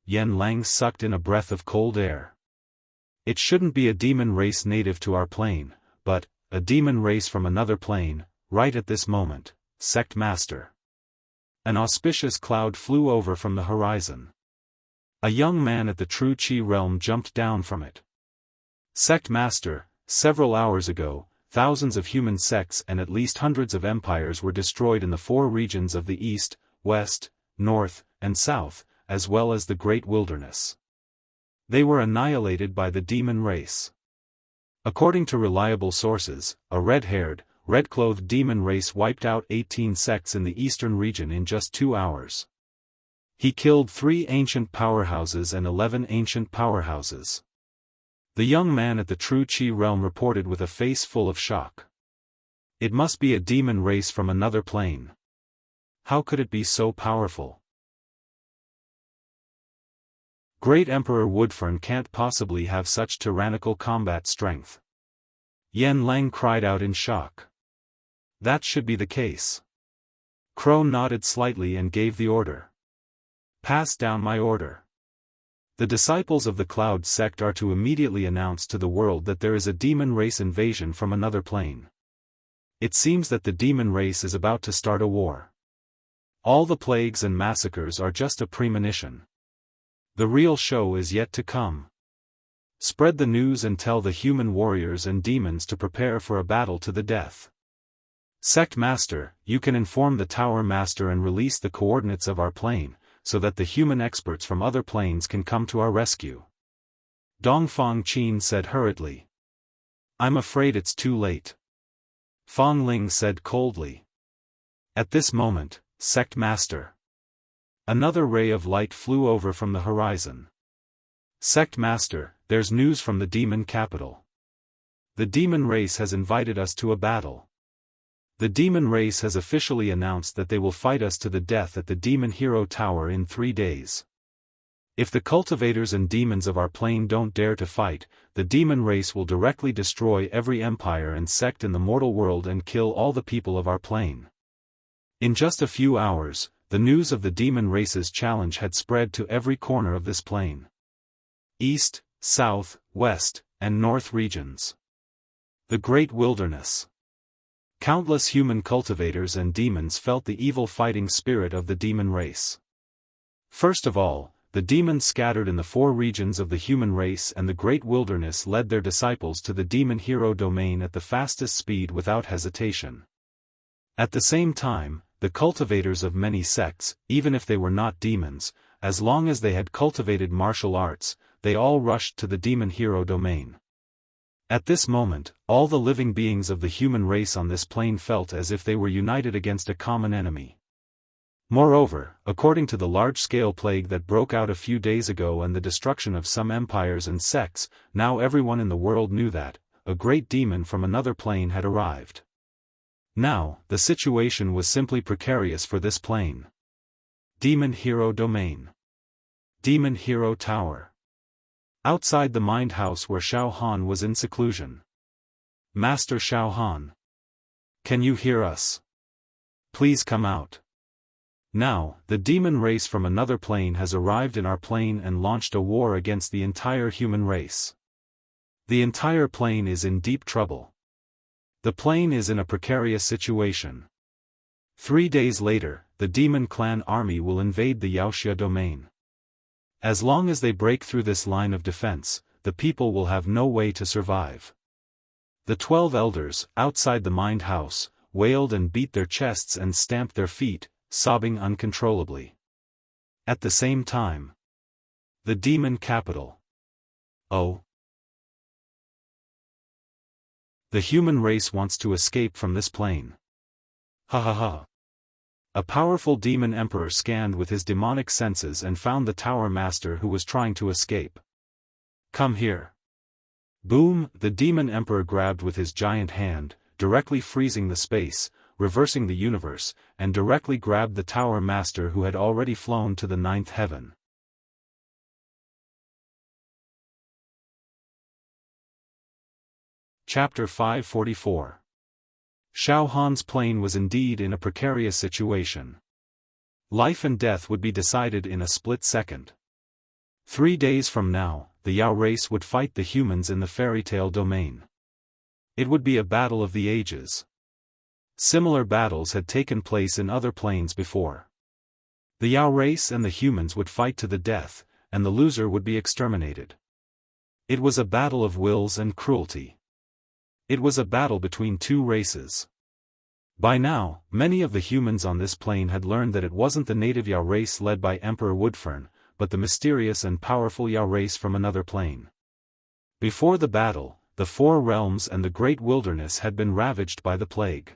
Yan Lang sucked in a breath of cold air. It shouldn't be a demon race native to our plane, but, a demon race from another plane, right at this moment, Sect Master. An auspicious cloud flew over from the horizon. A young man at the True Qi realm jumped down from it. Sect Master, several hours ago, thousands of human sects and at least hundreds of empires were destroyed in the 4 regions of the East, West, North, and South, as well as the Great Wilderness. They were annihilated by the demon race. According to reliable sources, a red-haired, red-clothed demon race wiped out 18 sects in the eastern region in just 2 hours. He killed 3 ancient powerhouses and 11 ancient powerhouses. The young man at the True Qi realm reported with a face full of shock. It must be a demon race from another plane. How could it be so powerful? Great Emperor Woodfern can't possibly have such tyrannical combat strength. Yan Lang cried out in shock. That should be the case. Crow nodded slightly and gave the order. Pass down my order. The disciples of the Cloud sect are to immediately announce to the world that there is a demon race invasion from another plane. It seems that the demon race is about to start a war. All the plagues and massacres are just a premonition. The real show is yet to come. Spread the news and tell the human warriors and demons to prepare for a battle to the death. Sect Master, you can inform the Tower Master and release the coordinates of our plane, so that the human experts from other planes can come to our rescue. Dongfang Qin said hurriedly. I'm afraid it's too late. Fang Ling said coldly. At this moment, Sect Master. Another ray of light flew over from the horizon. Sect Master, there's news from the demon capital. The demon race has invited us to a battle. The demon race has officially announced that they will fight us to the death at the Demon Hero Tower in 3 days. If the cultivators and demons of our plane don't dare to fight, the demon race will directly destroy every empire and sect in the mortal world and kill all the people of our plane. In just a few hours, the news of the demon race's challenge had spread to every corner of this plane. East, South, West, and North regions. The Great Wilderness. Countless human cultivators and demons felt the evil fighting spirit of the demon race. First of all, the demons scattered in the 4 regions of the human race and the Great Wilderness led their disciples to the Demon Hero domain at the fastest speed without hesitation. At the same time, the cultivators of many sects, even if they were not demons, as long as they had cultivated martial arts, they all rushed to the Demon Hero domain. At this moment, all the living beings of the human race on this plane felt as if they were united against a common enemy. Moreover, according to the large-scale plague that broke out a few days ago and the destruction of some empires and sects, now everyone in the world knew that a great demon from another plane had arrived. Now, the situation was simply precarious for this plane. Demon Hero Domain. Demon Hero Tower. Outside the mind house where Xiaofan was in seclusion. Master Xiaofan. Can you hear us? Please come out. Now, the demon race from another plane has arrived in our plane and launched a war against the entire human race. The entire plane is in deep trouble. The plane is in a precarious situation. 3 days later, the demon clan army will invade the Wuxia domain. As long as they break through this line of defense, the people will have no way to survive. The 12 elders, outside the mind house, wailed and beat their chests and stamped their feet, sobbing uncontrollably. At the same time, the demon capital. Oh. The human race wants to escape from this plane. Ha ha ha. A powerful demon emperor scanned with his demonic senses and found the tower master who was trying to escape. Come here. Boom! The demon emperor grabbed with his giant hand, directly freezing the space, reversing the universe, and directly grabbed the tower master who had already flown to the 9th heaven. Chapter 544. Xiaofan's plane was indeed in a precarious situation. Life and death would be decided in a split second. 3 days from now, the Yao race would fight the humans in the fairy tale domain. It would be a battle of the ages. Similar battles had taken place in other planes before. The Yao race and the humans would fight to the death, and the loser would be exterminated. It was a battle of wills and cruelty. It was a battle between two races. By now, many of the humans on this plane had learned that it wasn't the native Yao race led by Emperor Woodfern, but the mysterious and powerful Yao race from another plane. Before the battle, the 4 realms and the great wilderness had been ravaged by the plague.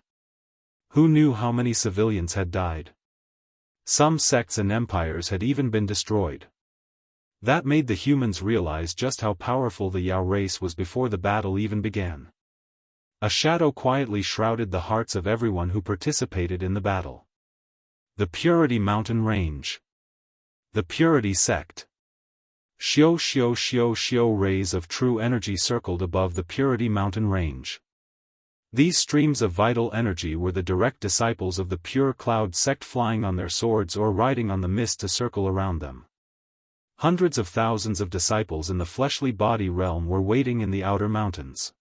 Who knew how many civilians had died? Some sects and empires had even been destroyed. That made the humans realize just how powerful the Yao race was before the battle even began. A shadow quietly shrouded the hearts of everyone who participated in the battle. The Purity Mountain Range. The Purity Sect. Xiao rays of true energy circled above the Purity Mountain Range. These streams of vital energy were the direct disciples of the Pure Cloud sect, flying on their swords or riding on the mist to circle around them. Hundreds of thousands of disciples in the fleshly body realm were waiting in the outer mountains.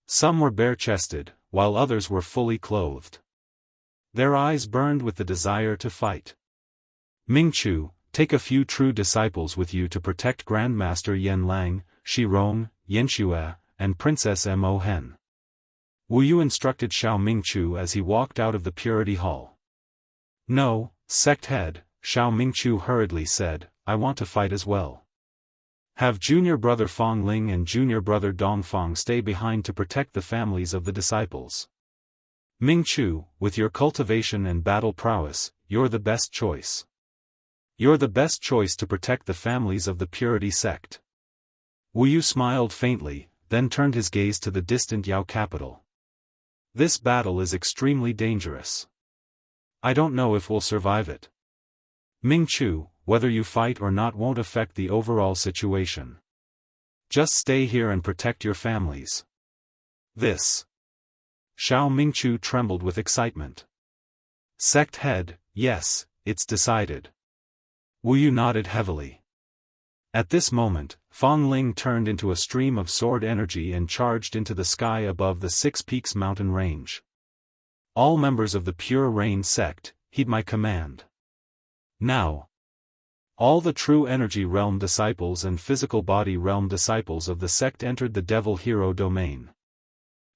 Some were bare-chested, while others were fully clothed. Their eyes burned with the desire to fight. Mingchu, take a few true disciples with you to protect Grandmaster Yan Lang, Shi Rong, Yanxue, and Princess Mo Hen. Wu Yu instructed Xiao Mingchu as he walked out of the Purity Hall. No, sect head, Xiao Mingchu hurriedly said, I want to fight as well. Have junior brother Fong Ling and junior brother Dongfang stay behind to protect the families of the disciples. Mingchu, with your cultivation and battle prowess, you're the best choice. You're the best choice to protect the families of the Purity sect. Wu Yu smiled faintly, then turned his gaze to the distant Yao capital. This battle is extremely dangerous. I don't know if we'll survive it. Mingchu, whether you fight or not won't affect the overall situation. Just stay here and protect your families. This. Xiao Mingchu trembled with excitement. Sect head, yes, it's decided. Wu Yu nodded heavily. At this moment, Fong Ling turned into a stream of sword energy and charged into the sky above the 6 Peaks mountain range. All members of the Pure Rain sect, heed my command. Now. All the true energy realm disciples and physical body realm disciples of the sect entered the Devil Hero domain.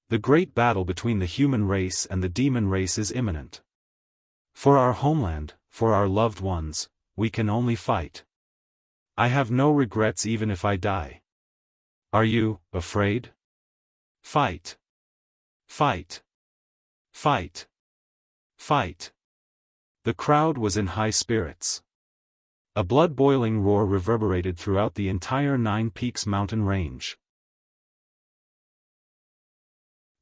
The great battle between the human race and the demon race is imminent. For our homeland, for our loved ones, we can only fight. I have no regrets even if I die. Are you afraid? Fight. Fight. Fight. Fight. The crowd was in high spirits. A blood-boiling roar reverberated throughout the entire 9 Peaks mountain range.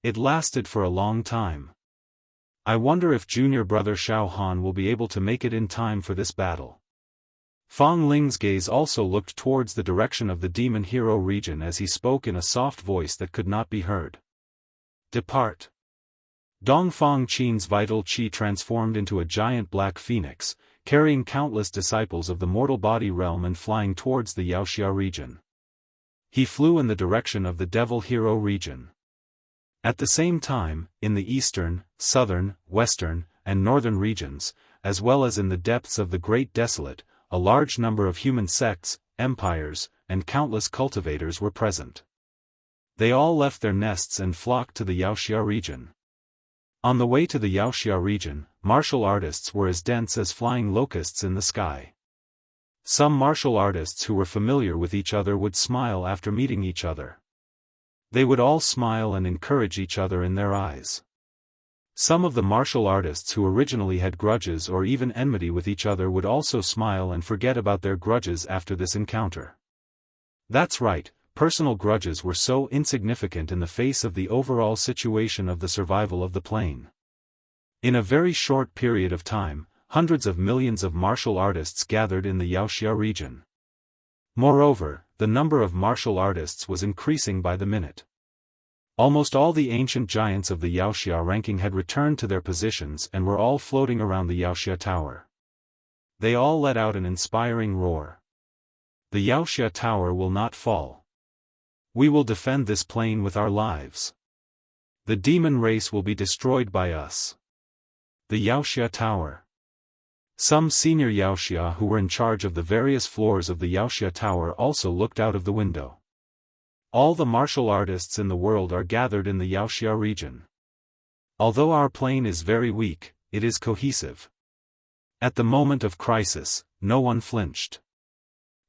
It lasted for a long time. I wonder if junior brother Xiaofan will be able to make it in time for this battle. Fang Ling's gaze also looked towards the direction of the demon hero region as he spoke in a soft voice that could not be heard. Depart. Dongfang Qin's vital qi transformed into a giant black phoenix, carrying countless disciples of the mortal body realm and flying towards the Wuxia region. He flew in the direction of the devil hero region. At the same time, in the eastern, southern, western, and northern regions, as well as in the depths of the Great Desolate, a large number of human sects, empires, and countless cultivators were present. They all left their nests and flocked to the Wuxia region. On the way to the Wuxia region, martial artists were as dense as flying locusts in the sky. Some martial artists who were familiar with each other would smile after meeting each other. They would all smile and encourage each other in their eyes. Some of the martial artists who originally had grudges or even enmity with each other would also smile and forget about their grudges after this encounter. That's right, personal grudges were so insignificant in the face of the overall situation of the survival of the plane. In a very short period of time, hundreds of millions of martial artists gathered in the Wuxia region. Moreover, the number of martial artists was increasing by the minute. Almost all the ancient giants of the Wuxia ranking had returned to their positions and were all floating around the Wuxia tower. They all let out an inspiring roar. The Wuxia tower will not fall. We will defend this plane with our lives. The demon race will be destroyed by us. The Wuxia tower. Some senior Wuxia who were in charge of the various floors of the Wuxia tower also looked out of the window. All the martial artists in the world are gathered in the Wuxia region. Although our plane is very weak, it is cohesive. At the moment of crisis, no one flinched.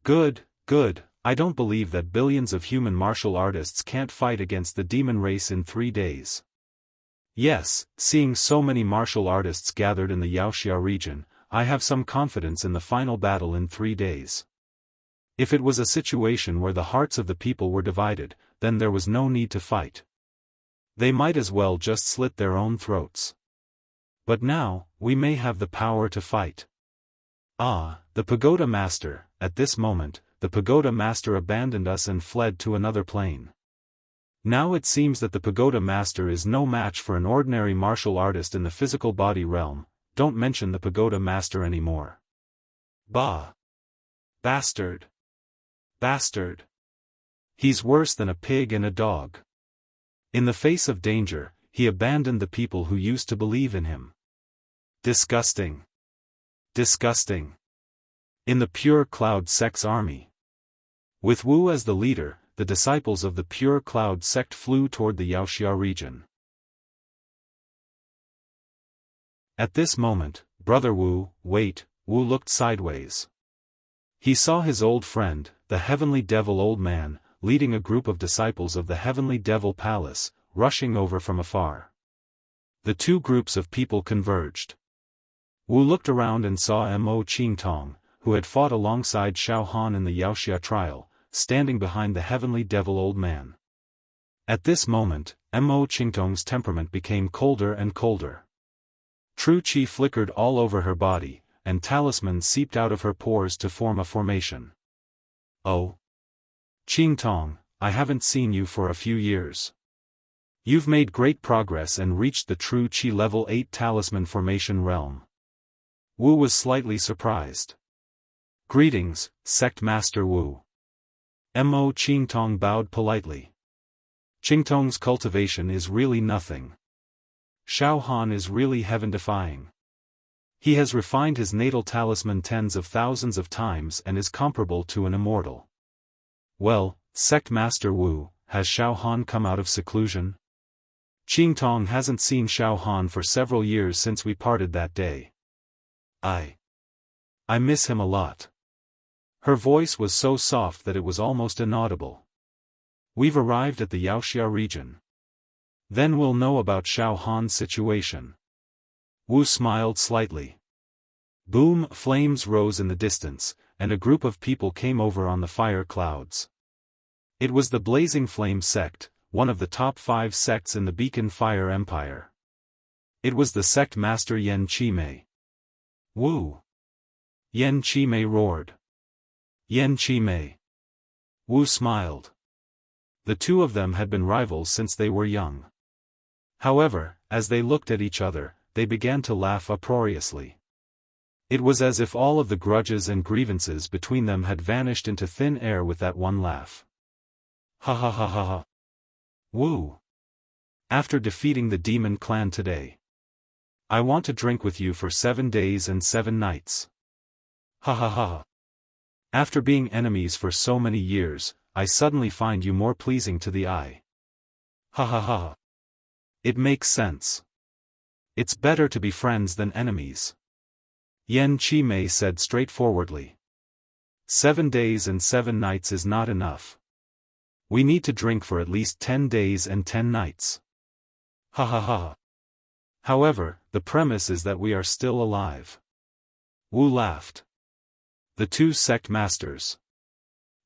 Good, good. I don't believe that billions of human martial artists can't fight against the demon race in 3 days. Yes, seeing so many martial artists gathered in the Wuxia region, I have some confidence in the final battle in 3 days. If it was a situation where the hearts of the people were divided, then there was no need to fight. They might as well just slit their own throats. But now, we may have the power to fight. Ah, the pagoda master. At this moment, the pagoda master abandoned us and fled to another plane. Now it seems that the pagoda master is no match for an ordinary martial artist in the physical body realm. Don't mention the pagoda master anymore. Bah! Bastard! Bastard! He's worse than a pig and a dog. In the face of danger, he abandoned the people who used to believe in him. Disgusting! Disgusting! In the Pure Cloud Sect's army. With Wu as the leader, the disciples of the Pure Cloud sect flew toward the Wuxia region. At this moment, Brother Wu, wait, Wu looked sideways. He saw his old friend, the Heavenly Devil Old Man, leading a group of disciples of the Heavenly Devil Palace, rushing over from afar. The two groups of people converged. Wu looked around and saw Mo Qingtong, who had fought alongside Xiaofan in the Wuxia trial, standing behind the Heavenly Devil Old Man. At this moment, Mo Qingtong's temperament became colder and colder. True qi flickered all over her body, and talismans seeped out of her pores to form a formation. Oh! Qingtong, I haven't seen you for a few years. You've made great progress and reached the true qi level 8 talisman formation realm. Wu was slightly surprised. Greetings, Sect Master Wu. Mo Qingtong bowed politely. Qingtong's cultivation is really nothing. Xiaofan is really heaven-defying. He has refined his natal talisman tens of thousands of times and is comparable to an immortal. Well, Sect Master Wu, has Xiaofan come out of seclusion? Qingtong hasn't seen Xiaofan for several years since we parted that day. I miss him a lot. Her voice was so soft that it was almost inaudible. We've arrived at the Wuxia region. Then we'll know about Xiaofan's situation. Wu smiled slightly. Boom! Flames rose in the distance, and a group of people came over on the fire clouds. It was the Blazing Flame sect, one of the top 5 sects in the Beacon Fire Empire. It was the sect master Yan Qimei. Wu! Yan Qimei roared. Yan Qimei. Wu smiled. The two of them had been rivals since they were young. However, as they looked at each other, they began to laugh uproariously. It was as if all of the grudges and grievances between them had vanished into thin air with that one laugh. Ha ha ha ha ha. Wu! After defeating the demon clan today, I want to drink with you for 7 days and 7 nights. Ha ha ha. After being enemies for so many years, I suddenly find you more pleasing to the eye. Ha ha ha. It makes sense. It's better to be friends than enemies. Yan Qimei said straightforwardly. 7 days and 7 nights is not enough. We need to drink for at least 10 days and 10 nights. Ha ha ha. However, the premise is that we are still alive. Wu laughed. The two sect masters.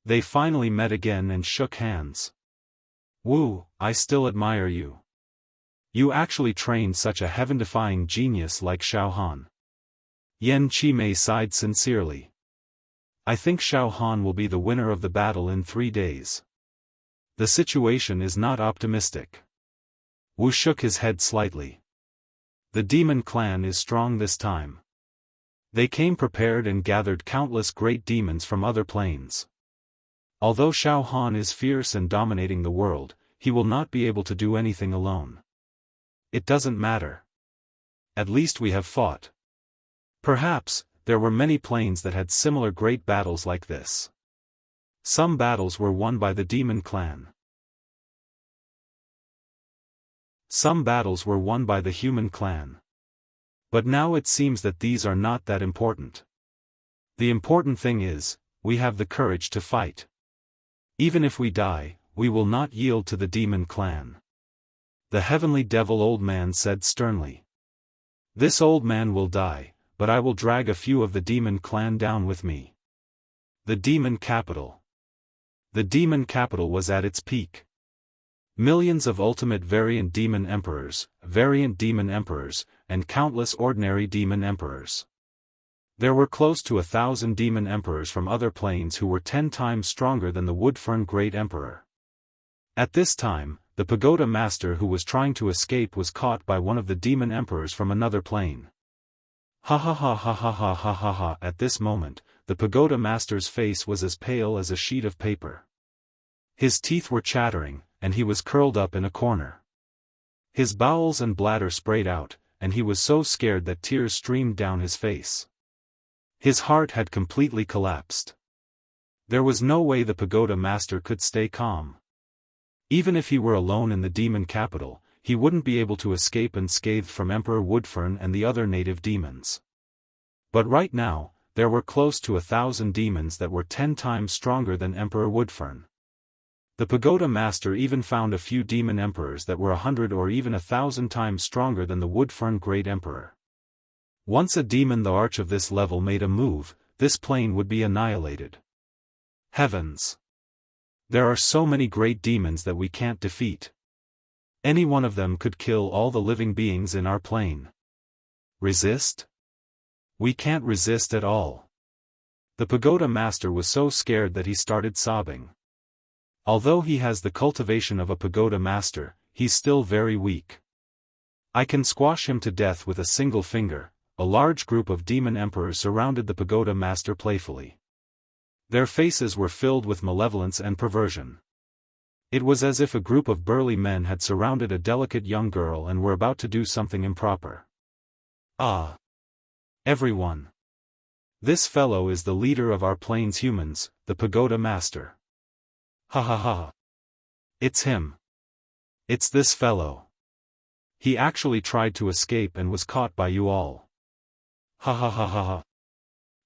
They finally met again and shook hands. Wu, I still admire you. You actually trained such a heaven-defying genius like Xiaofan. Yan Qimei sighed sincerely. I think Xiaofan will be the winner of the battle in 3 days. The situation is not optimistic. Wu shook his head slightly. The demon clan is strong this time. They came prepared and gathered countless great demons from other planes. Although Xiaofan is fierce and dominating the world, he will not be able to do anything alone. It doesn't matter. At least we have fought. Perhaps, there were many planes that had similar great battles like this. Some battles were won by the demon clan. Some battles were won by the human clan. But now it seems that these are not that important. The important thing is, we have the courage to fight. Even if we die, we will not yield to the demon clan. The heavenly devil old man said sternly. This old man will die, but I will drag a few of the demon clan down with me. The demon capital. The demon capital was at its peak. Millions of ultimate variant demon emperors, and countless ordinary demon emperors. There were close to 1,000 demon emperors from other planes who were 10 times stronger than the Woodfern Great Emperor. At this time, the pagoda master who was trying to escape was caught by one of the demon emperors from another plane. Ha ha ha ha ha ha ha ha ha. At this moment, the pagoda master's face was as pale as a sheet of paper. His teeth were chattering, and he was curled up in a corner. His bowels and bladder sprayed out, and he was so scared that tears streamed down his face. His heart had completely collapsed. There was no way the pagoda master could stay calm. Even if he were alone in the demon capital, he wouldn't be able to escape unscathed from Emperor Woodfern and the other native demons. But right now, there were close to 1,000 demons that were 10 times stronger than Emperor Woodfern. The pagoda master even found a few demon emperors that were 100 or even 1,000 times stronger than the Woodfern Great Emperor. Once a demon the arch of this level made a move, this plane would be annihilated. Heavens! There are so many great demons that we can't defeat. Any one of them could kill all the living beings in our plane. Resist? We can't resist at all. The pagoda master was so scared that he started sobbing. Although he has the cultivation of a pagoda master, he's still very weak. I can squash him to death with a single finger. A large group of demon emperors surrounded the pagoda master playfully. Their faces were filled with malevolence and perversion. It was as if a group of burly men had surrounded a delicate young girl and were about to do something improper. Ah! Everyone! This fellow is the leader of our plane's humans, the pagoda master. Ha ha ha! It's him. It's this fellow. He actually tried to escape and was caught by you all. Ha ha ha ha ha!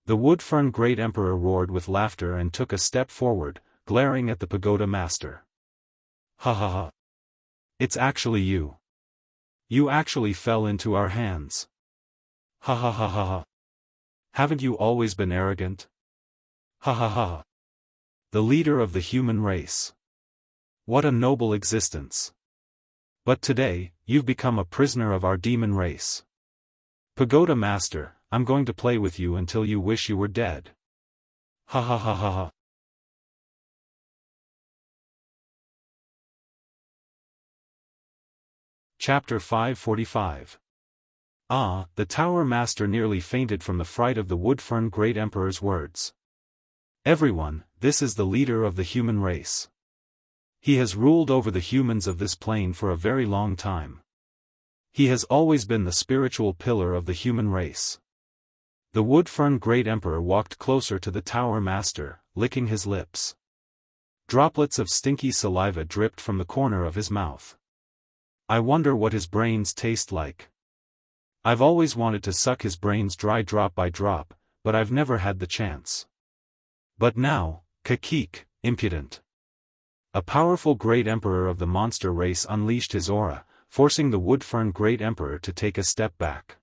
The Woodfern Great Emperor roared with laughter and took a step forward, glaring at the pagoda master. Ha ha ha! It's actually you. You actually fell into our hands. Ha ha ha ha ha! Haven't you always been arrogant? Ha ha ha! The leader of the human race. What a noble existence. But today, you've become a prisoner of our demon race. Pagoda Master, I'm going to play with you until you wish you were dead. Ha ha ha ha ha. Chapter 545. Ah, the Tower Master nearly fainted from the fright of the Woodfern Great Emperor's words. Everyone, this is the leader of the human race. He has ruled over the humans of this plane for a very long time. He has always been the spiritual pillar of the human race. The Woodfern Great Emperor walked closer to the Tower Master, licking his lips. Droplets of stinky saliva dripped from the corner of his mouth. I wonder what his brains taste like. I've always wanted to suck his brains dry drop by drop, but I've never had the chance. But now, Kakik, impudent. A powerful Great Emperor of the monster race unleashed his aura, forcing the Woodfern Great Emperor to take a step back.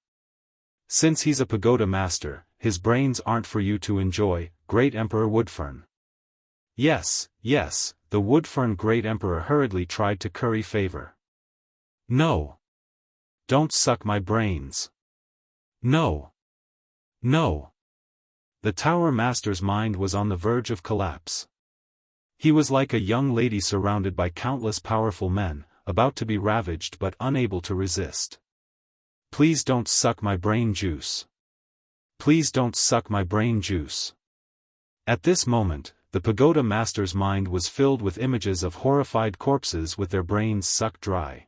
Since he's a Pagoda Master, his brains aren't for you to enjoy, Great Emperor Woodfern. Yes, yes, the Woodfern Great Emperor hurriedly tried to curry favor. No. Don't suck my brains. No. No. The Tower Master's mind was on the verge of collapse. He was like a young lady surrounded by countless powerful men, about to be ravaged but unable to resist. Please don't suck my brain juice. Please don't suck my brain juice. At this moment, the Pagoda Master's mind was filled with images of horrified corpses with their brains sucked dry.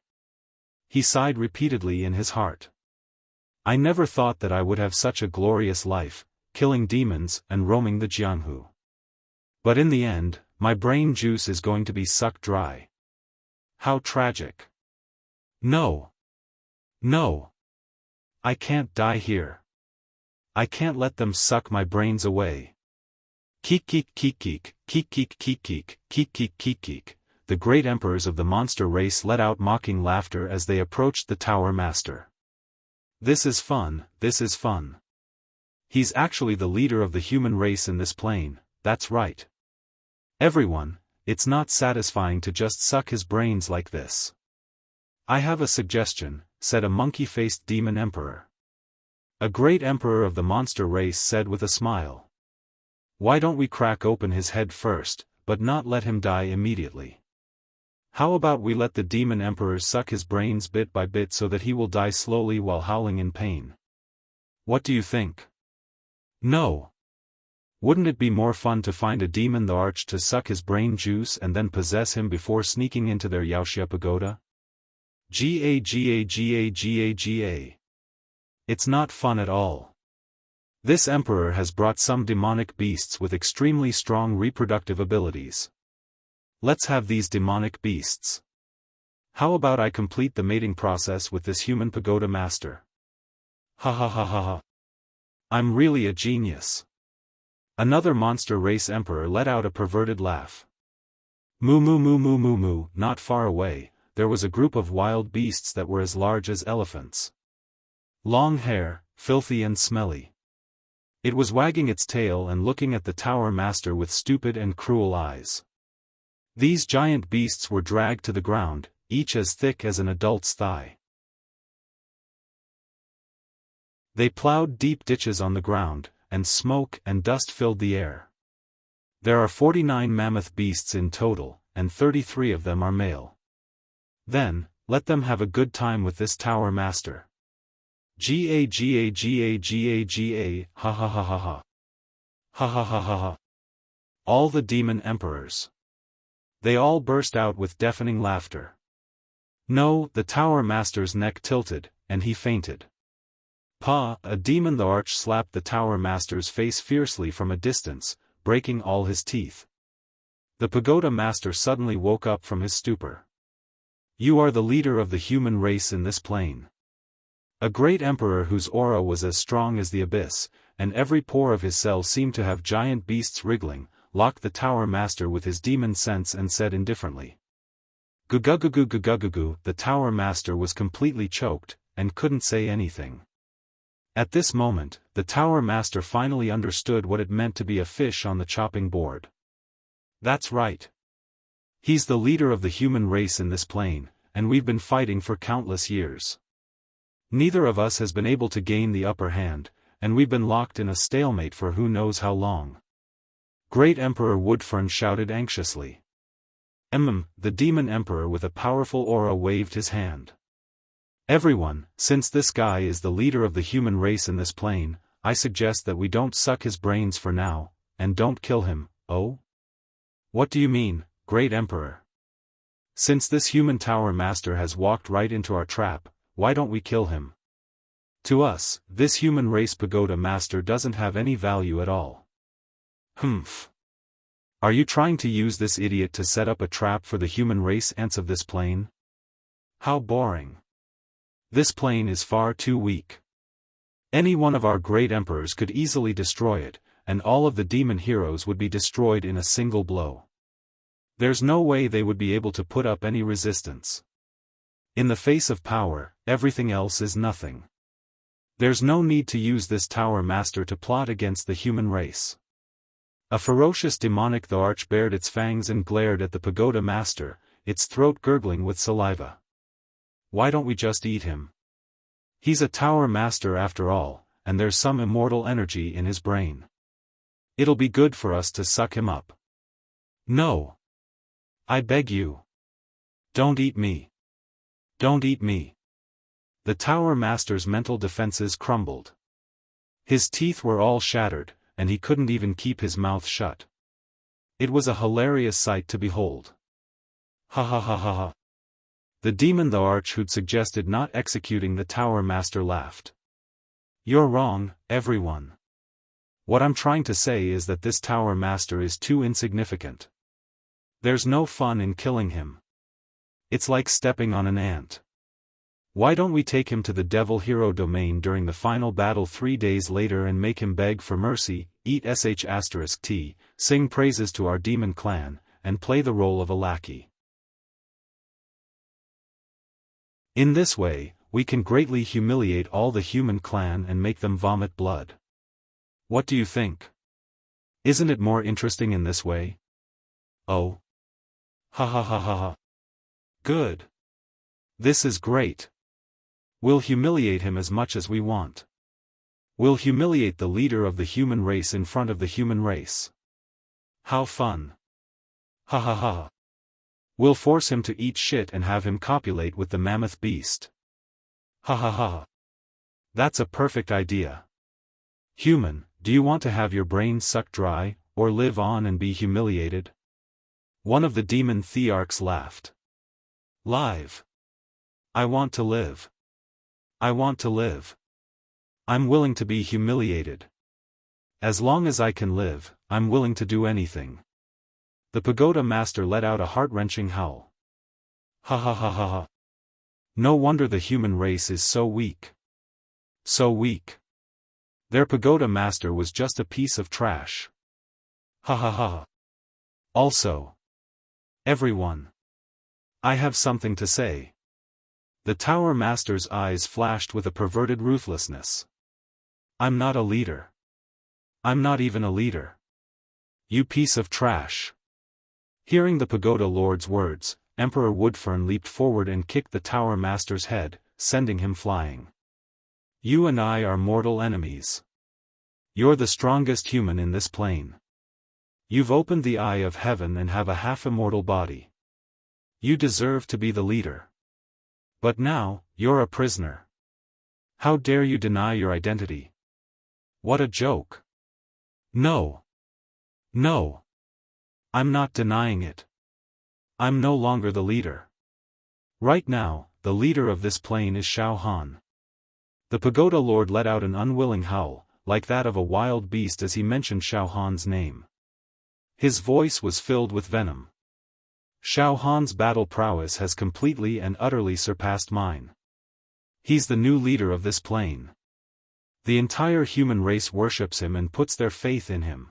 He sighed repeatedly in his heart. I never thought that I would have such a glorious life, killing demons and roaming the Jianghu. But in the end, my brain juice is going to be sucked dry. How tragic. No. No. I can't die here. I can't let them suck my brains away. Keek keek keek keek, keek keek keek keek, keek keek keek keek. The great emperors of the monster race let out mocking laughter as they approached the Tower Master. This is fun, this is fun. He's actually the leader of the human race in this plane, that's right. Everyone, it's not satisfying to just suck his brains like this. I have a suggestion, said a monkey-faced demon emperor. A great emperor of the monster race said with a smile. Why don't we crack open his head first, but not let him die immediately? How about we let the demon emperor suck his brains bit by bit so that he will die slowly while howling in pain? What do you think? No. Wouldn't it be more fun to find a demon the arch to suck his brain juice and then possess him before sneaking into their Wuxia pagoda? Ga. It's not fun at all. This emperor has brought some demonic beasts with extremely strong reproductive abilities. Let's have these demonic beasts. How about I complete the mating process with this human Pagoda Master? Ha ha ha ha ha. I'm really a genius. Another monster race emperor let out a perverted laugh. Moo moo moo moo moo moo. Not far away, there was a group of wild beasts that were as large as elephants. Long hair, filthy and smelly. It was wagging its tail and looking at the Tower Master with stupid and cruel eyes. These giant beasts were dragged to the ground, each as thick as an adult's thigh. They plowed deep ditches on the ground, and smoke and dust filled the air. There are 49 mammoth beasts in total, and 33 of them are male. Then, let them have a good time with this Tower Master. Ga, ha ha ha ha ha. Ha ha ha ha ha. All the demon emperors. They all burst out with deafening laughter. No, the Tower Master's neck tilted, and he fainted. Pa, a demon the arch slapped the Tower Master's face fiercely from a distance, breaking all his teeth. The Pagoda Master suddenly woke up from his stupor. You are the leader of the human race in this plane. A great emperor whose aura was as strong as the abyss, and every pore of his cell seemed to have giant beasts wriggling, locked the Tower Master with his demon sense and said indifferently. Gugugugu gugugugu. The Tower Master was completely choked, and couldn't say anything. At this moment, the Tower Master finally understood what it meant to be a fish on the chopping board. That's right. He's the leader of the human race in this plane, and we've been fighting for countless years. Neither of us has been able to gain the upper hand, and we've been locked in a stalemate for who knows how long. Great Emperor Woodfern shouted anxiously. The Demon Emperor with a powerful aura waved his hand. Everyone, since this guy is the leader of the human race in this plane, I suggest that we don't suck his brains for now, and don't kill him. Oh? What do you mean, Great Emperor? Since this human tower master has walked right into our trap, why don't we kill him? To us, this human race pagoda master doesn't have any value at all. Humph. Are you trying to use this idiot to set up a trap for the human race ants of this plane? How boring. This plane is far too weak. Any one of our great emperors could easily destroy it, and all of the demon heroes would be destroyed in a single blow. There's no way they would be able to put up any resistance. In the face of power, everything else is nothing. There's no need to use this tower master to plot against the human race. A ferocious demonic the arch bared its fangs and glared at the pagoda master, its throat gurgling with saliva. Why don't we just eat him? He's a tower master after all, and there's some immortal energy in his brain. It'll be good for us to suck him up. No. I beg you. Don't eat me. Don't eat me. The tower master's mental defenses crumbled. His teeth were all shattered, and he couldn't even keep his mouth shut. It was a hilarious sight to behold. Ha ha ha ha ha. The demon the arch who'd suggested not executing the tower master laughed. You're wrong, everyone. What I'm trying to say is that this tower master is too insignificant. There's no fun in killing him. It's like stepping on an ant. Why don't we take him to the devil hero domain during the final battle 3 days later and make him beg for mercy, eat sh*t, sing praises to our demon clan, and play the role of a lackey. In this way, we can greatly humiliate all the human clan and make them vomit blood. What do you think? Isn't it more interesting in this way? Oh. Ha ha ha ha ha. Good. This is great. We'll humiliate him as much as we want. We'll humiliate the leader of the human race in front of the human race. How fun. Ha ha ha. We'll force him to eat shit and have him copulate with the mammoth beast. Ha ha ha. That's a perfect idea. Human, do you want to have your brain sucked dry, or live on and be humiliated? One of the demon thearchs laughed. Live. I want to live. I want to live. I'm willing to be humiliated. As long as I can live, I'm willing to do anything. The pagoda master let out a heart-wrenching howl. Ha ha ha ha ha. No wonder the human race is so weak. So weak. Their pagoda master was just a piece of trash. Ha ha ha. Also. Everyone. I have something to say. The tower master's eyes flashed with a perverted ruthlessness. I'm not a leader. I'm not even a leader. You piece of trash. Hearing the pagoda lord's words, Emperor Woodfern leaped forward and kicked the tower master's head, sending him flying. You and I are mortal enemies. You're the strongest human in this plane. You've opened the eye of heaven and have a half-immortal body. You deserve to be the leader. But now, you're a prisoner. How dare you deny your identity? What a joke. No. No. I'm not denying it. I'm no longer the leader. Right now, the leader of this plane is Xiaofan. The pagoda lord let out an unwilling howl, like that of a wild beast as he mentioned Xiaofan's name. His voice was filled with venom. Xiaofan's battle prowess has completely and utterly surpassed mine. He's the new leader of this plane. The entire human race worships him and puts their faith in him.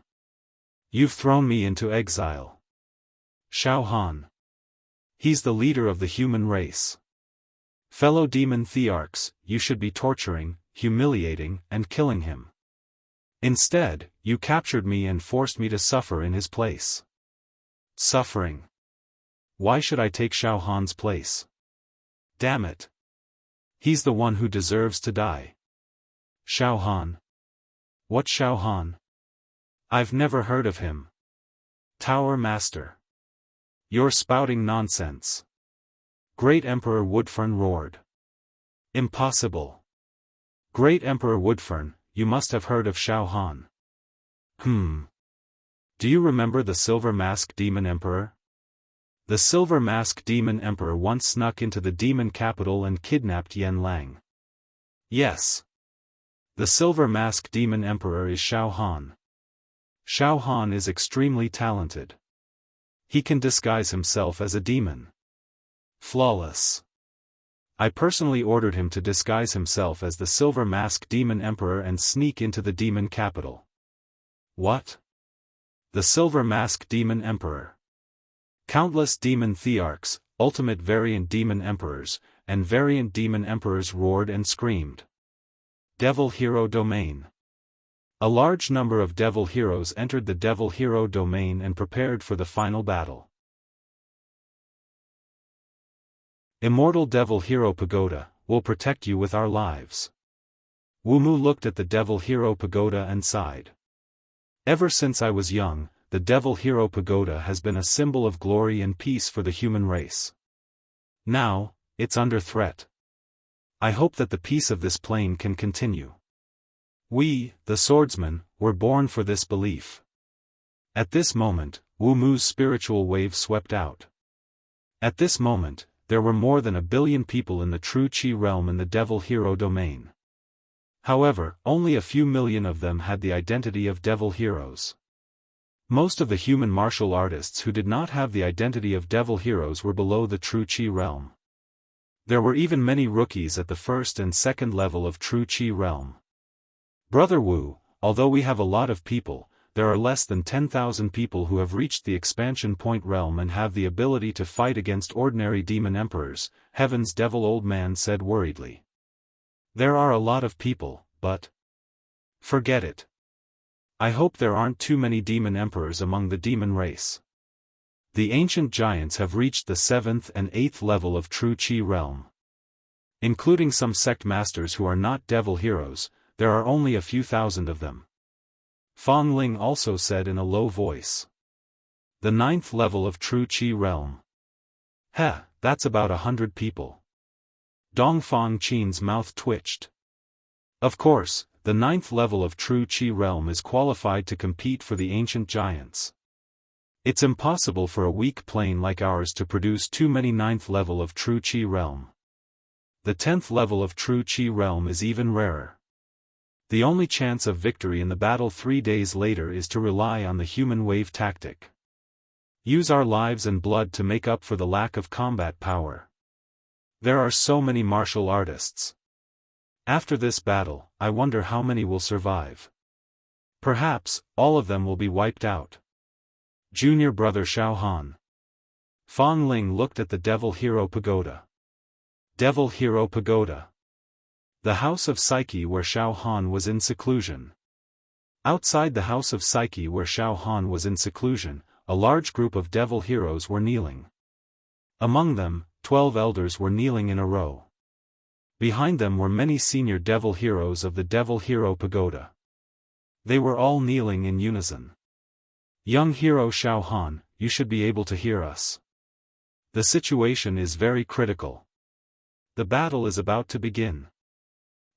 You've thrown me into exile. Xiaofan. He's the leader of the human race. Fellow demon thearchs, you should be torturing, humiliating, and killing him. Instead, you captured me and forced me to suffer in his place. Suffering. Why should I take Xiaofan's place? Damn it. He's the one who deserves to die. Xiaofan. What Xiaofan? I've never heard of him. Tower Master. You're spouting nonsense. Great Emperor Woodfern roared. Impossible. Great Emperor Woodfern, you must have heard of Xiaofan. Do you remember the Silver Mask Demon Emperor? The Silver Mask Demon Emperor once snuck into the demon capital and kidnapped Yen Lang. Yes. The Silver Mask Demon Emperor is Xiaofan. Xiaofan is extremely talented. He can disguise himself as a demon. Flawless. I personally ordered him to disguise himself as the Silver Mask Demon Emperor and sneak into the demon capital. What? The Silver Mask Demon Emperor. Countless demon thearchs, ultimate variant demon emperors, and variant demon emperors roared and screamed. Devil Hero Domain. A large number of devil heroes entered the Devil Hero Domain and prepared for the final battle. Immortal Devil Hero Pagoda, will protect you with our lives. Wumu looked at the Devil Hero Pagoda and sighed. Ever since I was young, the Devil Hero Pagoda has been a symbol of glory and peace for the human race. Now, it's under threat. I hope that the peace of this plane can continue. We, the swordsmen, were born for this belief. At this moment, Wu Mu's spiritual wave swept out. At this moment, there were more than 1 billion people in the true Qi realm in the Devil Hero Domain. However, only a few million of them had the identity of Devil Heroes. Most of the human martial artists who did not have the identity of Devil Heroes were below the true Qi realm. There were even many rookies at the first and second level of true Qi realm. Brother Wu, although we have a lot of people, there are less than 10,000 people who have reached the expansion point realm and have the ability to fight against ordinary demon emperors, Heaven's Devil Old Man said worriedly. There are a lot of people, but forget it. I hope there aren't too many demon emperors among the demon race. The ancient giants have reached the 7th and 8th level of true Qi realm. Including some sect masters who are not devil heroes, there are only a few thousand of them. Fang Ling also said in a low voice. The 9th level of true Qi realm. Heh, that's about 100 people. Dongfang Qin's mouth twitched. Of course, the 9th level of true Qi realm is qualified to compete for the ancient giants. It's impossible for a weak plane like ours to produce too many 9th level of true Qi realm. The 10th level of true Qi realm is even rarer. The only chance of victory in the battle 3 days later is to rely on the human wave tactic. Use our lives and blood to make up for the lack of combat power. There are so many martial artists. After this battle, I wonder how many will survive. Perhaps, all of them will be wiped out. Junior brother Xiaofan. Fang Ling looked at the Devil Hero Pagoda. Devil Hero Pagoda. The House of Psyche where Xiaofan was in seclusion. Outside the House of Psyche where Xiaofan was in seclusion, a large group of devil heroes were kneeling. Among them, 12 elders were kneeling in a row. Behind them were many senior devil heroes of the Devil Hero Pagoda. They were all kneeling in unison. Young hero Xiaofan, you should be able to hear us. The situation is very critical. The battle is about to begin.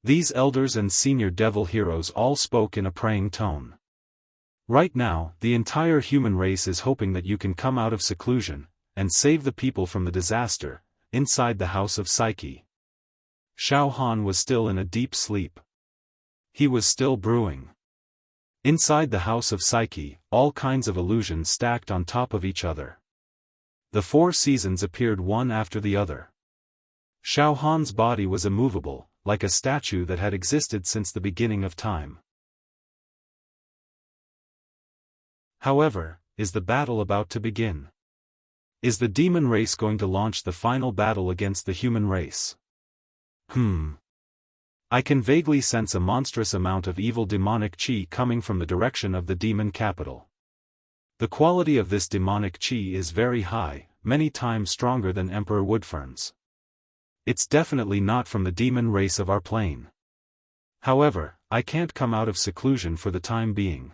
These elders and senior devil heroes all spoke in a praying tone. Right now, the entire human race is hoping that you can come out of seclusion, and save the people from the disaster, inside the House of Psyche. Xiaofan was still in a deep sleep. He was still brewing. Inside the House of Psyche, all kinds of illusions stacked on top of each other. The 4 seasons appeared one after the other. Xiaofan's body was immovable, like a statue that had existed since the beginning of time. However, is the battle about to begin? Is the demon race going to launch the final battle against the human race? I can vaguely sense a monstrous amount of evil demonic qi coming from the direction of the demon capital. The quality of this demonic qi is very high, many times stronger than Emperor Woodfern's. It's definitely not from the demon race of our plane. However, I can't come out of seclusion for the time being.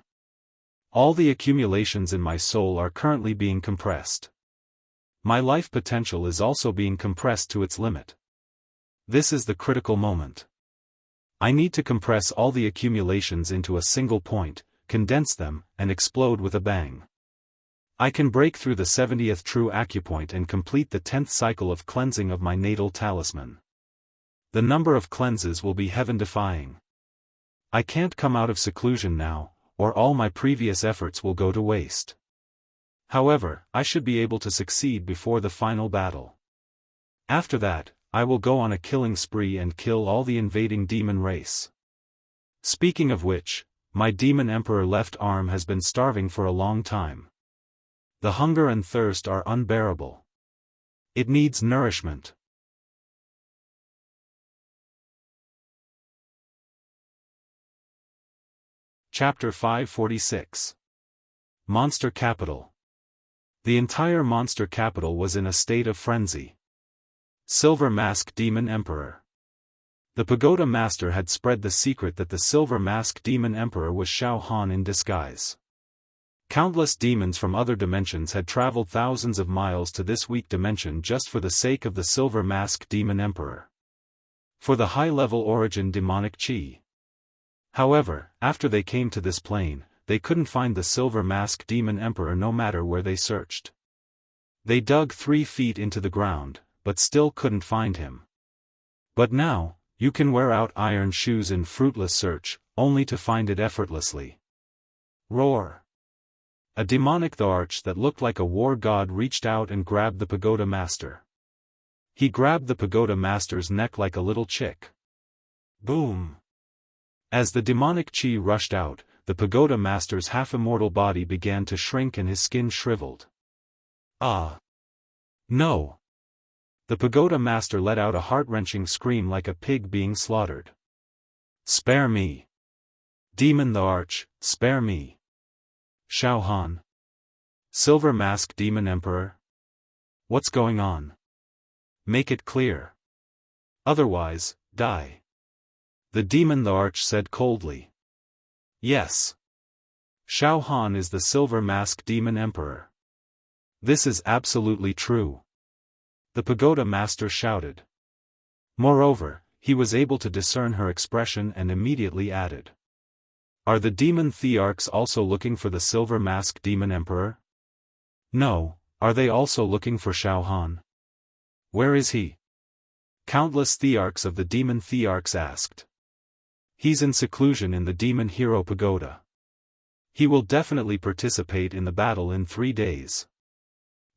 All the accumulations in my soul are currently being compressed. My life potential is also being compressed to its limit. This is the critical moment. I need to compress all the accumulations into a single point, condense them, and explode with a bang. I can break through the 70th true acupoint and complete the 10th cycle of cleansing of my natal talisman. The number of cleanses will be heaven-defying. I can't come out of seclusion now, or all my previous efforts will go to waste. However, I should be able to succeed before the final battle. After that, I will go on a killing spree and kill all the invading demon race. Speaking of which, my demon emperor left arm has been starving for a long time. The hunger and thirst are unbearable. It needs nourishment. Chapter 546. Monster Capital. The entire monster capital was in a state of frenzy. Silver Mask Demon Emperor. The Pagoda Master had spread the secret that the Silver Mask Demon Emperor was Xiaofan in disguise. Countless demons from other dimensions had traveled thousands of miles to this weak dimension just for the sake of the Silver Mask Demon Emperor. For the high-level origin demonic chi. However, after they came to this plane, they couldn't find the Silver Mask Demon Emperor no matter where they searched. They dug 3 feet into the ground, but still couldn't find him. But now, you can wear out iron shoes in fruitless search, only to find it effortlessly. Roar! A demonic arch that looked like a war god reached out and grabbed the Pagoda Master. He grabbed the Pagoda Master's neck like a little chick. Boom! As the demonic chi rushed out, the Pagoda Master's half-immortal body began to shrink and his skin shriveled. Ah! No! The Pagoda Master let out a heart-wrenching scream like a pig being slaughtered. Spare me! Demon the Arch, spare me! Xiaofan. Silver Mask Demon Emperor? What's going on? Make it clear. Otherwise, die. The Demon the Arch said coldly. Yes. Xiaofan is the Silver Mask Demon Emperor. This is absolutely true. The Pagoda Master shouted. Moreover, he was able to discern her expression and immediately added. Are the demon thearchs also looking for the Silver Mask Demon Emperor? No, are they also looking for Xiaofan? Where is he? Countless thearchs of the demon thearchs asked. He's in seclusion in the Demon Hero Pagoda. He will definitely participate in the battle in 3 days.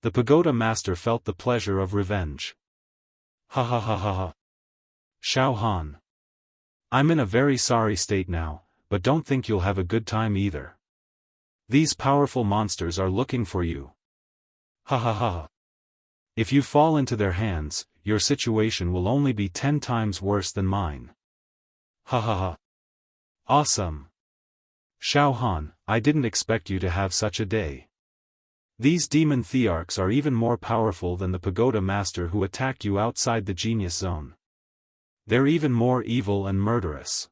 The Pagoda Master felt the pleasure of revenge. Ha ha ha ha ha. Xiaofan. I'm in a very sorry state now, but don't think you'll have a good time either. These powerful monsters are looking for you. Ha ha ha. If you fall into their hands, your situation will only be 10 times worse than mine. Ha ha ha. Awesome. Xiaofan, I didn't expect you to have such a day. These demon thearchs are even more powerful than the Pagoda Master who attacked you outside the genius zone. They're even more evil and murderous.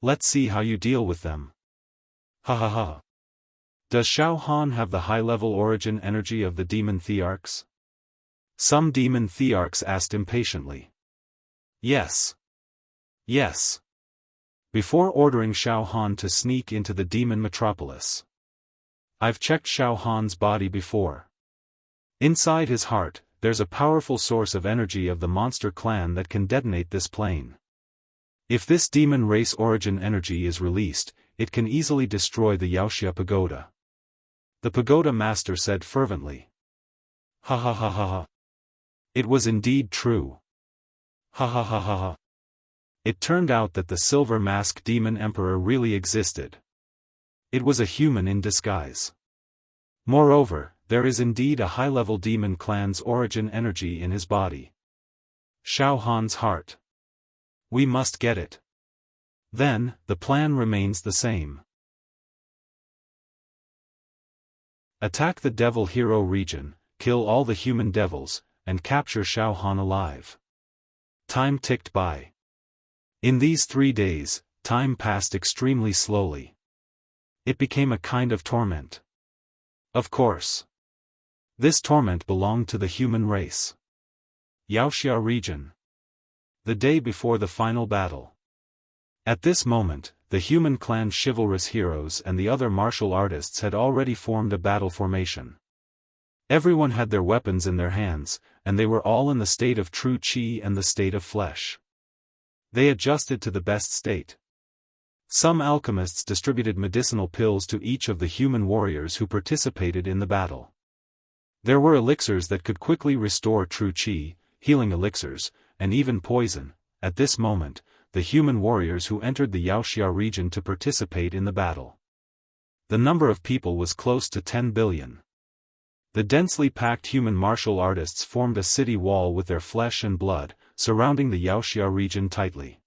Let's see how you deal with them. Ha ha ha. Does Xiaofan have the high-level origin energy of the demon thearchs? Some demon thearchs asked impatiently. Yes. Yes. Before ordering Xiaofan to sneak into the demon metropolis. I've checked Xiaofan's body before. Inside his heart, there's a powerful source of energy of the monster clan that can detonate this plane. If this demon race origin energy is released, it can easily destroy the Wuxia Pagoda. The Pagoda Master said fervently. Ha ha ha ha ha. It was indeed true. Ha ha ha ha ha. It turned out that the Silver Mask Demon Emperor really existed. It was a human in disguise. Moreover, there is indeed a high-level demon clan's origin energy in his body. Xiaofan's heart. We must get it. Then, the plan remains the same. Attack the Devil Hero region, kill all the human devils, and capture Xiaofan alive. Time ticked by. In these 3 days, time passed extremely slowly. It became a kind of torment. Of course. This torment belonged to the human race. Wuxia region. The day before the final battle. At this moment, the human clan chivalrous heroes and the other martial artists had already formed a battle formation. Everyone had their weapons in their hands, and they were all in the state of true qi and the state of flesh. They adjusted to the best state. Some alchemists distributed medicinal pills to each of the human warriors who participated in the battle. There were elixirs that could quickly restore true qi, healing elixirs, and even poison. At this moment, the human warriors who entered the Wuxia region to participate in the battle. The number of people was close to 10 billion. The densely packed human martial artists formed a city wall with their flesh and blood, surrounding the Wuxia region tightly.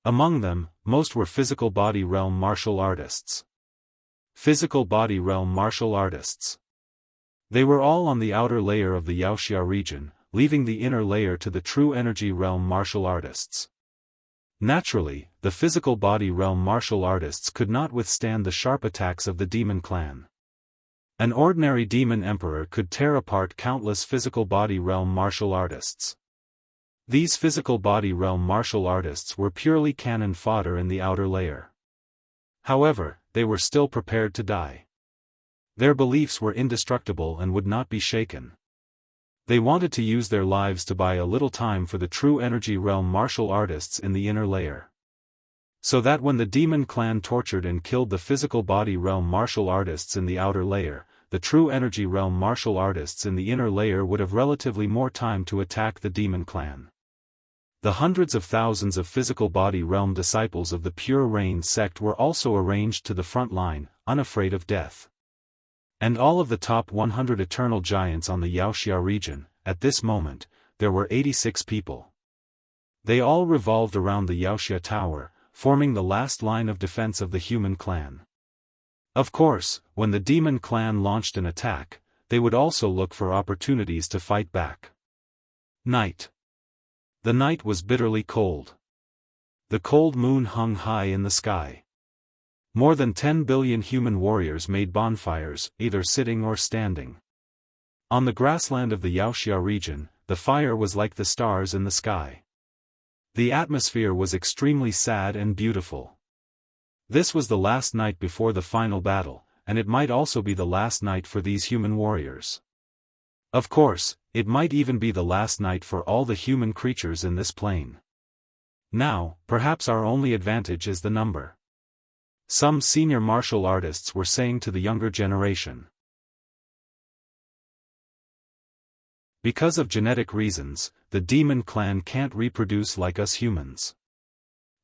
Among them, most were physical body realm martial artists. Physical body realm martial artists. They were all on the outer layer of the Wuxia region, leaving the inner layer to the true energy realm martial artists. Naturally, the physical body realm martial artists could not withstand the sharp attacks of the demon clan. An ordinary demon emperor could tear apart countless physical body realm martial artists. These physical body realm martial artists were purely cannon fodder in the outer layer. However, they were still prepared to die. Their beliefs were indestructible and would not be shaken. They wanted to use their lives to buy a little time for the true energy realm martial artists in the inner layer. So that when the demon clan tortured and killed the physical body realm martial artists in the outer layer, the true energy realm martial artists in the inner layer would have relatively more time to attack the demon clan. The hundreds of thousands of physical body realm disciples of the Pure Rain sect were also arranged to the front line, unafraid of death. And all of the top 100 eternal giants on the Wuxia region, at this moment, there were 86 people. They all revolved around the Wuxia tower, forming the last line of defense of the human clan. Of course, when the demon clan launched an attack, they would also look for opportunities to fight back. Night. The night was bitterly cold. The cold moon hung high in the sky. More than 10 billion human warriors made bonfires, either sitting or standing. On the grassland of the Wuxia region, the fire was like the stars in the sky. The atmosphere was extremely sad and beautiful. This was the last night before the final battle, and it might also be the last night for these human warriors. Of course, it might even be the last night for all the human creatures in this plane. Now, perhaps our only advantage is the number. Some senior martial artists were saying to the younger generation. Because of genetic reasons, the demon clan can't reproduce like us humans.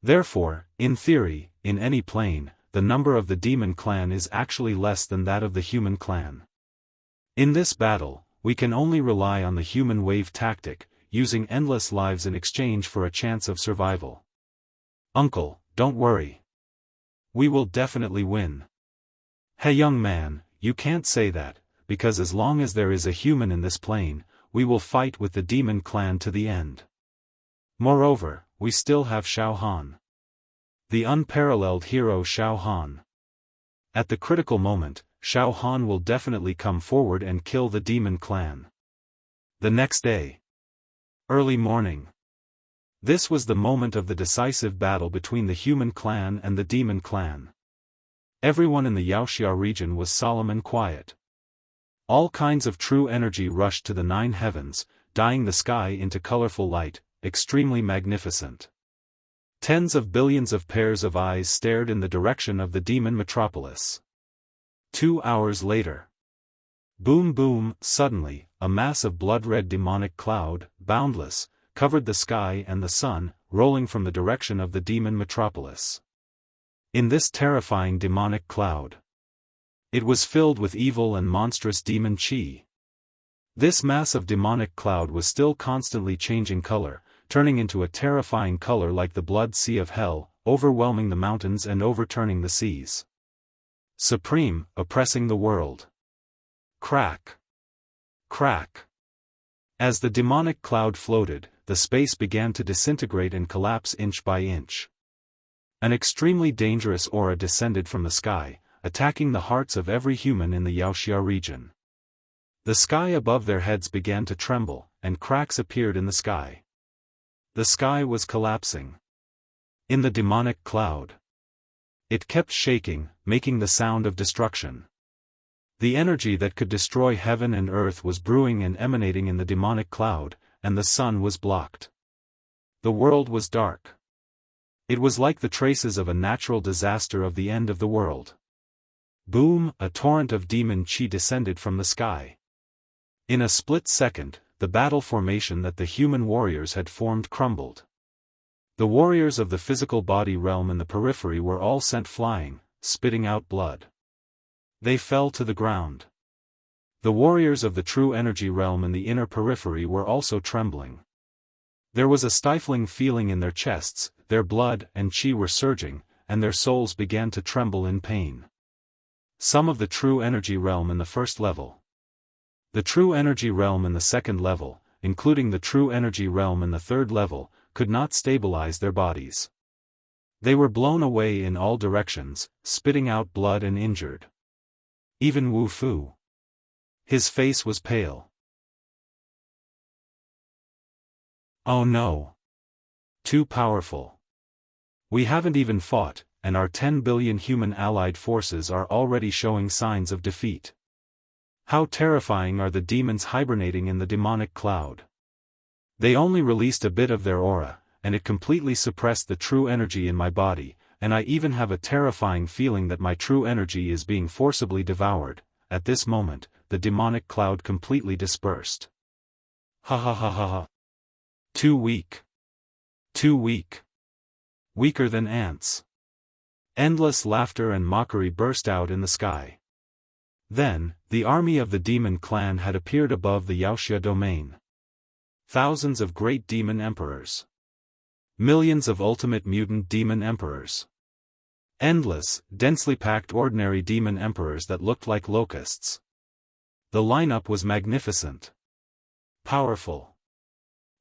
Therefore, in theory, in any plane, the number of the demon clan is actually less than that of the human clan. In this battle, we can only rely on the human wave tactic, using endless lives in exchange for a chance of survival. Uncle, don't worry. We will definitely win. Hey young man, you can't say that, because as long as there is a human in this plane, we will fight with the demon clan to the end. Moreover, we still have Xiaofan. The unparalleled hero Xiaofan. At the critical moment, Xiaofan will definitely come forward and kill the demon clan. The next day. Early morning. This was the moment of the decisive battle between the human clan and the demon clan. Everyone in the Wuxia region was solemn and quiet. All kinds of true energy rushed to the 9 heavens, dyeing the sky into colorful light, extremely magnificent. Tens of billions of pairs of eyes stared in the direction of the demon metropolis. 2 hours later. Boom boom, suddenly, a mass of blood-red demonic cloud, boundless, covered the sky and the sun, rolling from the direction of the demon metropolis. In this terrifying demonic cloud, it was filled with evil and monstrous demon qi. This mass of demonic cloud was still constantly changing color, turning into a terrifying color like the blood sea of hell, overwhelming the mountains and overturning the seas. Supreme, oppressing the world. Crack. Crack. As the demonic cloud floated, the space began to disintegrate and collapse inch by inch. An extremely dangerous aura descended from the sky, attacking the hearts of every human in the Wuxia region. The sky above their heads began to tremble, and cracks appeared in the sky. The sky was collapsing. In the demonic cloud. It kept shaking, making the sound of destruction. The energy that could destroy heaven and earth was brewing and emanating in the demonic cloud, and the sun was blocked. The world was dark. It was like the traces of a natural disaster of the end of the world. Boom! A torrent of demon chi descended from the sky. In a split second, the battle formation that the human warriors had formed crumbled. The warriors of the physical body realm in the periphery were all sent flying, spitting out blood. They fell to the ground. The warriors of the true energy realm in the inner periphery were also trembling. There was a stifling feeling in their chests, their blood and chi were surging, and their souls began to tremble in pain. Some of the true energy realm in the first level. The true energy realm in the second level, including the true energy realm in the third level, could not stabilize their bodies. They were blown away in all directions, spitting out blood and injured. Even Wu Fu. His face was pale. Oh no. Too powerful. We haven't even fought, and our 10 billion human allied forces are already showing signs of defeat. How terrifying are the demons hibernating in the demonic cloud. They only released a bit of their aura, and it completely suppressed the true energy in my body, and I even have a terrifying feeling that my true energy is being forcibly devoured. At this moment, the demonic cloud completely dispersed. Ha ha ha ha ha. Too weak. Too weak. Weaker than ants. Endless laughter and mockery burst out in the sky. Then, the army of the demon clan had appeared above the Wuxia domain. Thousands of great demon emperors. Millions of ultimate mutant demon emperors. Endless, densely packed ordinary demon emperors that looked like locusts. The lineup was magnificent. Powerful.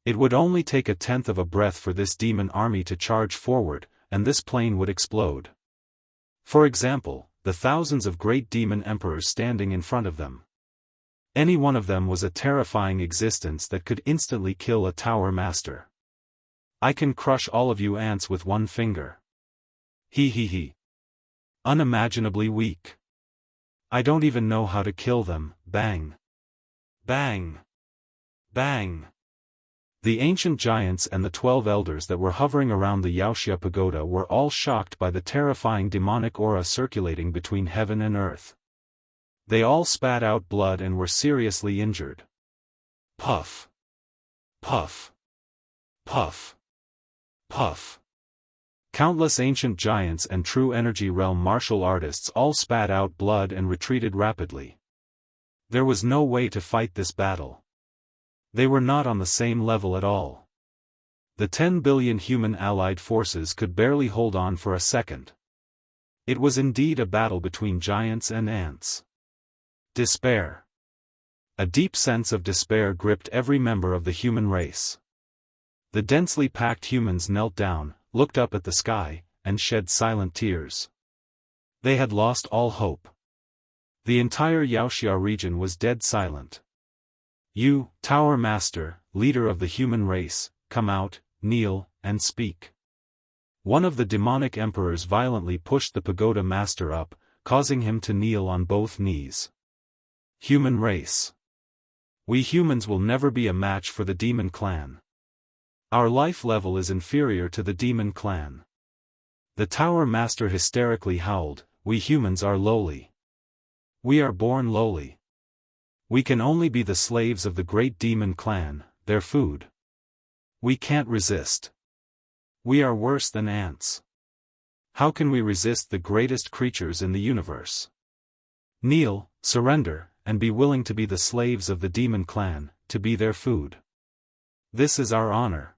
It would only take a tenth of a breath for this demon army to charge forward, and this plane would explode. For example, the thousands of great demon emperors standing in front of them. Any one of them was a terrifying existence that could instantly kill a tower master. I can crush all of you ants with one finger. He he he. Unimaginably weak. I don't even know how to kill them. Bang. Bang. Bang. The ancient giants and the 12 elders that were hovering around the Wuxia pagoda were all shocked by the terrifying demonic aura circulating between heaven and earth. They all spat out blood and were seriously injured. Puff. Puff. Puff. Puff. Countless ancient giants and true energy realm martial artists all spat out blood and retreated rapidly. There was no way to fight this battle. They were not on the same level at all. The 10 billion human allied forces could barely hold on for a second. It was indeed a battle between giants and ants. Despair. A deep sense of despair gripped every member of the human race. The densely packed humans knelt down, looked up at the sky, and shed silent tears. They had lost all hope. The entire Wuxia region was dead silent. You, Tower Master, leader of the human race, come out, kneel, and speak. One of the demonic emperors violently pushed the pagoda master up, causing him to kneel on both knees. Human race. We humans will never be a match for the demon clan. Our life level is inferior to the demon clan. The Tower Master hysterically howled, we humans are lowly. We are born lowly. We can only be the slaves of the great demon clan, their food. We can't resist. We are worse than ants. How can we resist the greatest creatures in the universe? Kneel, surrender, and be willing to be the slaves of the demon clan, to be their food. This is our honor.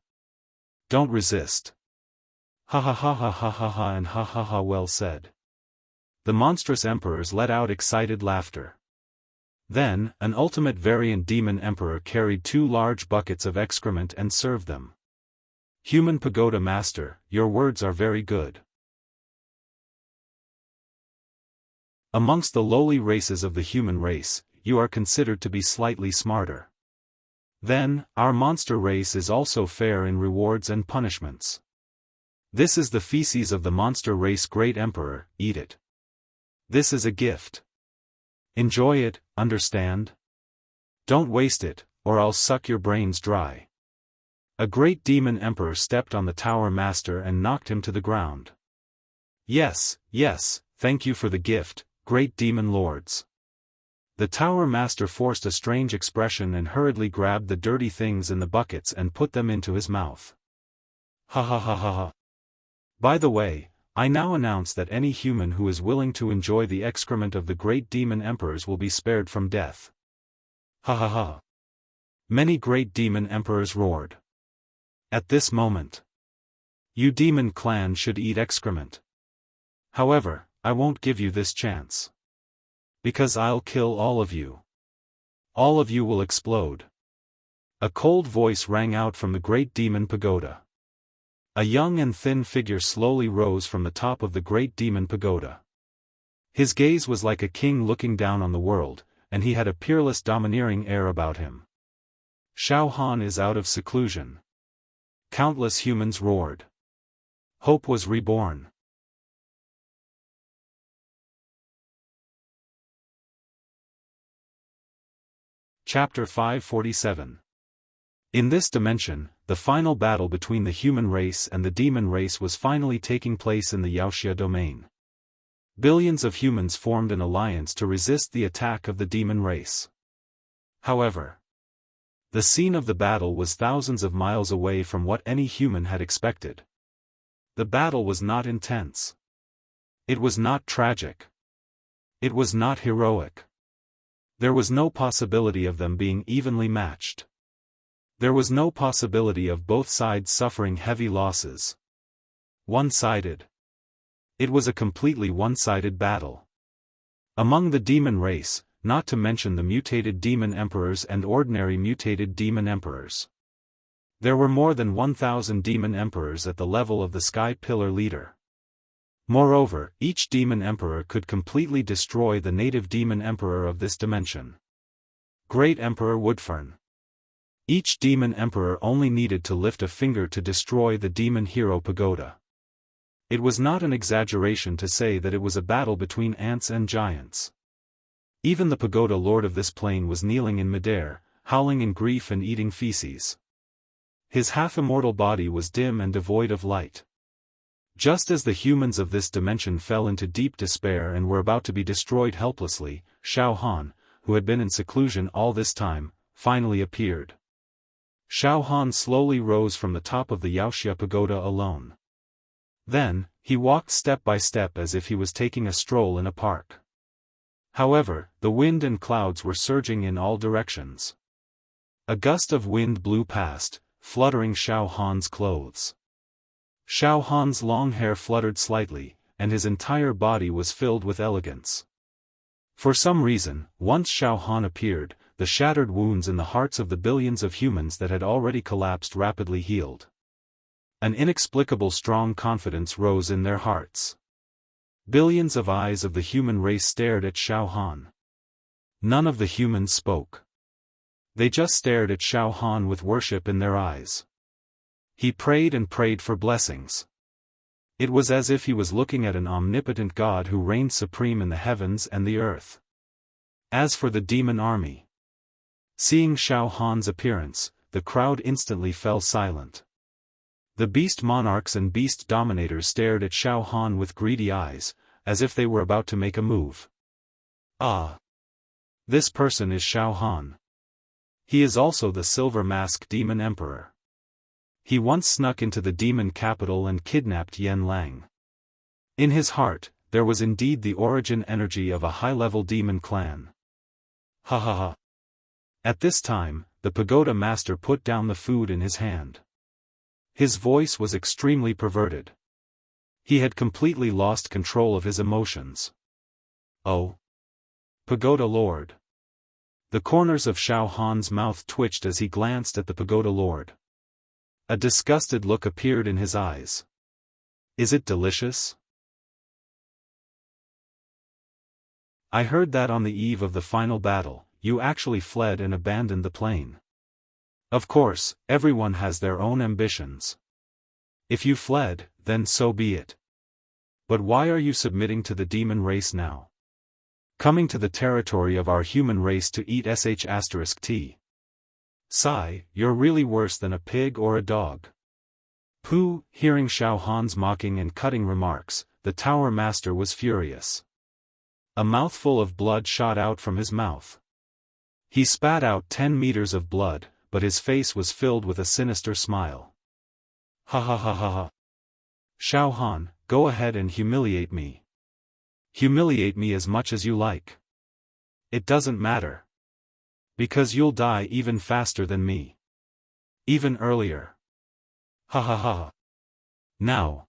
Don't resist. Ha ha ha ha ha ha ha and ha ha ha, well said. The monstrous emperors let out excited laughter. Then, an ultimate variant demon emperor carried 2 large buckets of excrement and served them. Human pagoda master, your words are very good. Amongst the lowly races of the human race, you are considered to be slightly smarter. Then, our monster race is also fair in rewards and punishments. This is the feces of the monster race great emperor, eat it. This is a gift. Enjoy it, understand? Don't waste it, or I'll suck your brains dry. A great demon emperor stepped on the tower master and knocked him to the ground. Yes, yes, thank you for the gift, great demon lords. The tower master forced a strange expression and hurriedly grabbed the dirty things in the buckets and put them into his mouth. Ha ha ha ha ha. By the way, I now announce that any human who is willing to enjoy the excrement of the great demon emperors will be spared from death. Ha ha ha. Many great demon emperors roared. At this moment, you demon clan should eat excrement. However, I won't give you this chance. Because I'll kill all of you. All of you will explode. A cold voice rang out from the great demon pagoda. A young and thin figure slowly rose from the top of the great demon pagoda. His gaze was like a king looking down on the world, and he had a peerless domineering air about him. Xiaofan is out of seclusion. Countless humans roared. Hope was reborn. Chapter 547. In this dimension, the final battle between the human race and the demon race was finally taking place in the Wuxia domain. Billions of humans formed an alliance to resist the attack of the demon race. However, the scene of the battle was thousands of miles away from what any human had expected. The battle was not intense. It was not tragic. It was not heroic. There was no possibility of them being evenly matched. There was no possibility of both sides suffering heavy losses. One-sided. It was a completely one-sided battle. Among the demon race, not to mention the mutated demon emperors and ordinary mutated demon emperors. There were more than 1,000 demon emperors at the level of the Sky Pillar leader. Moreover, each demon emperor could completely destroy the native demon emperor of this dimension. Great Emperor Woodfern. Each demon emperor only needed to lift a finger to destroy the demon hero pagoda. It was not an exaggeration to say that it was a battle between ants and giants. Even the pagoda lord of this plane was kneeling in midair, howling in grief and eating feces. His half-immortal body was dim and devoid of light. Just as the humans of this dimension fell into deep despair and were about to be destroyed helplessly, Xiaofan, who had been in seclusion all this time, finally appeared. Xiaofan slowly rose from the top of the Wuxia pagoda alone. Then, he walked step by step as if he was taking a stroll in a park. However, the wind and clouds were surging in all directions. A gust of wind blew past, fluttering Xiaofan's clothes. Xiaofan's long hair fluttered slightly, and his entire body was filled with elegance. For some reason, once Xiaofan appeared, the shattered wounds in the hearts of the billions of humans that had already collapsed rapidly healed. An inexplicable strong confidence rose in their hearts. Billions of eyes of the human race stared at Xiaofan. None of the humans spoke. They just stared at Xiaofan with worship in their eyes. He prayed and prayed for blessings. It was as if he was looking at an omnipotent God who reigned supreme in the heavens and the earth. As for the demon army, seeing Xiaofan's appearance, the crowd instantly fell silent. The beast monarchs and beast dominators stared at Xiaofan with greedy eyes, as if they were about to make a move. Ah! This person is Xiaofan. He is also the Silver Mask Demon Emperor. He once snuck into the demon capital and kidnapped Yen Lang. In his heart, there was indeed the origin energy of a high-level demon clan. Ha ha ha. At this time, the pagoda master put down the food in his hand. His voice was extremely perverted. He had completely lost control of his emotions. Oh! Pagoda Lord! The corners of Xiaofan's mouth twitched as he glanced at the pagoda lord. A disgusted look appeared in his eyes. Is it delicious? I heard that on the eve of the final battle, you actually fled and abandoned the plane. Of course, everyone has their own ambitions. If you fled, then so be it. But why are you submitting to the demon race now? Coming to the territory of our human race to eat sh*t. Sigh, you're really worse than a pig or a dog. Pooh, hearing Xiaofan's mocking and cutting remarks, the tower master was furious. A mouthful of blood shot out from his mouth. He spat out 10 meters of blood, but his face was filled with a sinister smile. Ha ha ha ha ha. Xiaofan, go ahead and humiliate me. Humiliate me as much as you like. It doesn't matter. Because you'll die even faster than me. Even earlier. Ha ha ha. Now.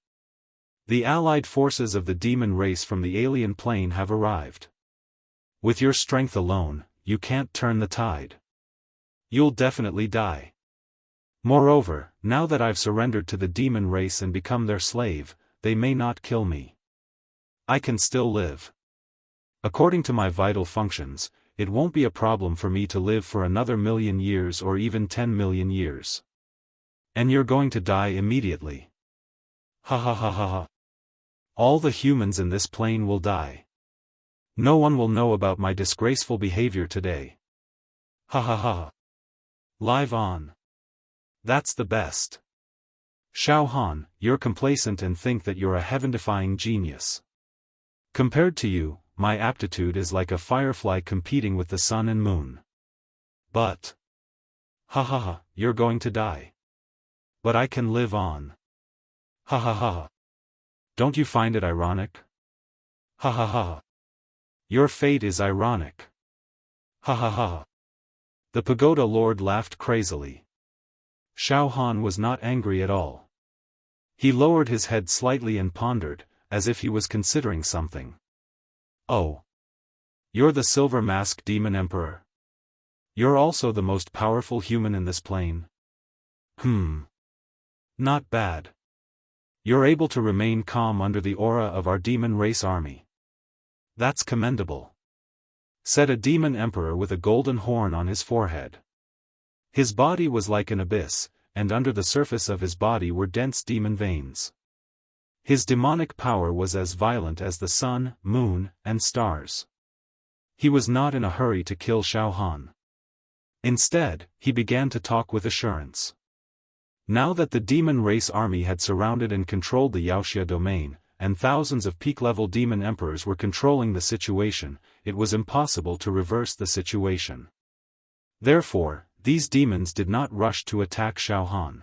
The allied forces of the demon race from the alien plane have arrived. With your strength alone, you can't turn the tide. You'll definitely die. Moreover, now that I've surrendered to the demon race and become their slave, they may not kill me. I can still live. According to my vital functions, it won't be a problem for me to live for another 1,000,000 years or even 10 million years. And you're going to die immediately. Ha ha ha ha ha. All the humans in this plane will die. No one will know about my disgraceful behavior today. Ha ha ha. Live on. That's the best. Xiaofan, you're complacent and think that you're a heaven-defying genius. Compared to you, my aptitude is like a firefly competing with the sun and moon. But. Ha ha ha, you're going to die. But I can live on. Ha ha ha. Don't you find it ironic? Ha ha ha. Your fate is ironic. Ha ha ha. The pagoda lord laughed crazily. Xiaofan was not angry at all. He lowered his head slightly and pondered, as if he was considering something. Oh. You're the Silver Mask Demon Emperor? You're also the most powerful human in this plane? Not bad. You're able to remain calm under the aura of our demon race army. That's commendable. Said a demon emperor with a golden horn on his forehead. His body was like an abyss, and under the surface of his body were dense demon veins. His demonic power was as violent as the sun, moon, and stars. He was not in a hurry to kill Xiaofan. Instead, he began to talk with assurance. Now that the demon race army had surrounded and controlled the Wuxia domain, and thousands of peak-level demon emperors were controlling the situation, it was impossible to reverse the situation. Therefore, these demons did not rush to attack Xiaofan.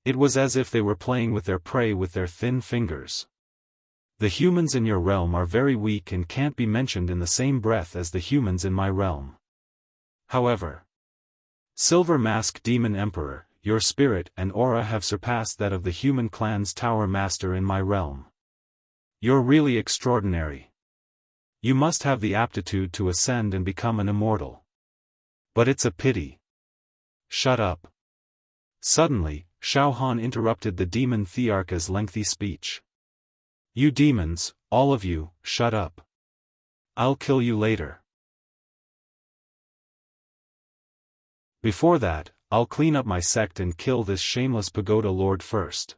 It was as if they were playing with their prey with their thin fingers. The humans in your realm are very weak and can't be mentioned in the same breath as the humans in my realm. However, Silver Mask Demon Emperor, your spirit and aura have surpassed that of the human clan's tower master in my realm. You're really extraordinary. You must have the aptitude to ascend and become an immortal. But it's a pity. Shut up. Suddenly, Xiaofan interrupted the demon Thearcha's lengthy speech. You demons, all of you, shut up. I'll kill you later. Before that, I'll clean up my sect and kill this shameless pagoda lord first.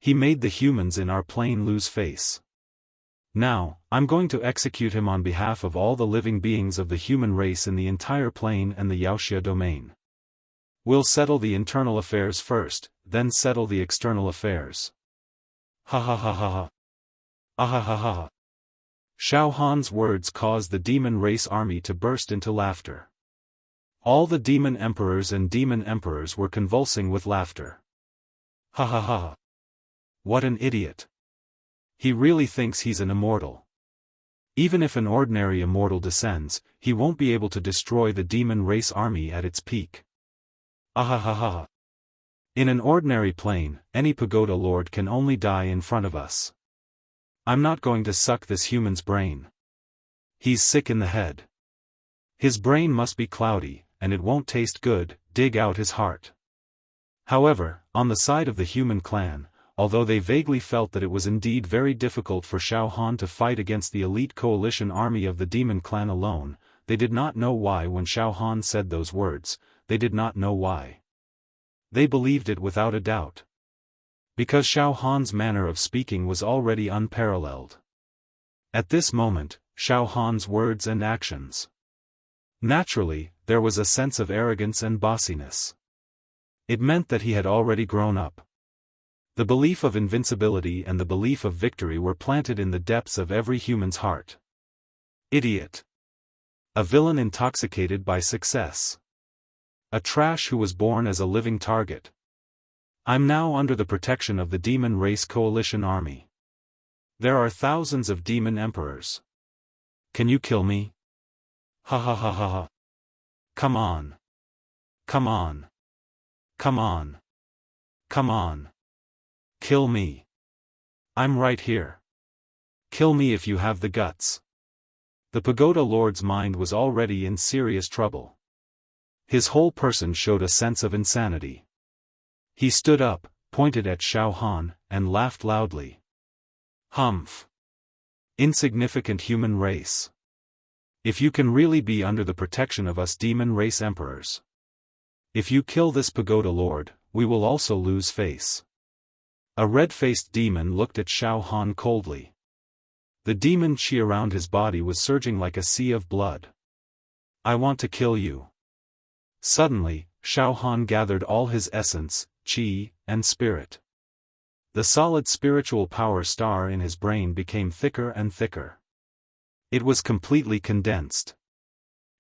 He made the humans in our plane lose face. Now, I'm going to execute him on behalf of all the living beings of the human race in the entire plane and the Wuxia domain. We'll settle the internal affairs first, then settle the external affairs. Ha ha ha ha ha. Ah ha ha ha. Xiaofan's words caused the demon race army to burst into laughter. All the demon emperors and demon emperors were convulsing with laughter. Ha ha ha. What an idiot. He really thinks he's an immortal. Even if an ordinary immortal descends, he won't be able to destroy the demon race army at its peak. Ah ha ha ha. In an ordinary plane, any pagoda lord can only die in front of us. I'm not going to suck this human's brain. He's sick in the head. His brain must be cloudy, and it won't taste good, dig out his heart. However, on the side of the human clan, although they vaguely felt that it was indeed very difficult for Xiaofan to fight against the elite coalition army of the demon clan alone, they did not know why when Xiaofan said those words, they did not know why. They believed it without a doubt. Because Xiaofan's manner of speaking was already unparalleled. At this moment, Xiaofan's words and actions. Naturally, there was a sense of arrogance and bossiness. It meant that he had already grown up. The belief of invincibility and the belief of victory were planted in the depths of every human's heart. Idiot. A villain intoxicated by success. A trash who was born as a living target. I'm now under the protection of the Demon Race Coalition Army. There are thousands of demon emperors. Can you kill me? Ha ha ha ha ha. Come on. Come on. Come on. Come on. Kill me. I'm right here. Kill me if you have the guts. The Pagoda Lord's mind was already in serious trouble. His whole person showed a sense of insanity. He stood up, pointed at Xiaofan, and laughed loudly. Humph. Insignificant human race. If you can really be under the protection of us demon race emperors. If you kill this Pagoda Lord, we will also lose face. A red-faced demon looked at Xiaofan coldly. The demon chi around his body was surging like a sea of blood. I want to kill you. Suddenly, Xiaofan gathered all his essence, chi, and spirit. The solid spiritual power star in his brain became thicker and thicker. It was completely condensed.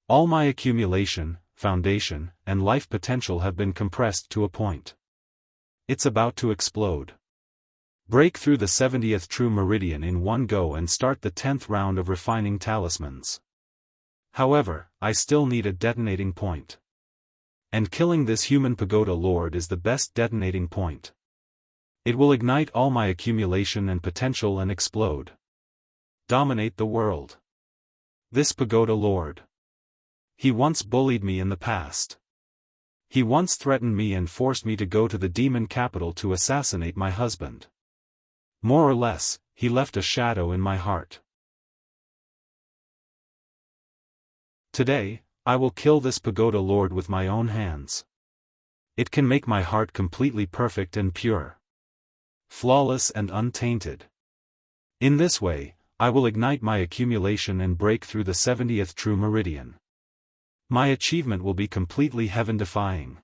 All my accumulation, foundation, and life potential have been compressed to a point. It's about to explode. Break through the 70th true meridian in one go and start the 10th round of refining talismans. However, I still need a detonating point. And killing this human Pagoda Lord is the best detonating point. It will ignite all my accumulation and potential and explode. Dominate the world. This Pagoda Lord. He once bullied me in the past. He once threatened me and forced me to go to the demon capital to assassinate my husband. More or less, he left a shadow in my heart. Today, I will kill this Pagoda Lord with my own hands. It can make my heart completely perfect and pure. Flawless and untainted. In this way, I will ignite my accumulation and break through the 70th true meridian. My achievement will be completely heaven-defying.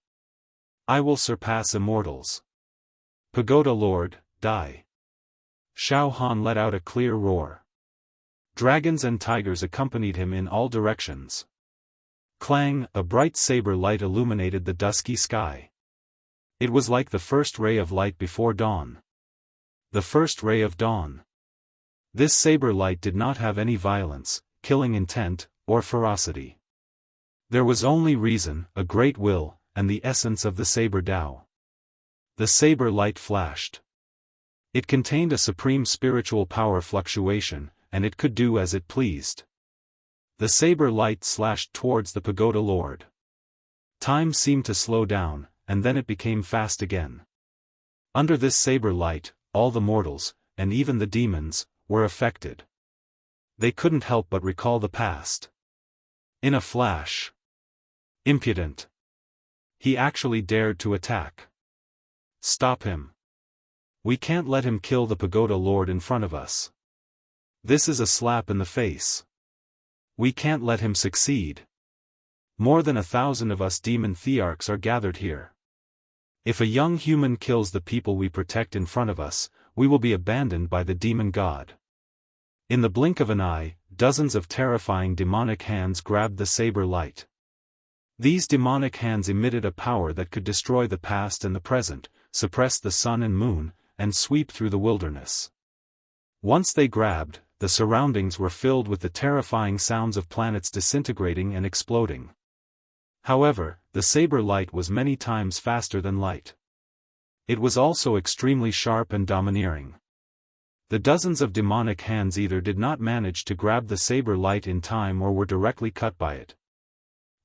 I will surpass immortals. Pagoda Lord, die. Xiaofan let out a clear roar. Dragons and tigers accompanied him in all directions. Clang, a bright saber light illuminated the dusky sky. It was like the first ray of light before dawn. The first ray of dawn. This saber light did not have any violence, killing intent, or ferocity. There was only reason, a great will, and the essence of the saber Tao. The saber light flashed. It contained a supreme spiritual power fluctuation, and it could do as it pleased. The saber light slashed towards the Pagoda Lord. Time seemed to slow down, and then it became fast again. Under this saber light, all the mortals, and even the demons, were affected. They couldn't help but recall the past. In a flash. Impudent. He actually dared to attack. Stop him. We can't let him kill the Pagoda Lord in front of us. This is a slap in the face. We can't let him succeed. More than 1,000 of us demon thearchs are gathered here. If a young human kills the people we protect in front of us, we will be abandoned by the demon god. In the blink of an eye, dozens of terrifying demonic hands grabbed the saber light. These demonic hands emitted a power that could destroy the past and the present, suppress the sun and moon, and sweep through the wilderness. Once they grabbed, the surroundings were filled with the terrifying sounds of planets disintegrating and exploding. However, the saber light was many times faster than light. It was also extremely sharp and domineering. The dozens of demonic hands either did not manage to grab the saber light in time or were directly cut by it.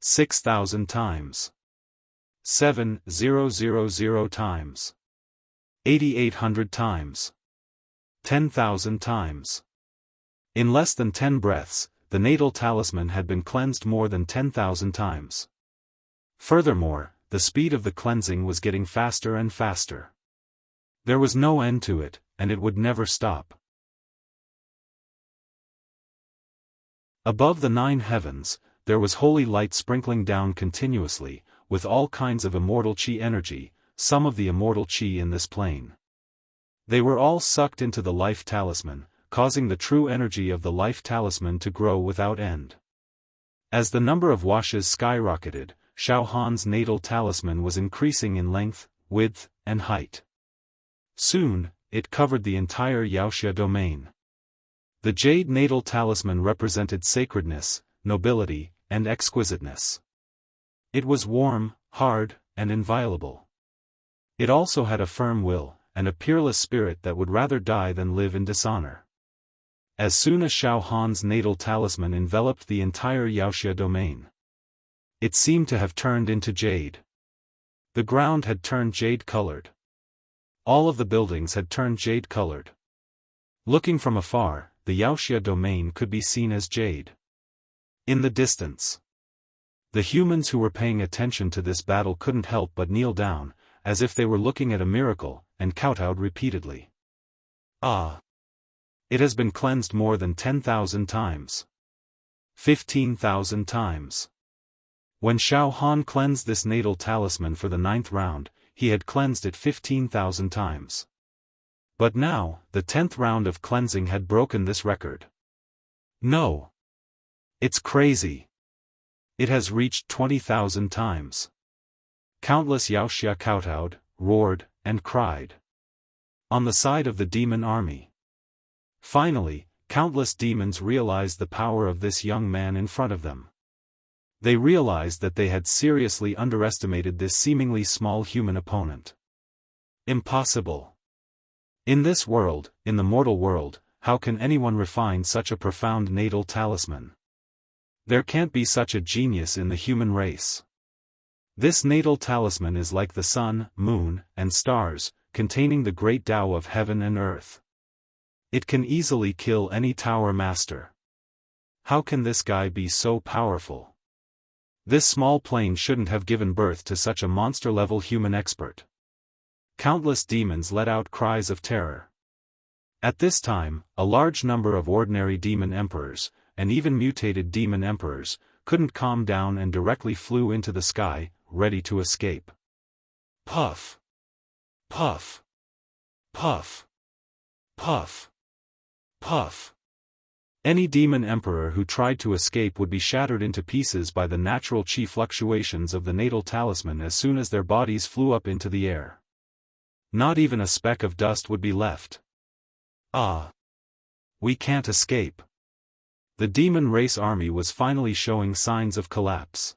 6,000 times. 7,000 times. 8,800 times. 10,000 times. In less than 10 breaths, the natal talisman had been cleansed more than 10,000 times. Furthermore, the speed of the cleansing was getting faster and faster. There was no end to it, and it would never stop. Above the 9 heavens, there was holy light sprinkling down continuously, with all kinds of immortal chi energy, some of the immortal chi in this plane. They were all sucked into the life talisman, causing the true energy of the life talisman to grow without end. As the number of washes skyrocketed, Xiaofan's natal talisman was increasing in length, width, and height. Soon, it covered the entire Wuxia domain. The jade natal talisman represented sacredness, nobility, and exquisiteness. It was warm, hard, and inviolable. It also had a firm will, and a peerless spirit that would rather die than live in dishonor. As soon as Xiaofan's natal talisman enveloped the entire Wuxia domain, it seemed to have turned into jade. The ground had turned jade-colored. All of the buildings had turned jade-colored. Looking from afar, the Wuxia domain could be seen as jade. In the distance, the humans who were paying attention to this battle couldn't help but kneel down, as if they were looking at a miracle, and kowtowed repeatedly. Ah! It has been cleansed more than 10,000 times. 15,000 times. When Xiaofan cleansed this natal talisman for the 9th round, he had cleansed it 15,000 times. But now, the 10th round of cleansing had broken this record. No! It's crazy! It has reached 20,000 times. Countless Wuxia kowtowed, roared, and cried. On the side of the demon army. Finally, countless demons realized the power of this young man in front of them. They realized that they had seriously underestimated this seemingly small human opponent. Impossible. In this world, in the mortal world, how can anyone refine such a profound natal talisman? There can't be such a genius in the human race. This natal talisman is like the sun, moon, and stars, containing the great Tao of heaven and earth. It can easily kill any tower master. How can this guy be so powerful? This small plane shouldn't have given birth to such a monster-level human expert. Countless demons let out cries of terror. At this time, a large number of ordinary demon emperors, and even mutated demon emperors, couldn't calm down and directly flew into the sky, ready to escape. Puff! Puff! Puff! Puff! Puff! Any demon emperor who tried to escape would be shattered into pieces by the natural chi fluctuations of the natal talisman as soon as their bodies flew up into the air. Not even a speck of dust would be left. Ah! We can't escape. The demon race army was finally showing signs of collapse.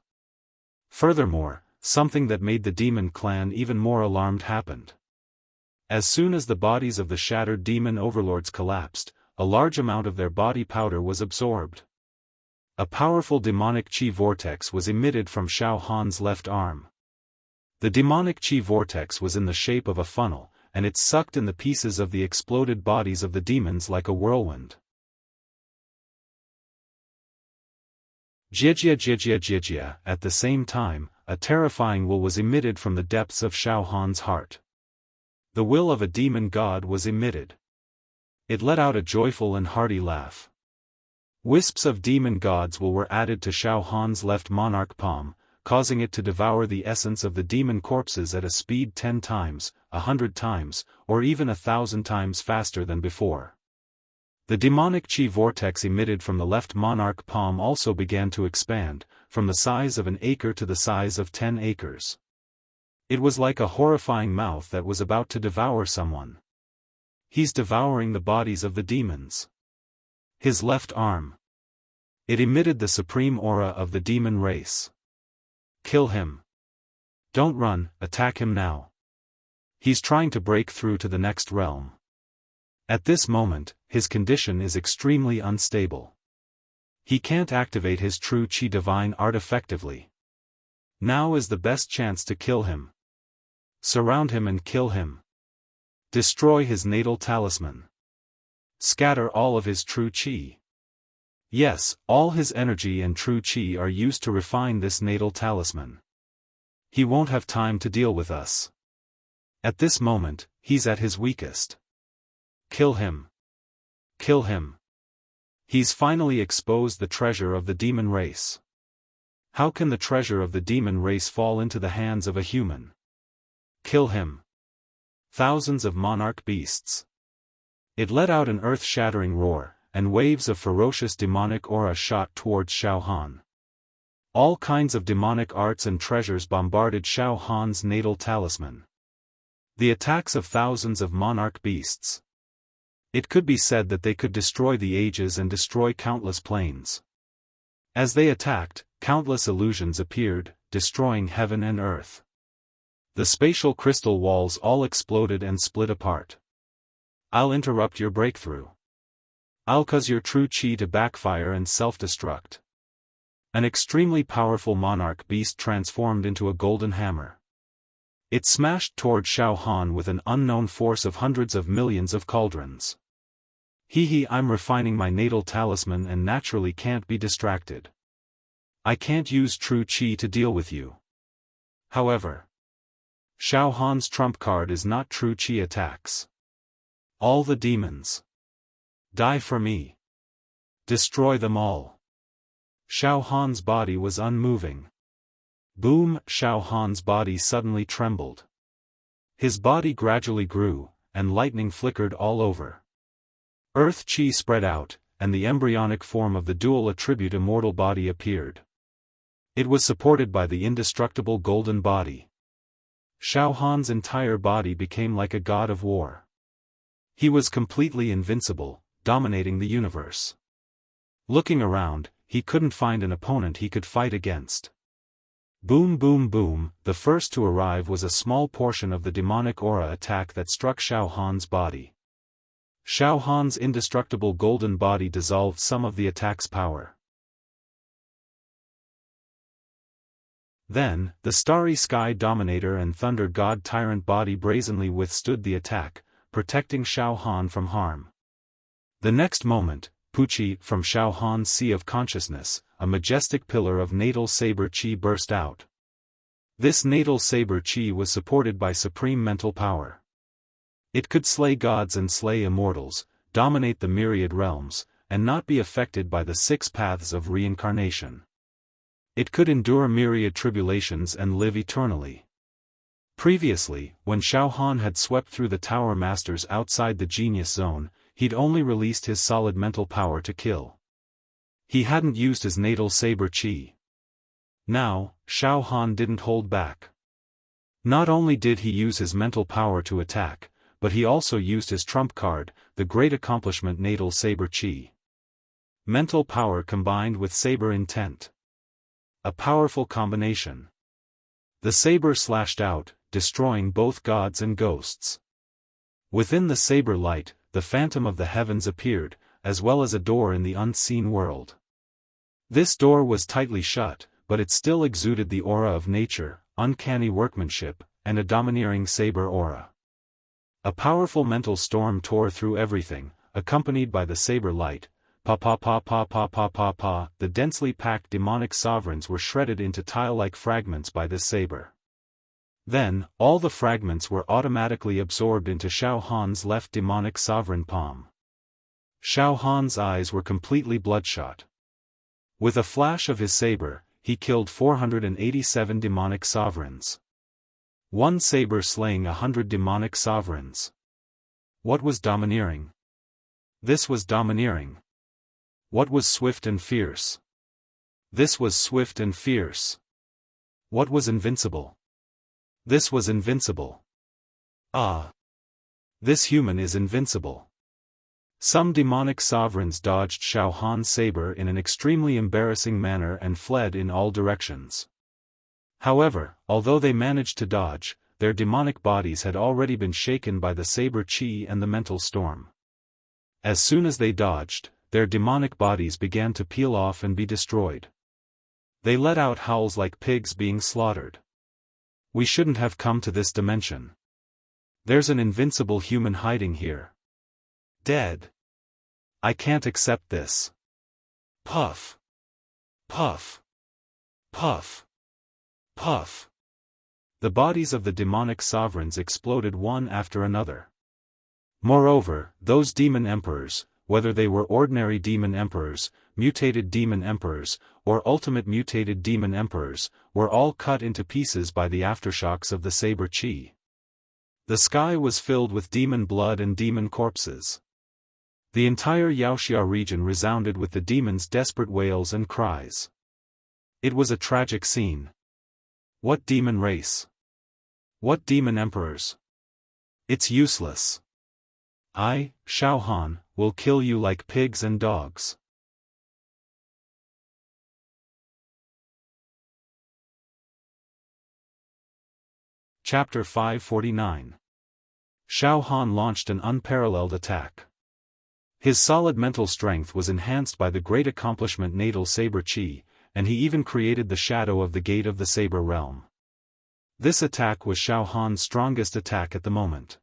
Furthermore, something that made the demon clan even more alarmed happened. As soon as the bodies of the shattered demon overlords collapsed, a large amount of their body powder was absorbed. A powerful demonic chi vortex was emitted from Xiaofan's left arm. The demonic chi vortex was in the shape of a funnel, and it sucked in the pieces of the exploded bodies of the demons like a whirlwind. Jijia jijia jijia. At the same time, a terrifying will was emitted from the depths of Xiaofan's heart. The will of a demon god was emitted. It let out a joyful and hearty laugh. Wisps of demon god's will were added to Xiaofan's left monarch palm, causing it to devour the essence of the demon corpses at a speed 10 times, 100 times, or even 1,000 times faster than before. The demonic chi vortex emitted from the left monarch palm also began to expand, from the size of an acre to the size of 10 acres. It was like a horrifying mouth that was about to devour someone. He's devouring the bodies of the demons. His left arm. It emitted the supreme aura of the demon race. Kill him. Don't run, attack him now. He's trying to break through to the next realm. At this moment, his condition is extremely unstable. He can't activate his true chi divine art effectively. Now is the best chance to kill him. Surround him and kill him. Destroy his natal talisman. Scatter all of his true qi. Yes, all his energy and true qi are used to refine this natal talisman. He won't have time to deal with us. At this moment, he's at his weakest. Kill him. Kill him. He's finally exposed the treasure of the demon race. How can the treasure of the demon race fall into the hands of a human? Kill him. Thousands of monarch beasts. It let out an earth-shattering roar, and waves of ferocious demonic aura shot towards Xiaofan. All kinds of demonic arts and treasures bombarded Xiaofan's natal talisman. The attacks of thousands of monarch beasts. It could be said that they could destroy the ages and destroy countless planes. As they attacked, countless illusions appeared, destroying heaven and earth. The spatial crystal walls all exploded and split apart. I'll interrupt your breakthrough. I'll cause your true qi to backfire and self-destruct. An extremely powerful monarch beast transformed into a golden hammer. It smashed toward Xiaofan with an unknown force of hundreds of millions of cauldrons. I'm refining my natal talisman and naturally can't be distracted. I can't use true qi to deal with you. However, Xiaofan's trump card is not true qi attacks. All the demons. Die for me. Destroy them all. Xiaofan's body was unmoving. Boom! Xiaofan's body suddenly trembled. His body gradually grew, and lightning flickered all over. Earth qi spread out, and the embryonic form of the dual attribute immortal body appeared. It was supported by the indestructible golden body. Xiaofan's entire body became like a god of war. He was completely invincible, dominating the universe. Looking around, he couldn't find an opponent he could fight against. Boom boom boom, the first to arrive was a small portion of the demonic aura attack that struck Xiaofan's body. Xiaofan's indestructible golden body dissolved some of the attack's power. Then, the starry sky dominator and thunder god tyrant body brazenly withstood the attack, protecting Xiaofan from harm. The next moment, Puqi from Xiaofan's sea of consciousness, a majestic pillar of natal saber qi burst out. This natal saber qi was supported by supreme mental power. It could slay gods and slay immortals, dominate the myriad realms, and not be affected by the 6 paths of reincarnation. It could endure myriad tribulations and live eternally. Previously, when Xiaofan had swept through the tower masters outside the genius zone, he'd only released his solid mental power to kill. He hadn't used his natal saber qi. Now, Xiaofan didn't hold back. Not only did he use his mental power to attack, but he also used his trump card, the great accomplishment natal saber qi. Mental power combined with saber intent. A powerful combination. The saber slashed out, destroying both gods and ghosts. Within the saber light, the phantom of the heavens appeared, as well as a door in the unseen world. This door was tightly shut, but it still exuded the aura of nature, uncanny workmanship, and a domineering saber aura. A powerful mental storm tore through everything, accompanied by the saber light. Pa pa pa pa pa pa pa pa. The densely packed demonic sovereigns were shredded into tile-like fragments by this saber. Then, all the fragments were automatically absorbed into Xiaofan's left demonic sovereign palm. Xiaofan's eyes were completely bloodshot. With a flash of his saber, he killed 487 demonic sovereigns. One saber slaying 100 demonic sovereigns. What was domineering? This was domineering. What was swift and fierce? This was swift and fierce. What was invincible? This was invincible. Ah! This human is invincible. Some demonic sovereigns dodged Xiaofan's saber in an extremely embarrassing manner and fled in all directions. However, although they managed to dodge, their demonic bodies had already been shaken by the saber qi and the mental storm. As soon as they dodged, their demonic bodies began to peel off and be destroyed. They let out howls like pigs being slaughtered. We shouldn't have come to this dimension. There's an invincible human hiding here. Dead. I can't accept this. Puff. Puff. Puff. Puff. The bodies of the demonic sovereigns exploded one after another. Moreover, those demon emperors, whether they were ordinary demon emperors, mutated demon emperors, or ultimate mutated demon emperors, were all cut into pieces by the aftershocks of the saber chi. The sky was filled with demon blood and demon corpses. The entire Wuxia region resounded with the demons' desperate wails and cries. It was a tragic scene. What demon race? What demon emperors? It's useless. I, Xiaofan, will kill you like pigs and dogs. Chapter 549. Xiaofan launched an unparalleled attack. His solid mental strength was enhanced by the great accomplishment natal saber chi, and he even created the shadow of the gate of the saber realm. This attack was Xiaofan's strongest attack at the moment.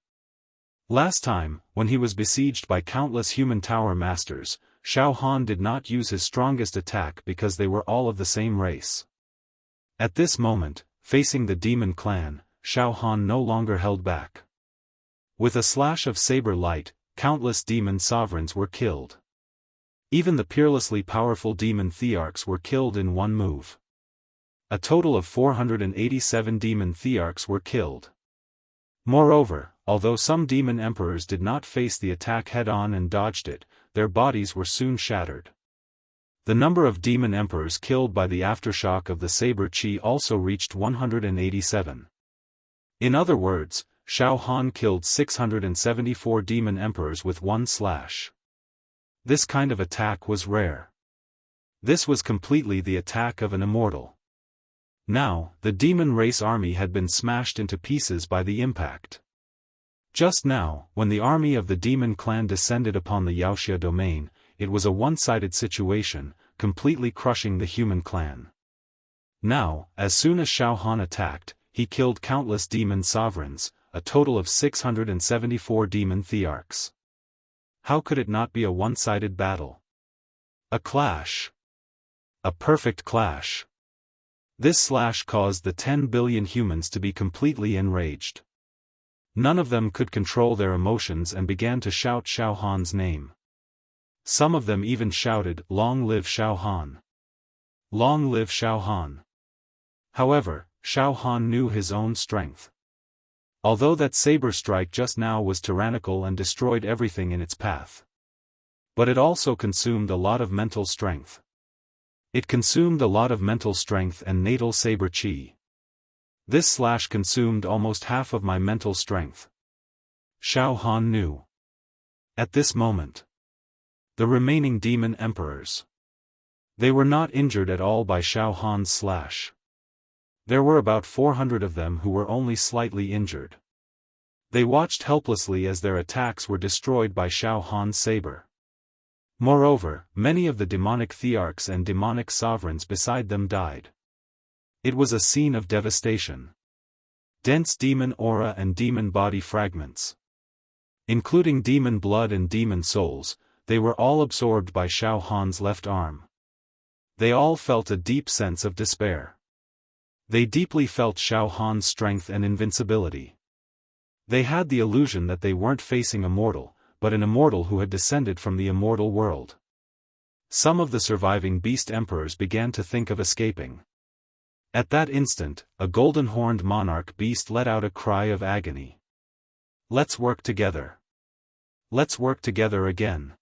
Last time, when he was besieged by countless human tower masters, Xiaofan did not use his strongest attack because they were all of the same race. At this moment, facing the demon clan, Xiaofan no longer held back. With a slash of saber light, countless demon sovereigns were killed. Even the peerlessly powerful demon thearchs were killed in one move. A total of 487 demon thearchs were killed. Moreover, although some demon emperors did not face the attack head-on and dodged it, their bodies were soon shattered. The number of demon emperors killed by the aftershock of the saber chi also reached 187. In other words, Xiaofan killed 674 demon emperors with one slash. This kind of attack was rare. This was completely the attack of an immortal. Now, the demon race army had been smashed into pieces by the impact. Just now, when the army of the demon clan descended upon the Wuxia domain, it was a one-sided situation, completely crushing the human clan. Now, as soon as Xiaofan attacked, he killed countless demon sovereigns, a total of 674 demon thearchs. How could it not be a one-sided battle? A clash. A perfect clash. This slash caused the 10 billion humans to be completely enraged. None of them could control their emotions and began to shout Xiaofan's name. Some of them even shouted, "Long live Xiaofan! Long live Xiaofan!" However, Xiaofan knew his own strength. Although that saber strike just now was tyrannical and destroyed everything in its path. But it also consumed a lot of mental strength. It consumed a lot of mental strength and natal saber chi. This slash consumed almost half of my mental strength. Xiaofan knew. At this moment, the remaining demon emperors. They were not injured at all by Xiaofan's slash. There were about 400 of them who were only slightly injured. They watched helplessly as their attacks were destroyed by Xiaofan's saber. Moreover, many of the demonic thearchs and demonic sovereigns beside them died. It was a scene of devastation. Dense demon aura and demon body fragments, including demon blood and demon souls, they were all absorbed by Xiaofan's left arm. They all felt a deep sense of despair. They deeply felt Xiaofan's strength and invincibility. They had the illusion that they weren't facing a mortal, but an immortal who had descended from the immortal world. Some of the surviving beast emperors began to think of escaping. At that instant, a golden-horned monarch beast let out a cry of agony. Let's work together. Let's work together again.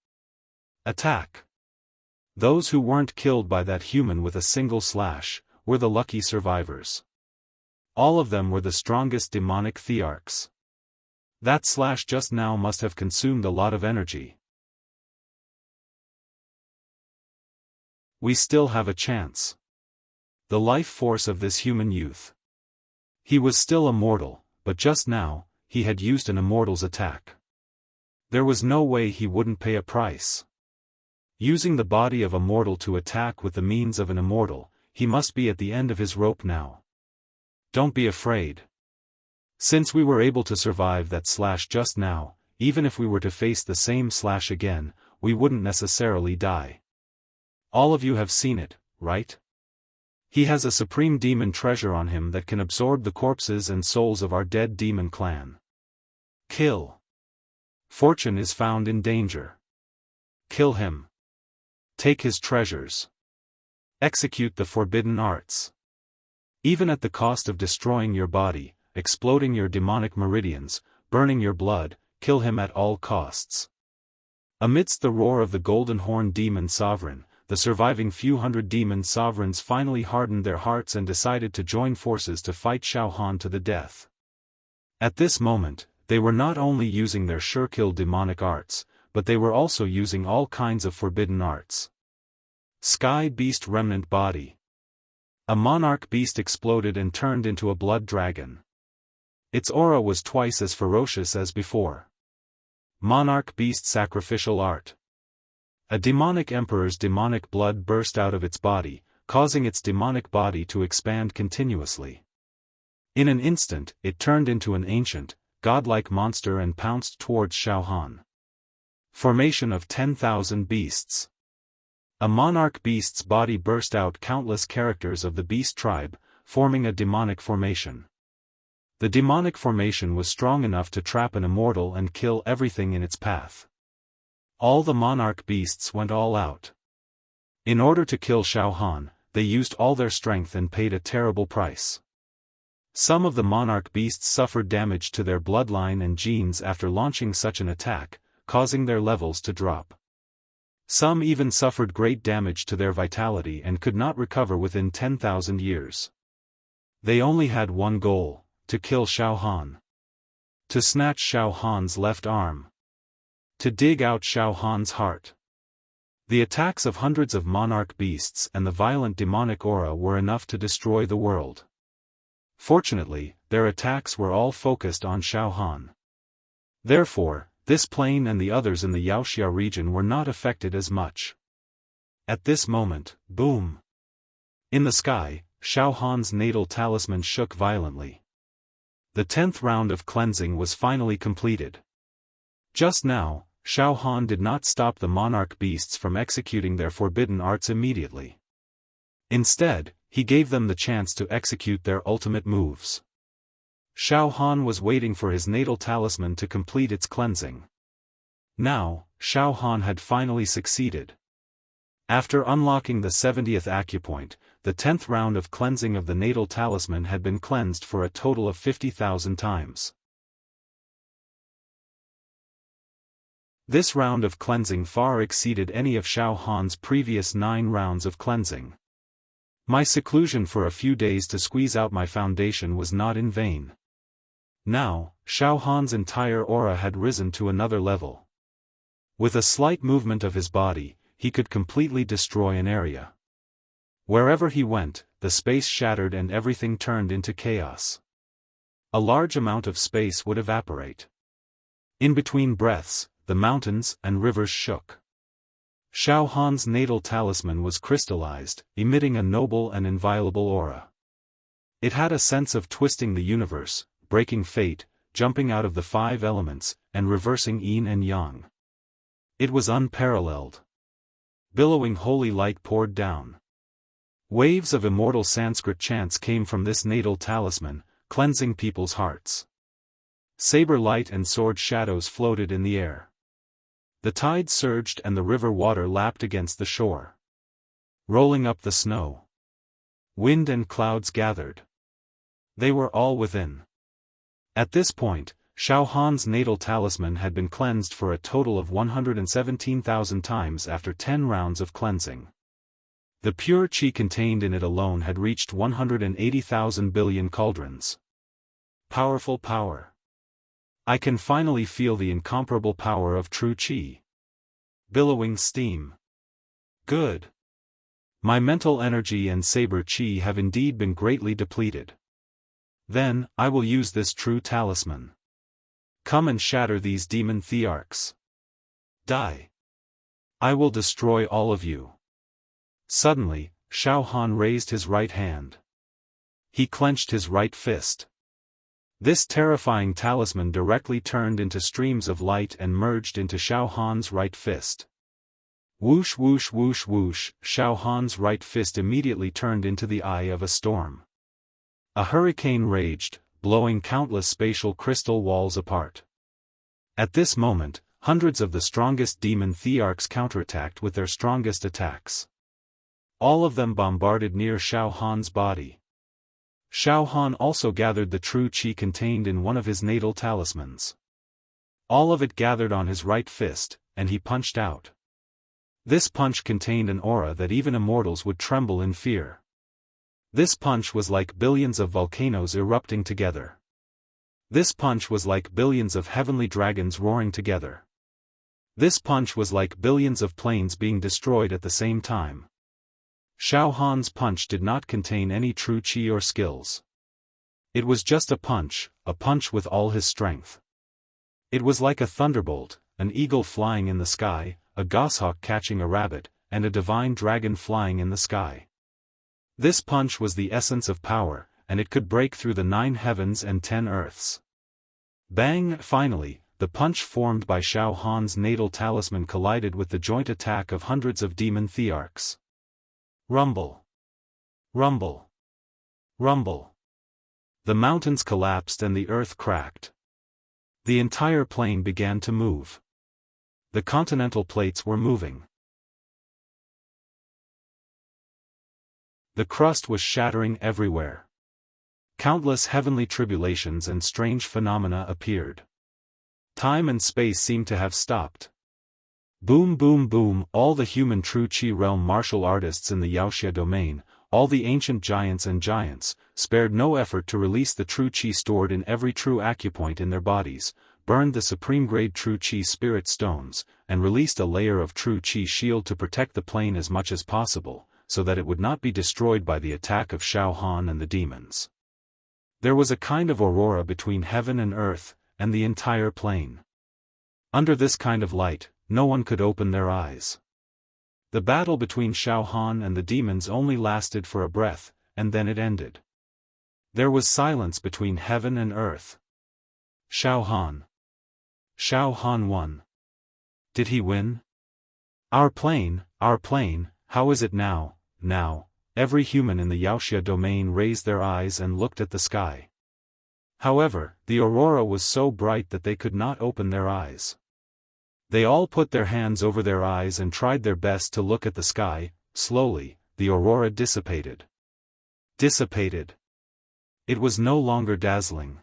Attack. Those who weren't killed by that human with a single slash, were the lucky survivors. All of them were the strongest demonic thearchs. That slash just now must have consumed a lot of energy. We still have a chance. The life force of this human youth. He was still immortal, but just now, he had used an immortal's attack. There was no way he wouldn't pay a price. Using the body of a mortal to attack with the means of an immortal, he must be at the end of his rope now. Don't be afraid. Since we were able to survive that slash just now, even if we were to face the same slash again, we wouldn't necessarily die. All of you have seen it, right? He has a supreme demon treasure on him that can absorb the corpses and souls of our dead demon clan. Kill. Fortune is found in danger. Kill him. Take his treasures. Execute the forbidden arts. Even at the cost of destroying your body, exploding your demonic meridians, burning your blood, kill him at all costs. Amidst the roar of the Golden Horn Demon Sovereign, the surviving few hundred demon sovereigns finally hardened their hearts and decided to join forces to fight Xiaofan to the death. At this moment, they were not only using their sure-kill demonic arts, but they were also using all kinds of forbidden arts. Sky Beast Remnant Body. A monarch beast exploded and turned into a blood dragon. Its aura was twice as ferocious as before. Monarch Beast Sacrificial Art. A demonic emperor's demonic blood burst out of its body, causing its demonic body to expand continuously. In an instant, it turned into an ancient, godlike monster and pounced towards Xiaofan. Formation of 10,000 beasts. A monarch beast's body burst out countless characters of the beast tribe, forming a demonic formation. The demonic formation was strong enough to trap an immortal and kill everything in its path. All the monarch beasts went all out. In order to kill Xiaofan, they used all their strength and paid a terrible price. Some of the monarch beasts suffered damage to their bloodline and genes after launching such an attack, causing their levels to drop. Some even suffered great damage to their vitality and could not recover within 10,000 years. They only had one goal: to kill Xiaofan. To snatch Xiaofan's left arm. To dig out Xiaofan's heart. The attacks of hundreds of monarch beasts and the violent demonic aura were enough to destroy the world. Fortunately, their attacks were all focused on Xiaofan. Therefore, this plane and the others in the Wuxia region were not affected as much. At this moment, boom! In the sky, Xiaofan's natal talisman shook violently. The 10th round of cleansing was finally completed. Just now, Xiaofan did not stop the monarch beasts from executing their forbidden arts immediately. Instead, he gave them the chance to execute their ultimate moves. Xiaofan was waiting for his natal talisman to complete its cleansing. Now, Xiaofan had finally succeeded. After unlocking the 70th acupoint, the 10th round of cleansing of the natal talisman had been cleansed for a total of 50,000 times. This round of cleansing far exceeded any of Xiaofan's previous 9 rounds of cleansing. My seclusion for a few days to squeeze out my foundation was not in vain. Now, Xiaofan's entire aura had risen to another level. With a slight movement of his body, he could completely destroy an area. Wherever he went, the space shattered and everything turned into chaos. A large amount of space would evaporate. In between breaths, the mountains and rivers shook. Xiaofan's natal talisman was crystallized, emitting a noble and inviolable aura. It had a sense of twisting the universe, breaking fate, jumping out of the 5 elements, and reversing yin and yang. It was unparalleled. Billowing holy light poured down. Waves of immortal Sanskrit chants came from this natal talisman, cleansing people's hearts. Saber light and sword shadows floated in the air. The tide surged and the river water lapped against the shore. Rolling up the snow. Wind and clouds gathered. They were all within. At this point, Xiaofan's natal talisman had been cleansed for a total of 117,000 times after 10 rounds of cleansing. The pure qi contained in it alone had reached 180,000 billion cauldrons. Powerful power. I can finally feel the incomparable power of true qi. Billowing steam. Good. My mental energy and saber qi have indeed been greatly depleted. Then, I will use this true talisman. Come and shatter these demon thearchs. Die. I will destroy all of you. Suddenly, Xiaofan raised his right hand. He clenched his right fist. This terrifying talisman directly turned into streams of light and merged into Xiaofan's right fist. Whoosh whoosh whoosh whoosh, Xiaofan's right fist immediately turned into the eye of a storm. A hurricane raged, blowing countless spatial crystal walls apart. At this moment, hundreds of the strongest demon thearchs counterattacked with their strongest attacks. All of them bombarded near Xiaofan's body. Xiaofan also gathered the true qi contained in one of his natal talismans. All of it gathered on his right fist, and he punched out. This punch contained an aura that even immortals would tremble in fear. This punch was like billions of volcanoes erupting together. This punch was like billions of heavenly dragons roaring together. This punch was like billions of planes being destroyed at the same time. Xiaofan's punch did not contain any true qi or skills. It was just a punch with all his strength. It was like a thunderbolt, an eagle flying in the sky, a goshawk catching a rabbit, and a divine dragon flying in the sky. This punch was the essence of power, and it could break through the 9 heavens and 10 earths. Bang! Finally, the punch formed by Xiaofan's natal talisman collided with the joint attack of hundreds of demon thearchs. Rumble. Rumble. Rumble. The mountains collapsed and the earth cracked. The entire plain began to move. The continental plates were moving. The crust was shattering everywhere. Countless heavenly tribulations and strange phenomena appeared. Time and space seemed to have stopped. Boom boom boom, all the human true qi realm martial artists in the Wuxia domain, all the ancient giants and giants, spared no effort to release the true qi stored in every true acupoint in their bodies, burned the supreme-grade true qi spirit stones, and released a layer of true qi shield to protect the plane as much as possible, so that it would not be destroyed by the attack of Xiaofan and the demons. There was a kind of aurora between heaven and earth, and the entire plane. Under this kind of light, no one could open their eyes. The battle between Xiaofan and the demons only lasted for a breath, and then it ended. There was silence between heaven and earth. Xiaofan won. Did he win? Our plane, how is it now? Now, every human in the Wuxia domain raised their eyes and looked at the sky. However, the aurora was so bright that they could not open their eyes. They all put their hands over their eyes and tried their best to look at the sky. Slowly, the aurora dissipated. Dissipated. It was no longer dazzling.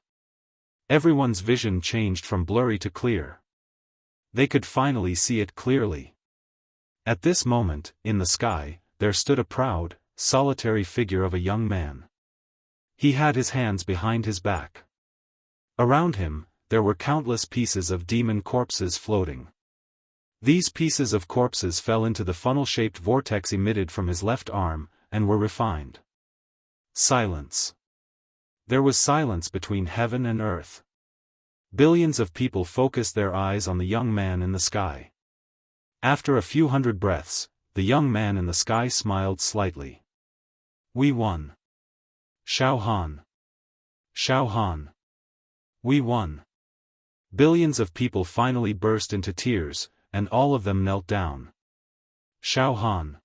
Everyone's vision changed from blurry to clear. They could finally see it clearly. At this moment, in the sky, there stood a proud, solitary figure of a young man. He had his hands behind his back. Around him, there were countless pieces of demon corpses floating. These pieces of corpses fell into the funnel-shaped vortex emitted from his left arm, and were refined. Silence. There was silence between heaven and earth. Billions of people focused their eyes on the young man in the sky. After a few hundred breaths, the young man in the sky smiled slightly. We won. Xiaofan. We won. Billions of people finally burst into tears, and all of them knelt down. Xiaofan.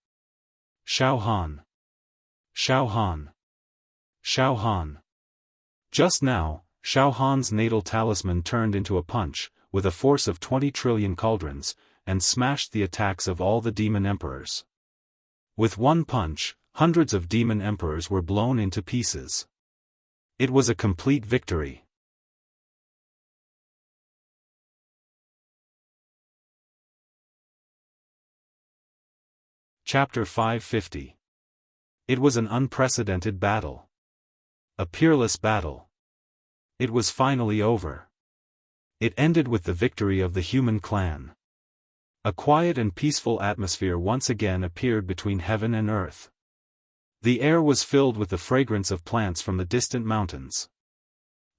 Just now, Xiaofan's natal talisman turned into a punch, with a force of 20 trillion cauldrons, and smashed the attacks of all the demon emperors. With one punch, hundreds of demon emperors were blown into pieces. It was a complete victory. Chapter 550. It was an unprecedented battle. A peerless battle. It was finally over. It ended with the victory of the human clan. A quiet and peaceful atmosphere once again appeared between heaven and earth. The air was filled with the fragrance of plants from the distant mountains.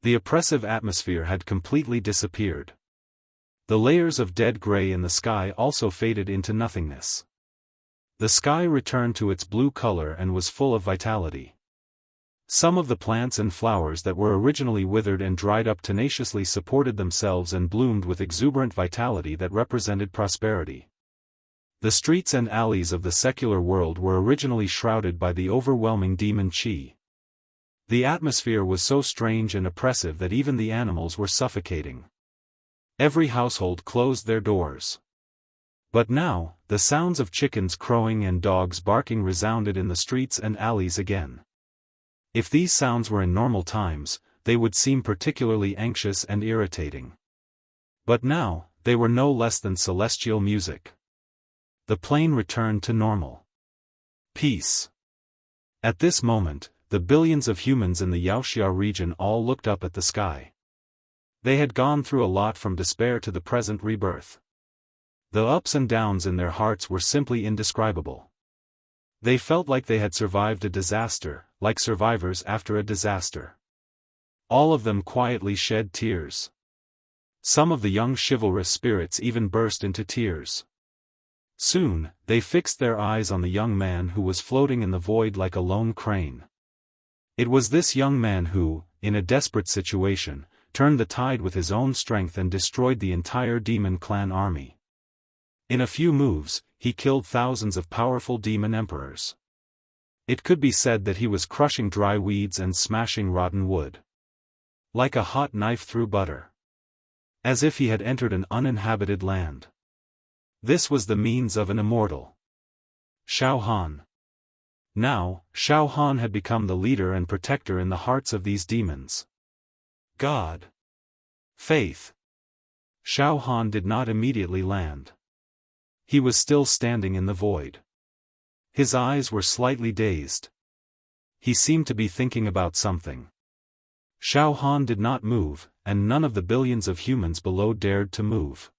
The oppressive atmosphere had completely disappeared. The layers of dead gray in the sky also faded into nothingness. The sky returned to its blue color and was full of vitality. Some of the plants and flowers that were originally withered and dried up tenaciously supported themselves and bloomed with exuberant vitality that represented prosperity. The streets and alleys of the secular world were originally shrouded by the overwhelming demon qi. The atmosphere was so strange and oppressive that even the animals were suffocating. Every household closed their doors. But now, the sounds of chickens crowing and dogs barking resounded in the streets and alleys again. If these sounds were in normal times, they would seem particularly anxious and irritating. But now, they were no less than celestial music. The plane returned to normal. Peace. At this moment, the billions of humans in the Wuxia region all looked up at the sky. They had gone through a lot from despair to the present rebirth. The ups and downs in their hearts were simply indescribable. They felt like they had survived a disaster, like survivors after a disaster. All of them quietly shed tears. Some of the young chivalrous spirits even burst into tears. Soon, they fixed their eyes on the young man who was floating in the void like a lone crane. It was this young man who, in a desperate situation, turned the tide with his own strength and destroyed the entire demon clan army. In a few moves, he killed thousands of powerful demon emperors. It could be said that he was crushing dry weeds and smashing rotten wood. Like a hot knife through butter. As if he had entered an uninhabited land. This was the means of an immortal. Xiaofan. Now, Xiaofan had become the leader and protector in the hearts of these demons. God. Faith. Xiaofan did not immediately land. He was still standing in the void. His eyes were slightly dazed. He seemed to be thinking about something. Xiaofan did not move, and none of the billions of humans below dared to move.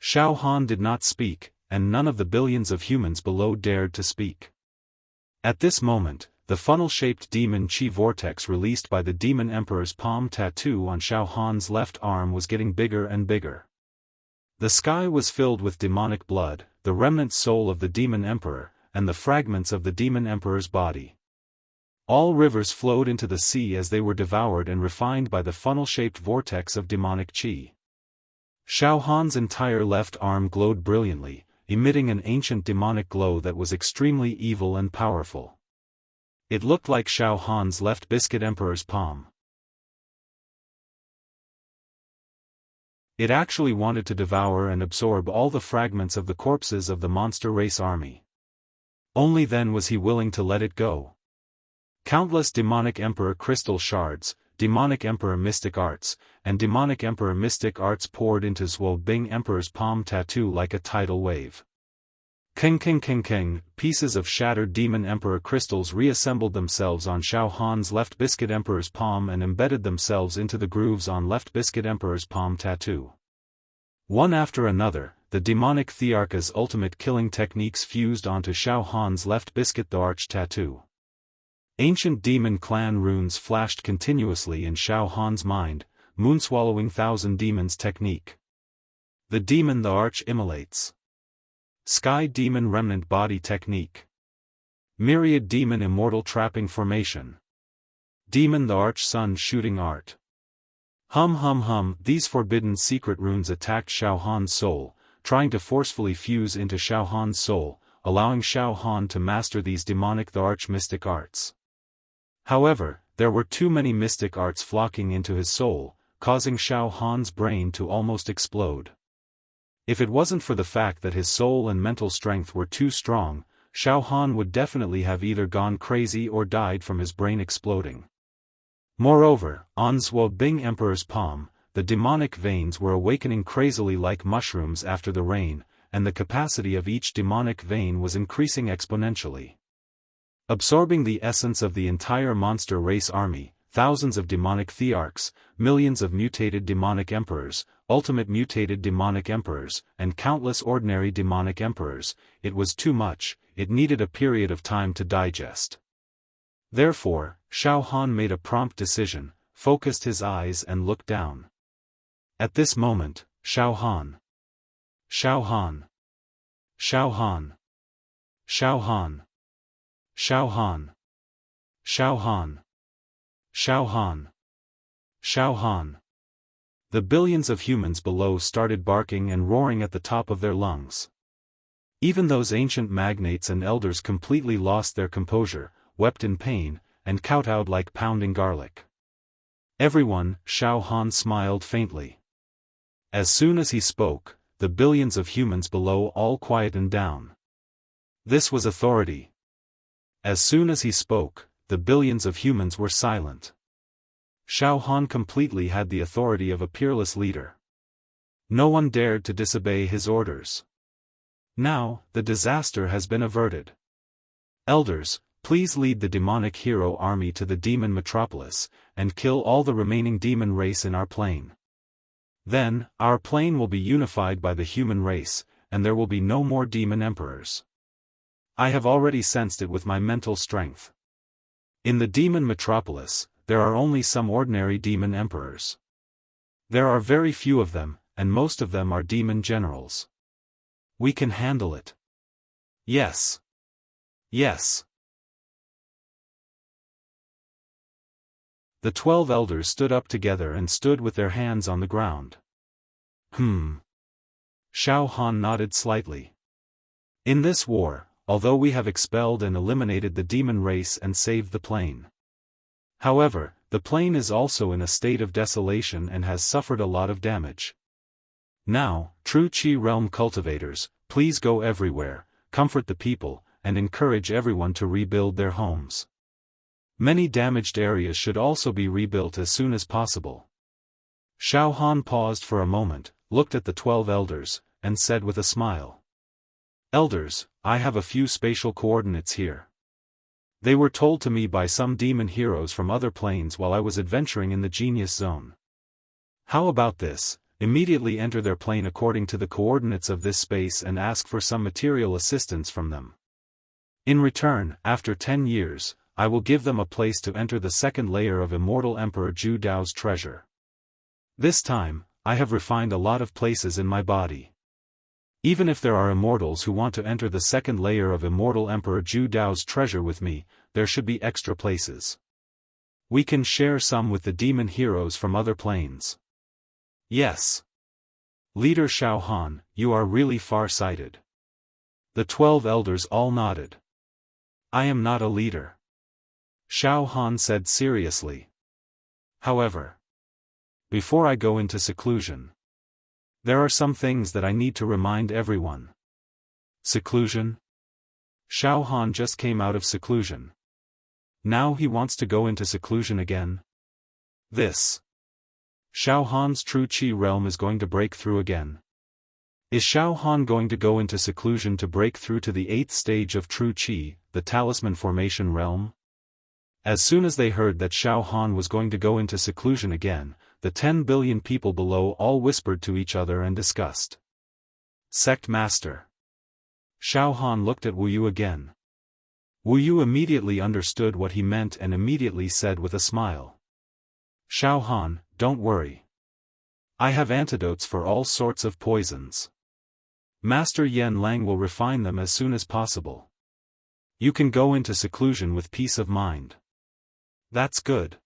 Xiaofan did not speak, and none of the billions of humans below dared to speak. At this moment, the funnel-shaped demon qi vortex released by the demon emperor's palm tattoo on Xiaofan's left arm was getting bigger and bigger. The sky was filled with demonic blood, the remnant soul of the demon emperor, and the fragments of the demon emperor's body. All rivers flowed into the sea as they were devoured and refined by the funnel-shaped vortex of demonic qi. Xiaofan's entire left arm glowed brilliantly, emitting an ancient demonic glow that was extremely evil and powerful. It looked like Xiaofan's left biscuit emperor's palm. It actually wanted to devour and absorb all the fragments of the corpses of the monster race army. Only then was he willing to let it go. Countless demonic emperor crystal shards, demonic emperor mystic arts, and demonic emperor mystic arts poured into Zhuo Bing emperor's palm tattoo like a tidal wave. King king king king, pieces of shattered demon emperor crystals reassembled themselves on Xiaofan's left biscuit emperor's palm and embedded themselves into the grooves on left biscuit emperor's palm tattoo. One after another, the demonic Thearcha's ultimate killing techniques fused onto Xiaofan's left biscuit the arch tattoo. Ancient demon clan runes flashed continuously in Xiaofan's mind, moonswallowing thousand demons technique. The demon the arch immolates. Sky demon remnant body technique. Myriad demon immortal trapping formation. Demon the arch sun shooting art. Hum hum hum, these forbidden secret runes attacked Xiaofan's soul, trying to forcefully fuse into Xiaofan's soul, allowing Xiaofan to master these demonic the arch mystic arts. However, there were too many mystic arts flocking into his soul, causing Xiaofan's brain to almost explode. If it wasn't for the fact that his soul and mental strength were too strong, Xiaofan would definitely have either gone crazy or died from his brain exploding. Moreover, on Zhuo Bing Emperor's palm, the demonic veins were awakening crazily like mushrooms after the rain, and the capacity of each demonic vein was increasing exponentially. Absorbing the essence of the entire monster race army, thousands of demonic thearchs, millions of mutated demonic emperors, ultimate mutated demonic emperors, and countless ordinary demonic emperors, it was too much, it needed a period of time to digest. Therefore, Xiaofan made a prompt decision, focused his eyes and looked down. At this moment, Xiaofan. Xiaofan. Xiaofan. Xiaofan. Xiaofan. Xiaofan. Xiaofan. Xiaofan. The billions of humans below started barking and roaring at the top of their lungs. Even those ancient magnates and elders completely lost their composure, wept in pain, and kowtowed like pounding garlic. Everyone, Xiaofan smiled faintly. As soon as he spoke, the billions of humans below all quietened down. This was authority. As soon as he spoke, the billions of humans were silent. Xiaofan completely had the authority of a peerless leader. No one dared to disobey his orders. Now, the disaster has been averted. Elders, please lead the demonic hero army to the demon metropolis, and kill all the remaining demon race in our plane. Then, our plane will be unified by the human race, and there will be no more demon emperors. I have already sensed it with my mental strength. In the demon metropolis, there are only some ordinary demon emperors. There are very few of them, and most of them are demon generals. We can handle it. Yes. Yes. The 12 elders stood up together and stood with their hands on the ground. Xiaofan nodded slightly. In this war, although we have expelled and eliminated the demon race and saved the plane. However, the plane is also in a state of desolation and has suffered a lot of damage. Now, true Qi realm cultivators, please go everywhere, comfort the people, and encourage everyone to rebuild their homes. Many damaged areas should also be rebuilt as soon as possible. Xiaofan paused for a moment, looked at the 12 elders, and said with a smile. Elders, I have a few spatial coordinates here. They were told to me by some demon heroes from other planes while I was adventuring in the Genius Zone. How about this? Immediately enter their plane according to the coordinates of this space and ask for some material assistance from them. In return, after 10 years, I will give them a place to enter the second layer of Immortal Emperor Zhu Dao's treasure. This time, I have refined a lot of places in my body. Even if there are immortals who want to enter the second layer of Immortal Emperor Zhu Dao's treasure with me, there should be extra places. We can share some with the demon heroes from other planes. Yes. Leader Xiaofan, you are really far-sighted. The 12 elders all nodded. I am not a leader. Xiaofan said seriously. However, before I go into seclusion, there are some things that I need to remind everyone. Seclusion? Xiaofan just came out of seclusion. Now he wants to go into seclusion again? This. Xiaofan's true Qi realm is going to break through again. Is Xiaofan going to go into seclusion to break through to the 8th stage of true Qi, the talisman formation realm? As soon as they heard that Xiaofan was going to go into seclusion again, the 10 billion people below all whispered to each other and discussed. Sect Master. Xiaofan looked at Wu Yu again. Wu Yu immediately understood what he meant and immediately said with a smile. Xiaofan, don't worry. I have antidotes for all sorts of poisons. Master Yen Lang will refine them as soon as possible. You can go into seclusion with peace of mind. That's good.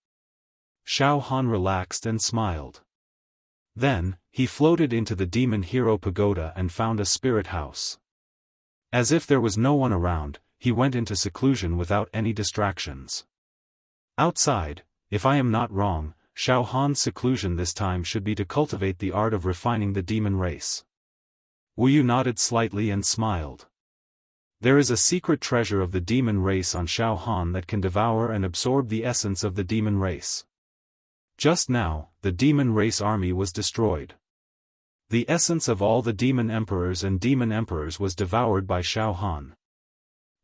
Xiaofan relaxed and smiled. Then, he floated into the demon hero pagoda and found a spirit house. As if there was no one around, he went into seclusion without any distractions. Outside, if I am not wrong, Xiaofan's seclusion this time should be to cultivate the art of refining the demon race. Wu Yu nodded slightly and smiled. There is a secret treasure of the demon race on Xiaofan that can devour and absorb the essence of the demon race. Just now, the demon race army was destroyed. The essence of all the demon emperors and demon emperors was devoured by Xiaofan.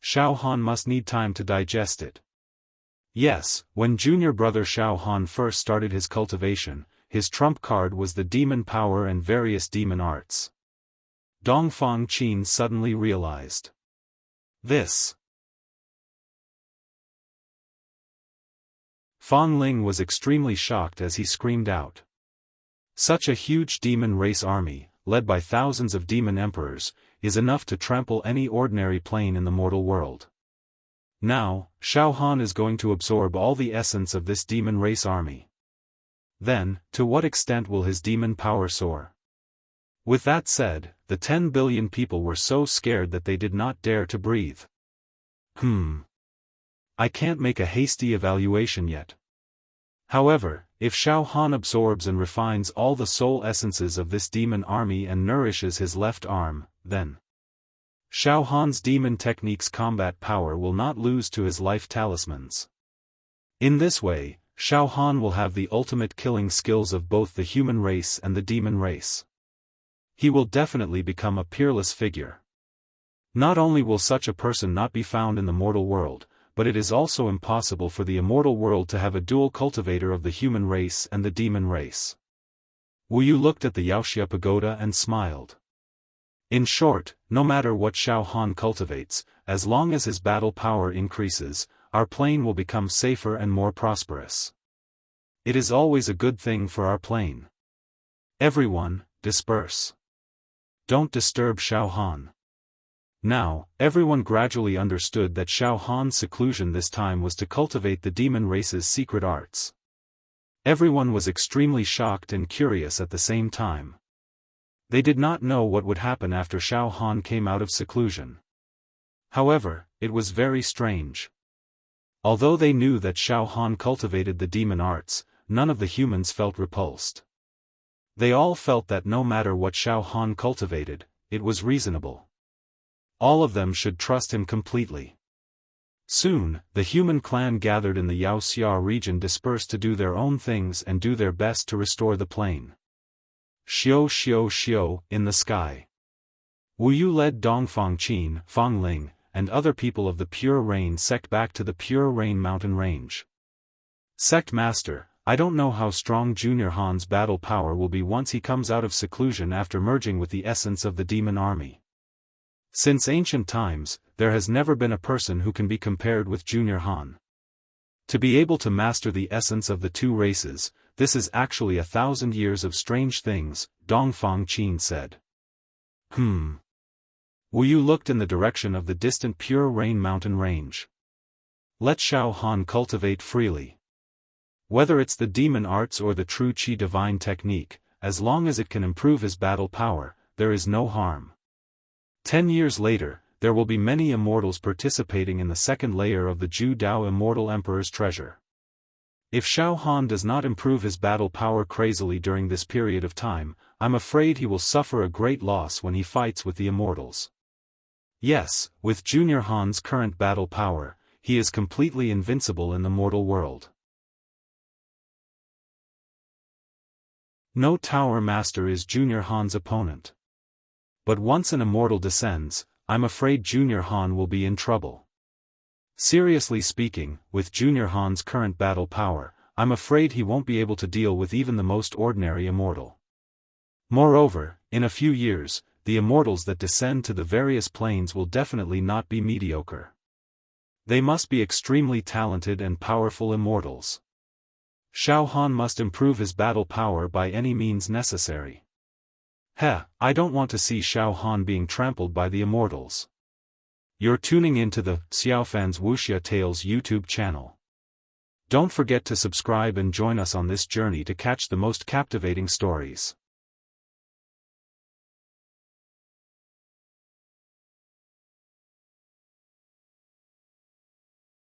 Xiaofan must need time to digest it. Yes, when junior brother Xiaofan first started his cultivation, his trump card was the demon power and various demon arts. Dongfang Qin suddenly realized. This. Fang Ling was extremely shocked as he screamed out. Such a huge demon race army, led by thousands of demon emperors, is enough to trample any ordinary plane in the mortal world. Now, Xiaofan is going to absorb all the essence of this demon race army. Then, to what extent will his demon power soar? With that said, the 10 billion people were so scared that they did not dare to breathe. I can't make a hasty evaluation yet. However, if Xiaofan absorbs and refines all the soul essences of this demon army and nourishes his left arm, then Xiaofan's demon technique's combat power will not lose to his life talismans. In this way, Xiaofan will have the ultimate killing skills of both the human race and the demon race. He will definitely become a peerless figure. Not only will such a person not be found in the mortal world, but it is also impossible for the immortal world to have a dual cultivator of the human race and the demon race. Wu Yu looked at the Wuxia pagoda and smiled. In short, no matter what Xiaofan cultivates, as long as his battle power increases, our plane will become safer and more prosperous. It is always a good thing for our plane. Everyone, disperse. Don't disturb Xiaofan. Now, everyone gradually understood that Xiaofan's seclusion this time was to cultivate the demon race's secret arts. Everyone was extremely shocked and curious at the same time. They did not know what would happen after Xiaofan came out of seclusion. However, it was very strange. Although they knew that Xiaofan cultivated the demon arts, none of the humans felt repulsed. They all felt that no matter what Xiaofan cultivated, it was reasonable. All of them should trust him completely. Soon, the human clan gathered in the Wuxia region dispersed to do their own things and do their best to restore the plane. Xiao xiao xiao, in the sky. Wu Yu led Dongfang Qin, Fang Ling, and other people of the Pure Rain sect back to the Pure Rain mountain range. Sect Master, I don't know how strong Junior Han's battle power will be once he comes out of seclusion after merging with the essence of the demon army. Since ancient times, there has never been a person who can be compared with Junior Han. To be able to master the essence of the two races, this is actually 1,000 years of strange things, Dongfang Qin said. Wu Yu looked in the direction of the distant Pure Rain mountain range. Let Xiaofan cultivate freely. Whether it's the demon arts or the true Qi divine technique, as long as it can improve his battle power, there is no harm. 10 years later, there will be many immortals participating in the second layer of the Ju Dao Immortal Emperor's treasure. If Xiaofan does not improve his battle power crazily during this period of time, I'm afraid he will suffer a great loss when he fights with the immortals. Yes, with Junior Han's current battle power, he is completely invincible in the mortal world. No Tower Master is Junior Han's opponent. But once an immortal descends, I'm afraid Junior Han will be in trouble. Seriously speaking, with Junior Han's current battle power, I'm afraid he won't be able to deal with even the most ordinary immortal. Moreover, in a few years, the immortals that descend to the various planes will definitely not be mediocre. They must be extremely talented and powerful immortals. Xiaofan must improve his battle power by any means necessary. I don't want to see Xiaofan being trampled by the immortals. You're tuning into the Xiaofan's Wuxia Tales YouTube channel. Don't forget to subscribe and join us on this journey to catch the most captivating stories.